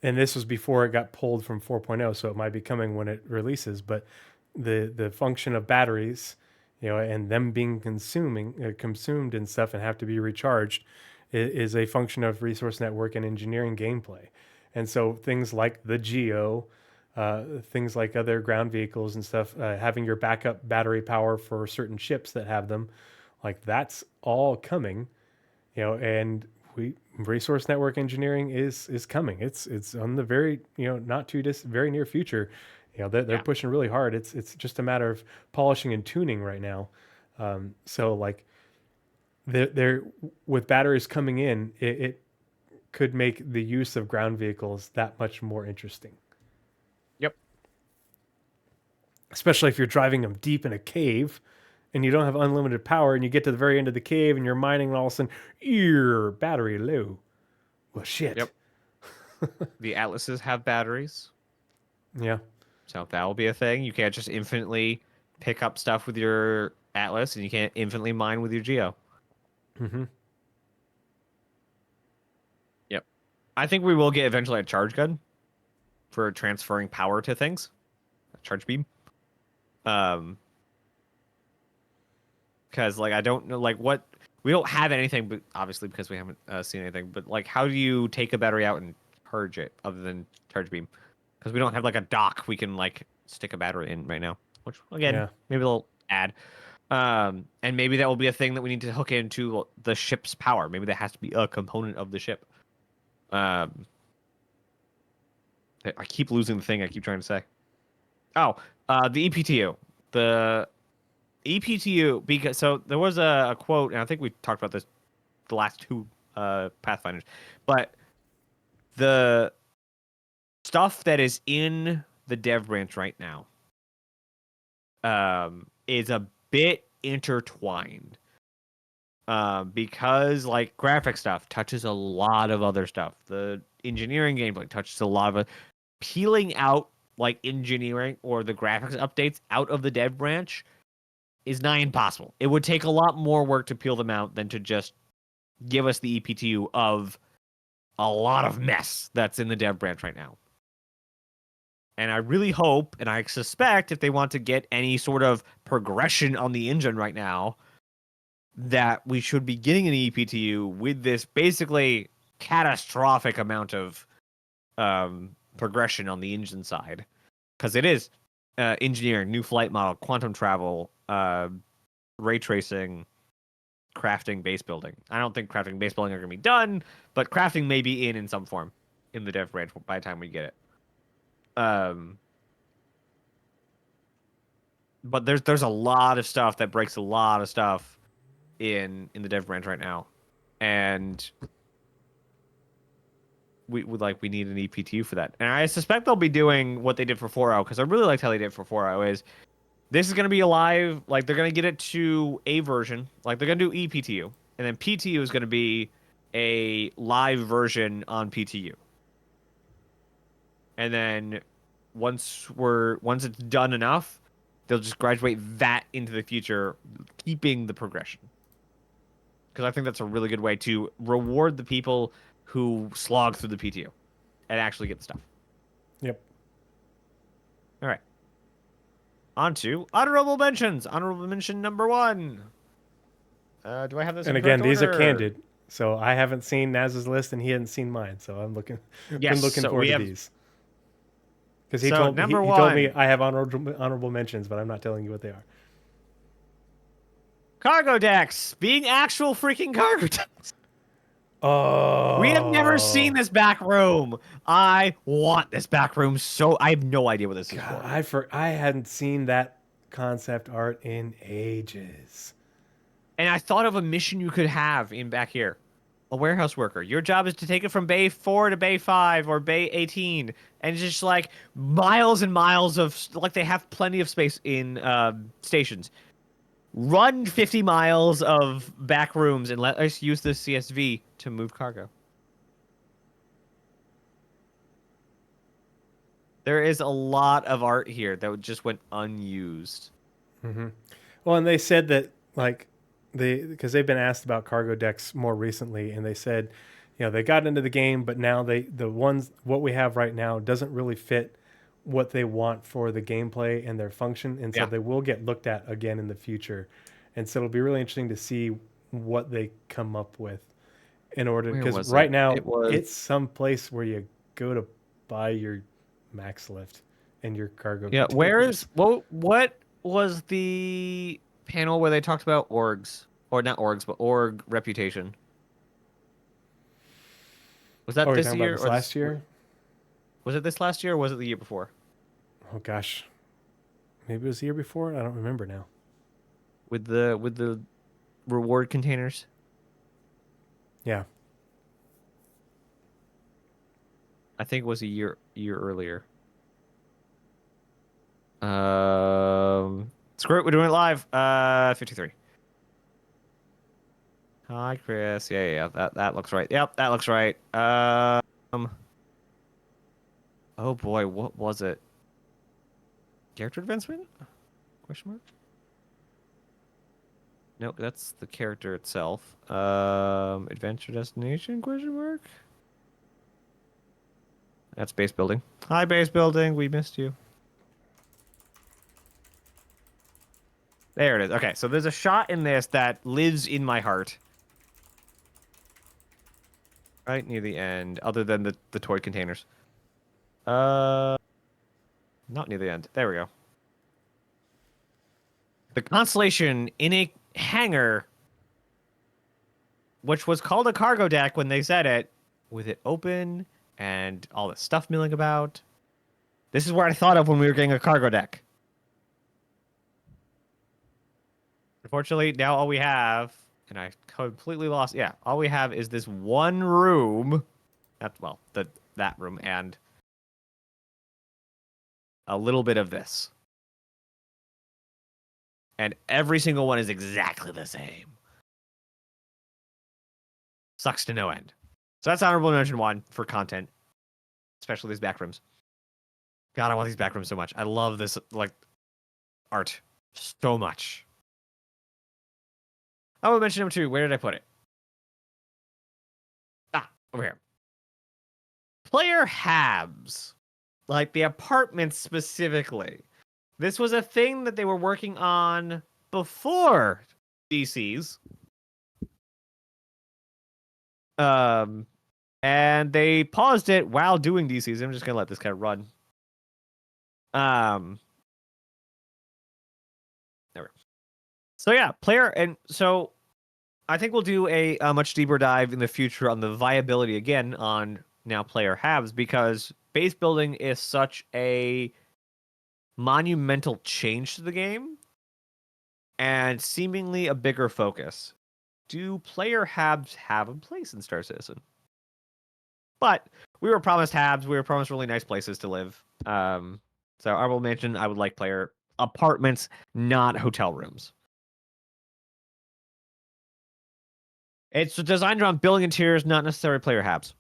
S1: and this was before it got pulled from 4.0, so it might be coming when it releases. But the function of batteries, and them being consumed and stuff and have to be recharged, is a function of resource network and engineering gameplay. And so things like the Geo, things like other ground vehicles and stuff, having your backup battery power for certain ships that have them, like that's all coming, and resource network engineering is coming. It's on the very, not too very near future. They're pushing really hard. It's just a matter of polishing and tuning right now. So like they're with batteries coming in, it could make the use of ground vehicles that much more interesting.
S2: Yep.
S1: Especially if you're driving them deep in a cave and you don't have unlimited power and you get to the very end of the cave and you're mining and all of a sudden, battery low. Well, shit.
S2: Yep. The Atlases have batteries.
S1: Yeah.
S2: So that will be a thing. You can't just infinitely pick up stuff with your Atlas and you can't infinitely mine with your Geo.
S1: Mm-hmm.
S2: Yep. I think we will get eventually a charge gun for transferring power to things. A charge beam. Because like I don't know like what we don't have anything, but obviously because we haven't seen anything. But like, how do you take a battery out and charge it other than charge beam? Because we don't have like a dock we can like stick a battery in right now. Which again, maybe they'll add. And maybe that will be a thing that we need to hook into the ship's power. Maybe that has to be a component of the ship. I keep losing the thing I keep trying to say. Oh, the EPTU. The EPTU, because so there was a quote, and I think we talked about this the last two Pathfinders, but the stuff that is in the dev branch right now is a bit intertwined because like graphic stuff touches a lot of other stuff. The engineering gameplay touches a lot of it. Peeling out like engineering or the graphics updates out of the dev branch is nigh impossible. It would take a lot more work to peel them out than to just give us the EPTU of a lot of mess that's in the dev branch right now. And I really hope, and I suspect, if they want to get any sort of progression on the engine right now, that we should be getting an EPTU with this basically catastrophic amount of progression on the engine side. Because it is engineering, new flight model, quantum travel, ray tracing, crafting, base building. I don't think crafting and base building are going to be done, but crafting may be in some form in the dev branch by the time we get it. But there's a lot of stuff that breaks a lot of stuff in the dev branch right now, and we need an EPTU for that. And I suspect they'll be doing what they did for 4.0, because I really liked how they did it for 4.0. Is this is going to be a live, like they're going to get it to a version, like they're going to do EPTU, and then PTU is going to be a live version on PTU. And then once it's done enough, they'll just graduate that into the future, keeping the progression. Because I think that's a really good way to reward the people who slog through the PTU and actually get the stuff.
S1: Yep.
S2: All right. On to honorable mentions. Honorable mention number 1. Do I have this?
S1: And
S2: in
S1: again,
S2: correct
S1: these
S2: order?
S1: are candid. So I haven't seen Naz's list, and he hadn't seen mine. So I'm looking forward to these. Because he told me I have honorable mentions, but I'm not telling you what they are.
S2: Cargo decks being actual freaking cargo decks.
S1: Oh,
S2: We have never seen this back room. I want this back room so I have no idea what this is
S1: God,
S2: for.
S1: I hadn't seen that concept art in ages.
S2: And I thought of a mission you could have in back here. A warehouse worker. Your job is to take it from Bay 4 to Bay 5 or Bay 18. And it's just like miles and miles of, like they have plenty of space in stations. Run 50 miles of back rooms and let us use the CSV to move cargo. There is a lot of art here that just went unused.
S1: Mm-hmm. Well, and they said that like because they've been asked about cargo decks more recently, and they said, they got into the game, but now what we have right now doesn't really fit what they want for the gameplay and their function, and so they will get looked at again in the future, and so it'll be really interesting to see what they come up with in order, because right now it's some place where you go to buy your max lift and your cargo.
S2: Yeah, what was the panel where they talked about orgs, or not orgs, but org reputation? Was that this year or
S1: last year?
S2: Was it this last year or was it the year before?
S1: Oh gosh, maybe it was the year before. I don't remember now.
S2: With the reward containers.
S1: Yeah,
S2: I think it was a year earlier. Screw it, we're doing it live. 53. Hi, Chris. Yeah, that looks right. Yep, that looks right. Oh boy, what was it? Character advancement? Question mark? Nope, that's the character itself. Adventure destination? Question mark? That's base building. Hi, base building. We missed you. There it is. Okay, so there's a shot in this that lives in my heart. Right near the end, other than the toy containers. Not near the end. There we go. The Constellation in a hangar, which was called a cargo deck when they said it, with it open and all the stuff milling about. This is where I thought of when we were getting a cargo deck. Unfortunately, now all we have, and I completely lost. Yeah, all we have is this one room. That room and a little bit of this. And every single one is exactly the same. Sucks to no end. So that's honorable mention 1 for content, especially these back rooms. God, I want these back rooms so much. I love this art so much. I will mention number 2. Where did I put it? Over here. Player habs, like the apartments specifically. This was a thing that they were working on before DCs. And they paused it while doing DCs. I'm just gonna let this kind of run. There we go. So yeah, so I think we'll do a much deeper dive in the future on the viability again on now player halves, because base building is such a monumental change to the game and seemingly a bigger focus. Do player habs have a place in Star Citizen? But we were promised habs. We were promised really nice places to live. So I will mention I would like player apartments, not hotel rooms. It's designed around building interiors, not necessarily player habs.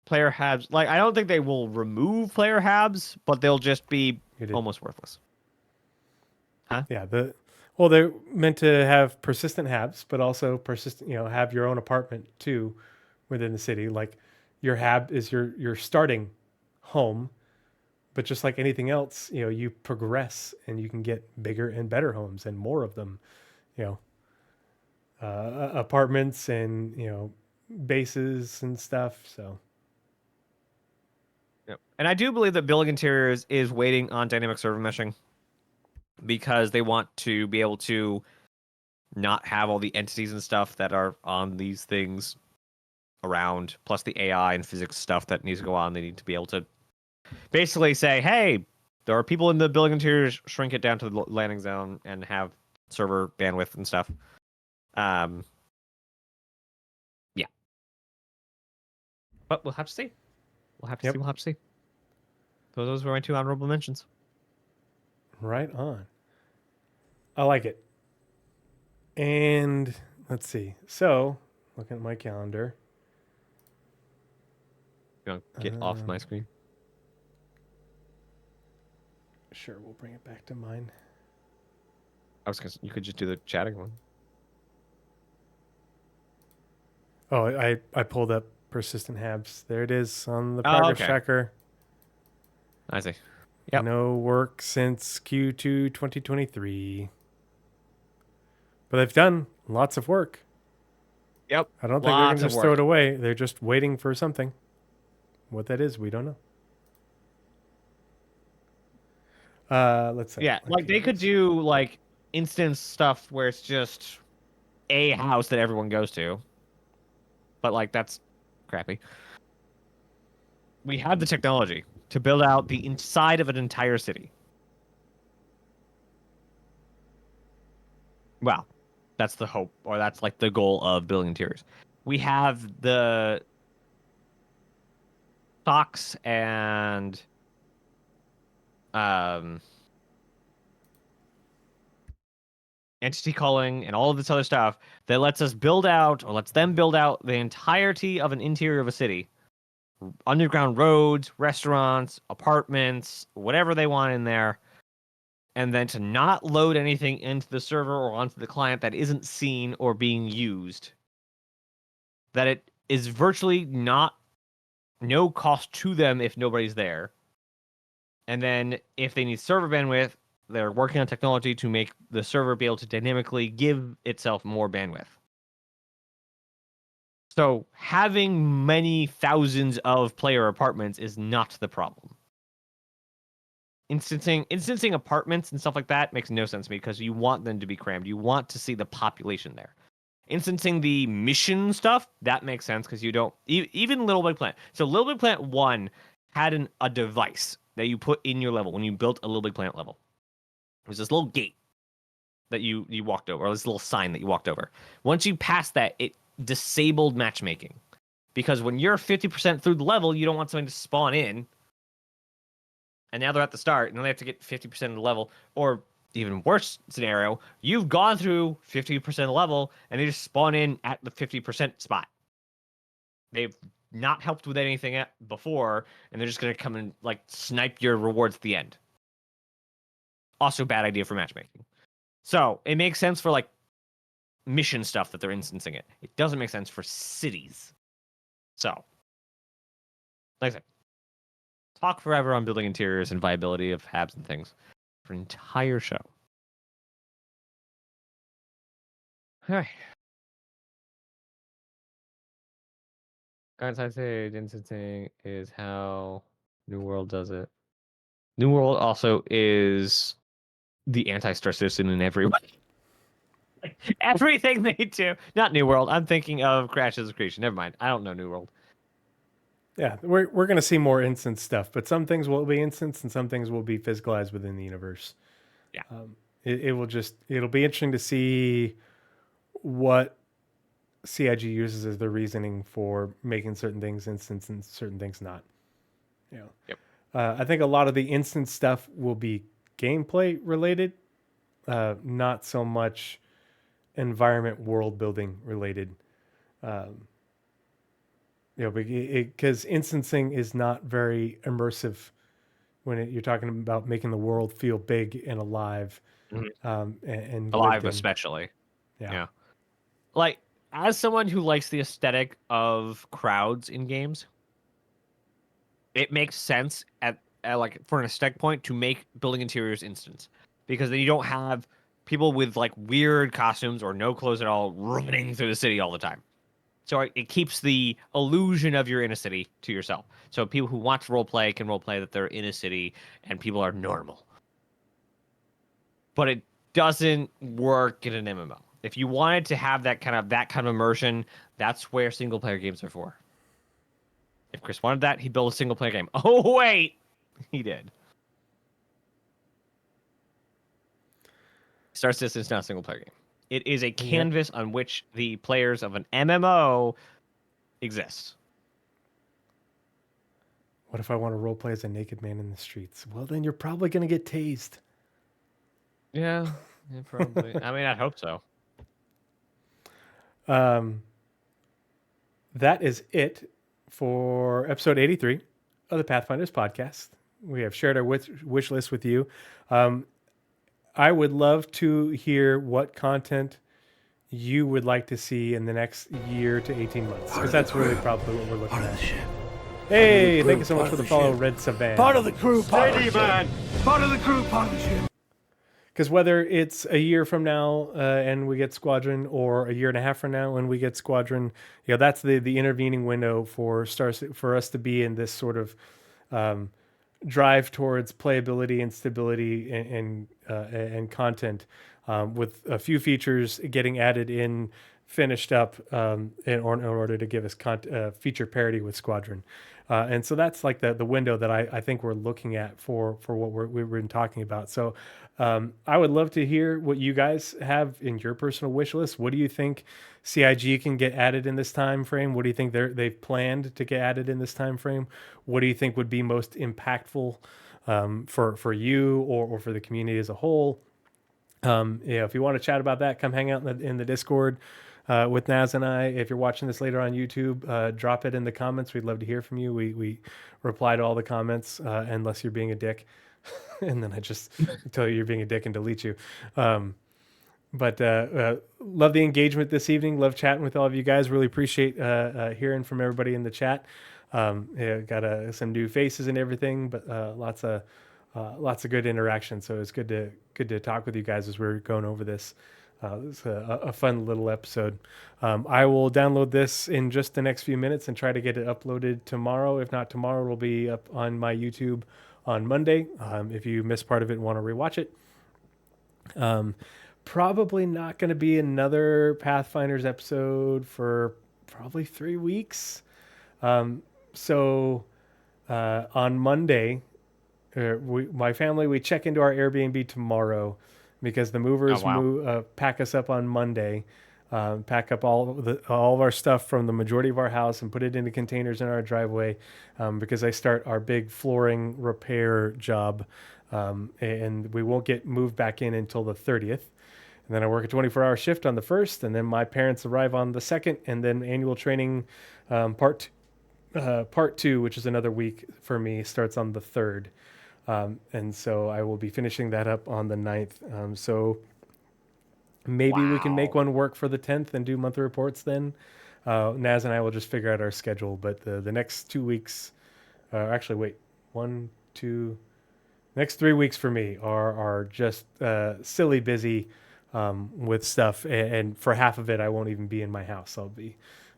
S2: Player habs, I don't think they will remove player habs, but they'll just be almost worthless. Huh?
S1: Yeah, they're meant to have persistent habs, but also have your own apartment too within the city. Like your hab is your starting home, but just like anything else, you progress and you can get bigger and better homes and more of them. Apartments and bases and stuff. So.
S2: Yep. And I do believe that building interiors is waiting on dynamic server meshing, because they want to be able to not have all the entities and stuff that are on these things around, plus the AI and physics stuff that needs to go on. They need to be able to basically say, hey, there are people in the building interiors, shrink it down to the landing zone and have server bandwidth and stuff. Yeah. But we'll have to see. We'll have to see. We'll have to see. So those were my 2 honorable mentions.
S1: Right on. I like it. And let's see. So, looking at my calendar.
S2: You want to get off my screen?
S1: Sure, we'll bring it back to mine.
S2: You could just do the chatting one.
S1: Oh, I pulled up persistent habs. There it is on the progress tracker.
S2: I see. Yep.
S1: No work since Q2 2023. But they've done lots of work.
S2: Yep.
S1: I don't think they're going to just throw it away. They're just waiting for something. What that is, we don't know. Let's see.
S2: Yeah, like they could do like instance stuff where it's just a house that everyone goes to. But like that's crappy. We have the technology to build out the inside of an entire city. Well, that's the hope, or that's like the goal of building interiors. We have the stocks and entity calling and all of this other stuff that lets us build out, or lets them build out, the entirety of an interior of a city. Underground roads, restaurants, apartments, whatever they want in there. And then to not load anything into the server or onto the client that isn't seen or being used. That it is virtually no cost to them if nobody's there. And then if they need server bandwidth, they're working on technology to make the server be able to dynamically give itself more bandwidth. So having many thousands of player apartments is not the problem. Instancing apartments and stuff like that makes no sense to me because you want them to be crammed. You want to see the population there. Instancing the mission stuff, that makes sense because you don't... Even Little Big Planet. So Little Big Planet 1 had a device that you put in your level when you built a Little Big Planet level. It was this little gate that you walked over, or this little sign that you walked over. Once you passed that, it disabled matchmaking. Because when you're 50% through the level, you don't want something to spawn in. And now they're at the start, and then they have to get 50% of the level. Or, even worse scenario, you've gone through 50% of the level, and they just spawn in at the 50% spot. They've not helped with anything before, and they're just going to come and like snipe your rewards at the end. Also bad idea for matchmaking. So, it makes sense for like mission stuff that they're instancing it. It doesn't make sense for cities. So, like I said, talk forever on building interiors and viability of habs and things for an entire show. All right. Guys, I say instancing is how New World does it. New World also is the anti-Star Citizen in every way. Everything they do. Not New World. I'm thinking of Crashes of Creation. Never mind. I don't know New World.
S1: Yeah, we're going to see more instance stuff, but some things will be instance and some things will be physicalized within the universe.
S2: Yeah.
S1: It'll be interesting to see what CIG uses as their reasoning for making certain things instance and certain things not.
S2: Yep.
S1: I think a lot of the instance stuff will be gameplay related, not so much environment world building related. Because instancing is not very immersive when you're talking about making the world feel big and alive.
S2: Mm-hmm.
S1: And
S2: alive especially. Yeah. Like, as someone who likes the aesthetic of crowds in games, it makes sense at like for an aesthetic point to make building interiors instance, because then you don't have people with like weird costumes or no clothes at all running through the city all the time. So it keeps the illusion of you're in a city to yourself. So people who want to roleplay can roleplay that they're in a city and people are normal. But it doesn't work in an MMO. If you wanted to have that kind of immersion, that's where single player games are for. If Chris wanted that, he'd build a single player game. Oh wait, he did. Star Citizen is not a single player game. It is a canvas on which the players of an MMO exist.
S1: What if I want to roleplay as a naked man in the streets? Well, then you're probably going to get tased.
S2: Yeah, probably. I mean, I hope so.
S1: That is it for episode 83 of the Pathfinders podcast. We have shared our wish list with you. I would love to hear what content you would like to see in the next year to 18 months, because that's really probably what we're looking at. Hey, thank you so much for the follow, Red Savan.
S9: Part of the crew, part of the ship. Part of the crew, part of the ship.
S1: Because whether it's a year from now and we get Squadron, or a year and a half from now and we get Squadron, that's the intervening window for us to be in this sort of drive towards playability and stability and content, with a few features getting added in, finished up, in order to give us feature parity with Squadron. And so that's like the window that I think we're looking at for what we've been talking about. So I would love to hear what you guys have in your personal wish list. What do you think CIG can get added in this time frame? What do you think they've planned to get added in this time frame? What do you think would be most impactful for you or for the community as a whole? If you want to chat about that, come hang out in the Discord with Naz and I. If you're watching this later on YouTube, drop it in the comments. We'd love to hear from you. We reply to all the comments, unless you're being a dick. And then I just tell you you're being a dick and delete you. But love the engagement this evening. Love chatting with all of you guys. Really appreciate hearing from everybody in the chat. Got some new faces and everything, but lots of good interaction. So it's good to talk with you guys as we're going over this. It's a fun little episode. I will download this in just the next few minutes and try to get it uploaded tomorrow. If not tomorrow, it'll be up on my YouTube on Monday. If you missed part of it and want to rewatch it. Probably not going to be another Pathfinders episode for probably 3 weeks. So on Monday, my family, we check into our Airbnb tomorrow, because the movers pack us up on Monday, pack up all of our stuff from the majority of our house and put it into containers in our driveway, because I start our big flooring repair job, and we won't get moved back in until the 30th. And then I work a 24-hour shift on the 1st, and then my parents arrive on the 2nd, and then annual training part 2, which is another week for me, starts on the 3rd. And so I will be finishing that up on the 9th. So maybe we can make one work for the 10th and do monthly reports then. Naz and I will just figure out our schedule. But the next 2 weeks, actually, wait, 1, 2, next 3 weeks for me are just silly busy with stuff. And for half of it, I won't even be in my house. I'll be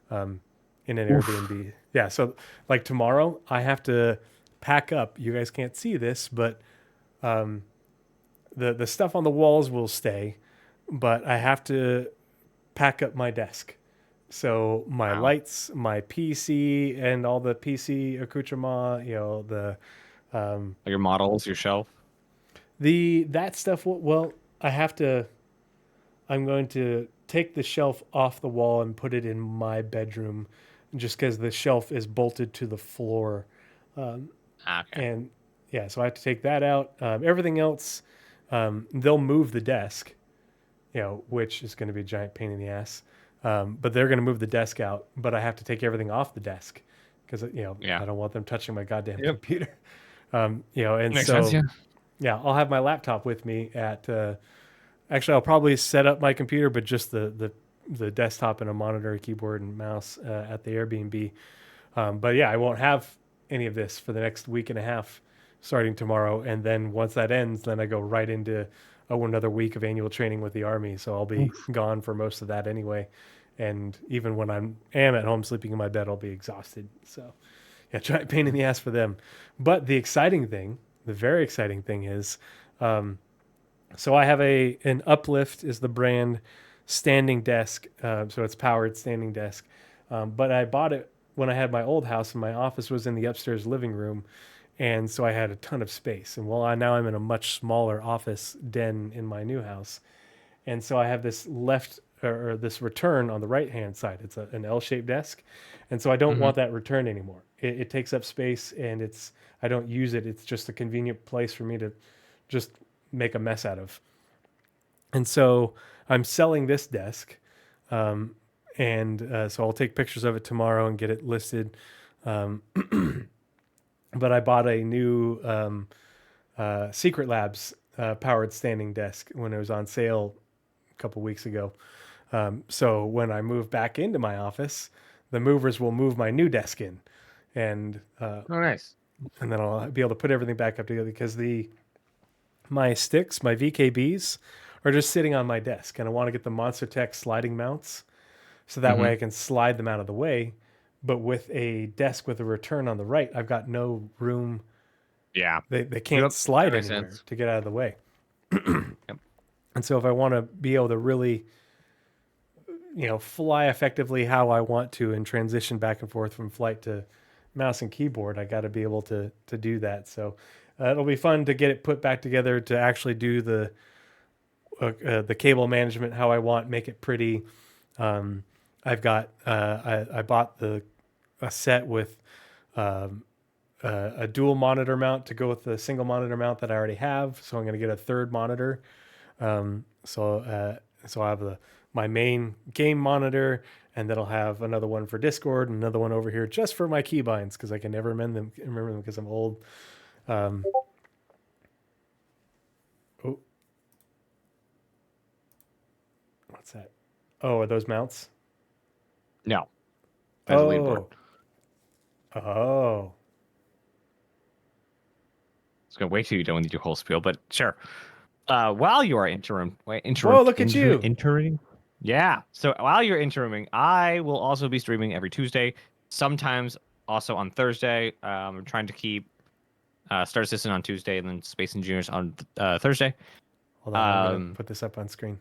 S1: in an Airbnb. Yeah, so like tomorrow, I have to pack up. You guys can't see this, but the stuff on the walls will stay, but I have to pack up my desk. So my lights, my PC, and all the PC accoutrement,
S2: Your models, your shelf.
S1: That stuff. Well, I'm going to take the shelf off the wall and put it in my bedroom, just because the shelf is bolted to the floor. And yeah, so I have to take that out. Everything else, they'll move the desk, which is going to be a giant pain in the ass. But they're going to move the desk out, but I have to take everything off the desk because, I don't want them touching my goddamn computer. And
S2: Makes
S1: so,
S2: sense, yeah.
S1: I'll have my laptop with me actually, I'll probably set up my computer, but just the desktop and a monitor, keyboard and mouse at the Airbnb. But yeah, I won't have any of this for the next week and a half starting tomorrow, and then once that ends, then I go right into another week of annual training with the Army, so I'll be gone for most of that anyway, and even when I am at home sleeping in my bed, I'll be exhausted. So yeah, giant pain in the ass for them. But the very exciting thing is, so I have an Uplift is the brand standing desk, so it's powered standing desk. But I bought it when I had my old house, and my office was in the upstairs living room, and so I had a ton of space. And now I'm in a much smaller office den in my new house, and so I have this left or this return on the right hand side. It's an L-shaped desk, and so I don't want that return anymore. It takes up space, and I don't use it. It's just a convenient place for me to just make a mess out of. And so I'm selling this desk, and so I'll take pictures of it tomorrow and get it listed. But I bought a new Secret Labs powered standing desk when it was on sale a couple weeks ago. So when I move back into my office, the movers will move my new desk in, and
S2: Oh, nice.
S1: and then I'll be able to put everything back up together because my sticks, my VKBs, are just sitting on my desk, and I want to get the Monster Tech sliding mounts, so that way I can slide them out of the way. But with a desk with a return on the right, I've got no room.
S2: Yeah.
S1: They can't slide
S2: that makes
S1: anywhere
S2: sense.
S1: to get out of the way.
S2: Yep.
S1: And so if I want to be able to really, fly effectively how I want to and transition back and forth from flight to mouse and keyboard, I got to be able to do that. So it'll be fun to get it put back together to actually do the cable management how I want, make it pretty. I've got I bought a set with a dual monitor mount to go with the single monitor mount that I already have. So I'm going to get a third monitor. So I have my main game monitor, and then I'll have another one for Discord and another one over here just for my keybinds because I can never remember them because I'm old. What's that? Oh, are those mounts?
S2: No. That's a leaderboard.
S1: Oh.
S2: It's gonna wait till you don't need your whole spiel, but sure. While you are
S1: Whoa, look at you.
S2: Entering. Yeah. So while you're interiming, I will also be streaming every Tuesday, sometimes also on Thursday. I'm trying to keep Star Citizen on Tuesday and then Space Engineers on Thursday.
S1: Hold on, I'm going to put this up on screen.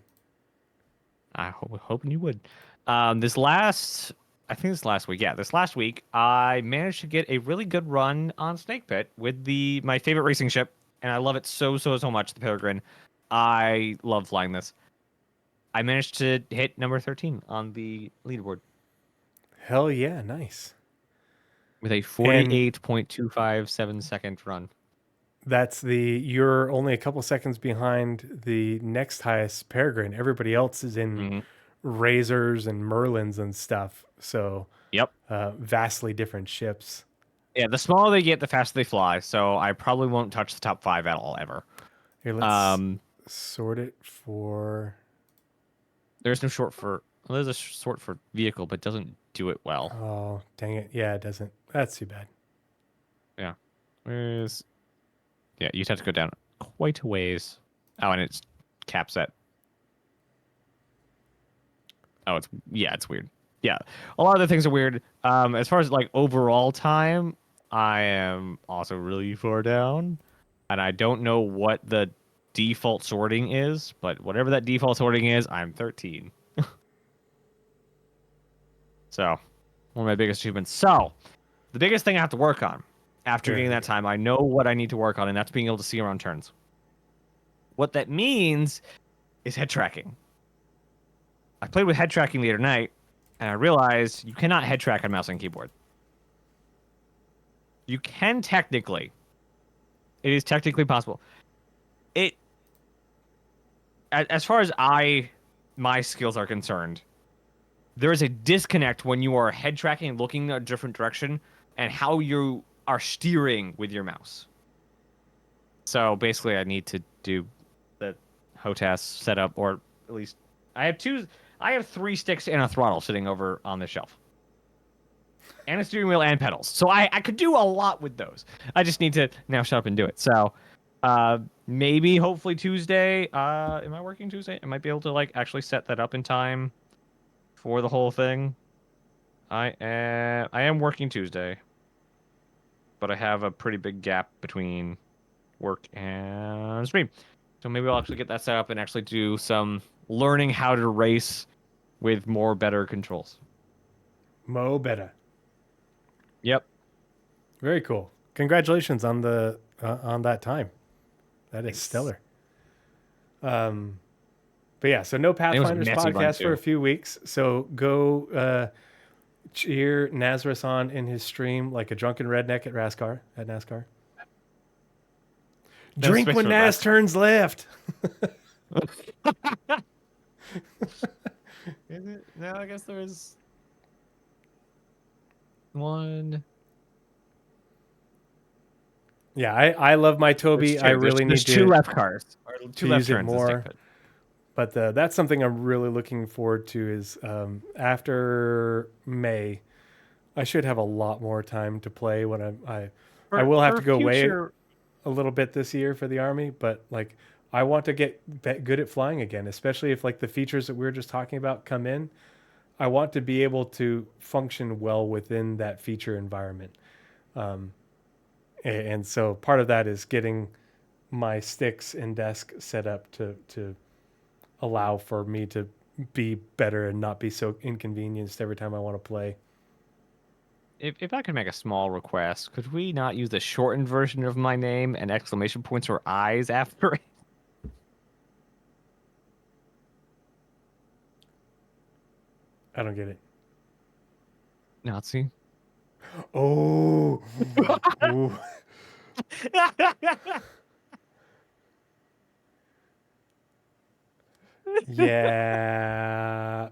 S2: Hoping you would. This last week, this last week, I managed to get a really good run on Snake Pit with my favorite racing ship, and I love it so much, the Peregrine. I love flying this. I managed to hit number 13 on the leaderboard.
S1: Hell yeah, nice.
S2: With a 48.257 second run.
S1: You're only a couple seconds behind the next highest Peregrine. Everybody else is in Razors and Merlins and stuff. So
S2: yep,
S1: vastly different ships.
S2: Yeah, the smaller they get, the faster they fly. So I probably won't touch the top 5 at all ever.
S1: Here, let's sort it for.
S2: There's no sort for. Well, there's a sort for vehicle, but it doesn't do it well.
S1: Oh, dang it! Yeah, it doesn't. That's too bad.
S2: Yeah, yeah, you'd have to go down quite a ways. Oh, and it's cap set. Oh, it's weird. Yeah, a lot of the things are weird. As far as like overall time, I am also really far down, and I don't know what the default sorting is, but whatever that default sorting is, I'm 13. So, one of my biggest achievements. So, the biggest thing I have to work on after getting that time, I know what I need to work on, and that's being able to see around turns. What that means is head tracking. I played with head tracking the other night, and I realized you cannot head track on mouse and keyboard. You can technically. It is technically possible. As far as my skills are concerned, there is a disconnect when you are head tracking, looking in a different direction, and how you are steering with your mouse. So basically, I need to do the HOTAS setup, or at least I have 3 sticks and a throttle sitting over on the shelf, and a steering wheel and pedals. So I could do a lot with those. I just need to now shut up and do it. So maybe hopefully Tuesday. Am I working Tuesday? I might be able to actually set that up in time for the whole thing. I am working Tuesday, but I have a pretty big gap between work and stream. So maybe I'll actually get that set up and actually do some learning how to race with better controls.
S1: Mo better.
S2: Yep.
S1: Very cool. Congratulations on the on that time. That is stellar. But yeah, so no Pathfinders
S2: messy run,
S1: podcast for
S2: too.
S1: a few weeks. So go cheer Nazeris on in his stream like a drunken redneck at NASCAR.
S2: No
S1: Drink
S2: space
S1: when
S2: for
S1: Naz
S2: that.
S1: turns left.
S2: Is it? No, I guess there is one.
S1: Yeah, I love my Toby. I really
S2: There's
S1: need
S2: two
S1: to
S2: left cars. Or two left
S1: use it
S2: turns. as Dick
S1: more.
S2: put.
S1: But that's something I'm really looking forward to is after May, I should have a lot more time to play when I will have to go away a little bit this year for the Army, but like I want to get good at flying again, especially if like the features that we were just talking about come in. I want to be able to function well within that feature environment. And so part of that is getting my sticks and desk set up to allow for me to be better and not be so inconvenienced every time I want to play.
S2: If I could make a small request, could we not use the shortened version of my name and exclamation points or eyes after it?
S1: I don't get it.
S2: Nazi.
S1: Oh. Ooh. Yeah.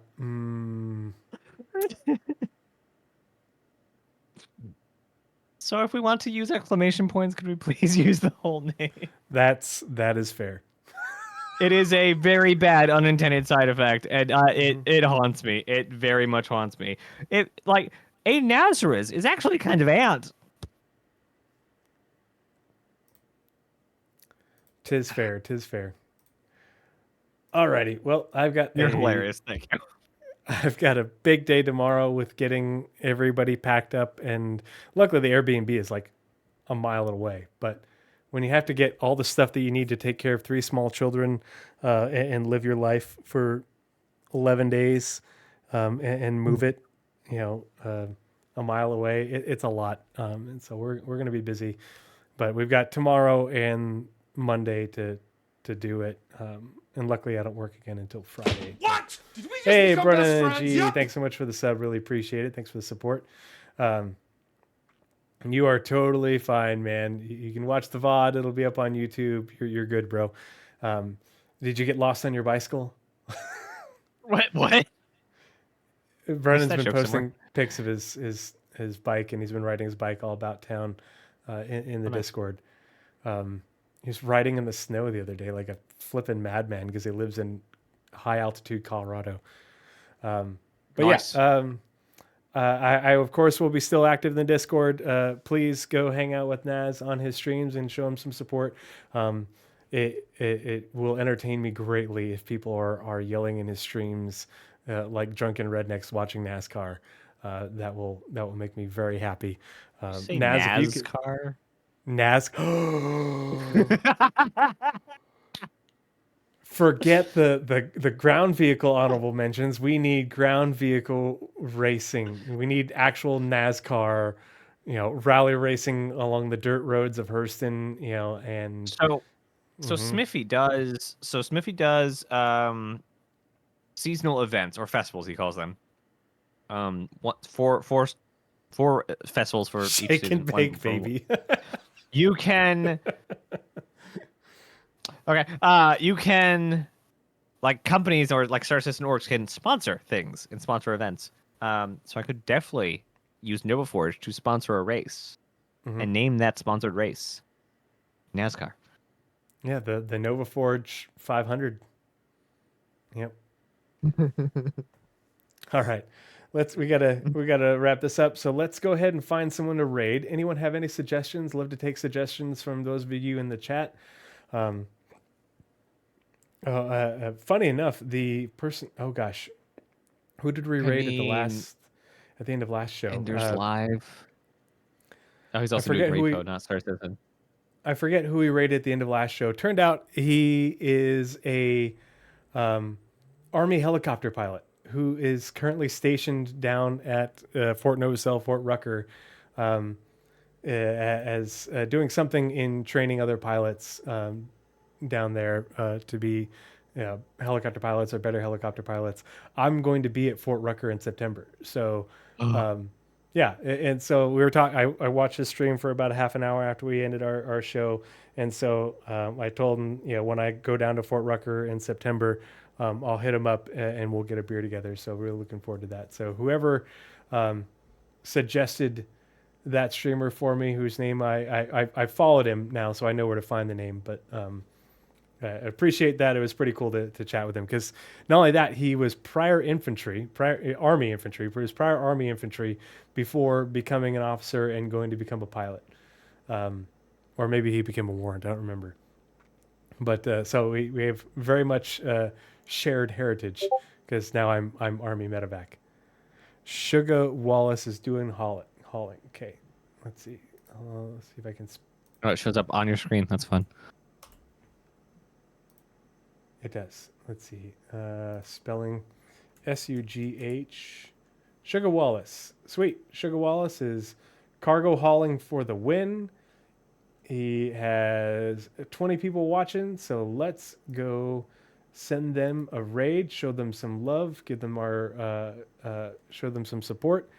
S2: So if we want to use exclamation points, could we please use the whole name?
S1: That is fair.
S2: It is a very bad unintended side effect, and it haunts me. It very much haunts me. It like a Nazeris is actually kind of ant.
S1: Tis fair. Alrighty. Well,
S2: You're hilarious. Thank you.
S1: I've got a big day tomorrow with getting everybody packed up, and luckily the Airbnb is like a mile away. But when you have to get all the stuff that you need to take care of 3 small children and live your life for 11 days and move it, a mile away, it's a lot. And so we're going to be busy, but we've got tomorrow and Monday to do it. And luckily I don't work again until Friday.
S9: What? Did we just
S1: Hey,
S9: become best
S1: Brennan
S9: friends?
S1: G,
S9: Yep.
S1: thanks so much for the sub. Really appreciate it. Thanks for the support. You are totally fine, man. You can watch the VOD. It'll be up on YouTube. You're good, bro. Did you get lost on your bicycle?
S2: What?
S1: Brennan's
S2: that
S1: been
S2: joke
S1: posting
S2: somewhere.
S1: pics of his bike, and he's been riding his bike all about town in the
S2: nice.
S1: Discord. He was riding in the snow the other day like a flipping madman because he lives in high altitude Colorado. But
S2: Nice.
S1: yeah, I of course will be still active in the Discord. Please go hang out with Naz on his streams and show him some support. It will entertain me greatly if people are yelling in his streams like drunken rednecks watching NASCAR. That will make me very happy.
S2: Say
S1: Naz, if you could,
S2: NASCAR.
S1: Forget the ground vehicle honorable mentions. We need ground vehicle racing. We need actual NASCAR, rally racing along the dirt roads of Hurston, and
S2: So Smithy does seasonal events or festivals, he calls them. Four festivals for each
S1: shake
S2: season.
S1: and bake, baby.
S2: You can you can, like, companies or like Star Citizen orgs can sponsor things and sponsor events. So I could definitely use NovaForge to sponsor a race and name that sponsored race NASCAR.
S1: Yeah, the NovaForge 500. Yep. All right. We gotta wrap this up. So let's go ahead and find someone to raid. Anyone have any suggestions? Love to take suggestions from those of you in the chat. Funny enough, the person. Oh gosh, who did we raid at the end of last show?
S2: Ender's Live. Oh, he's also
S1: forget
S2: doing
S1: who
S2: Repo, not Star Citizen.
S1: I forget who he rated at the end of last show. Turned out he is a Army helicopter pilot who is currently stationed down at Fort Novosel, Fort Rucker, as doing something in training other pilots down there to be helicopter pilots or better helicopter pilots. I'm going to be at Fort Rucker in September. So, yeah. And so we were talking, I watched his stream for about a half an hour after we ended our show. And so I told him, when I go down to Fort Rucker in September, I'll hit him up and we'll get a beer together. So really looking forward to that. So whoever suggested that streamer for me, whose name I followed him now, so I know where to find the name, but I appreciate that. It was pretty cool to chat with him, because not only that, he was prior Army infantry before becoming an officer and going to become a pilot. Or maybe he became a warrant, I don't remember. But so we have very much shared heritage, because now I'm Army medevac. Sugar Wallace is doing hauling. Okay, let's see. Let's see if I can.
S2: Oh, it shows up on your screen. That's fun.
S1: It does. Let's see. Spelling SUGH. Sugar Wallace. Sweet. Sugar Wallace is cargo hauling for the win. He has 20 people watching, so let's go send them a raid, show them some love, give them show them some support.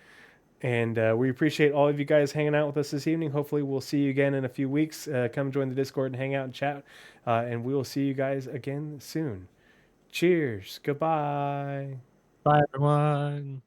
S1: And we appreciate all of you guys hanging out with us this evening. Hopefully we'll see you again in a few weeks. Come join the Discord and hang out and chat. And we will see you guys again soon. Cheers. Goodbye.
S2: Bye, everyone.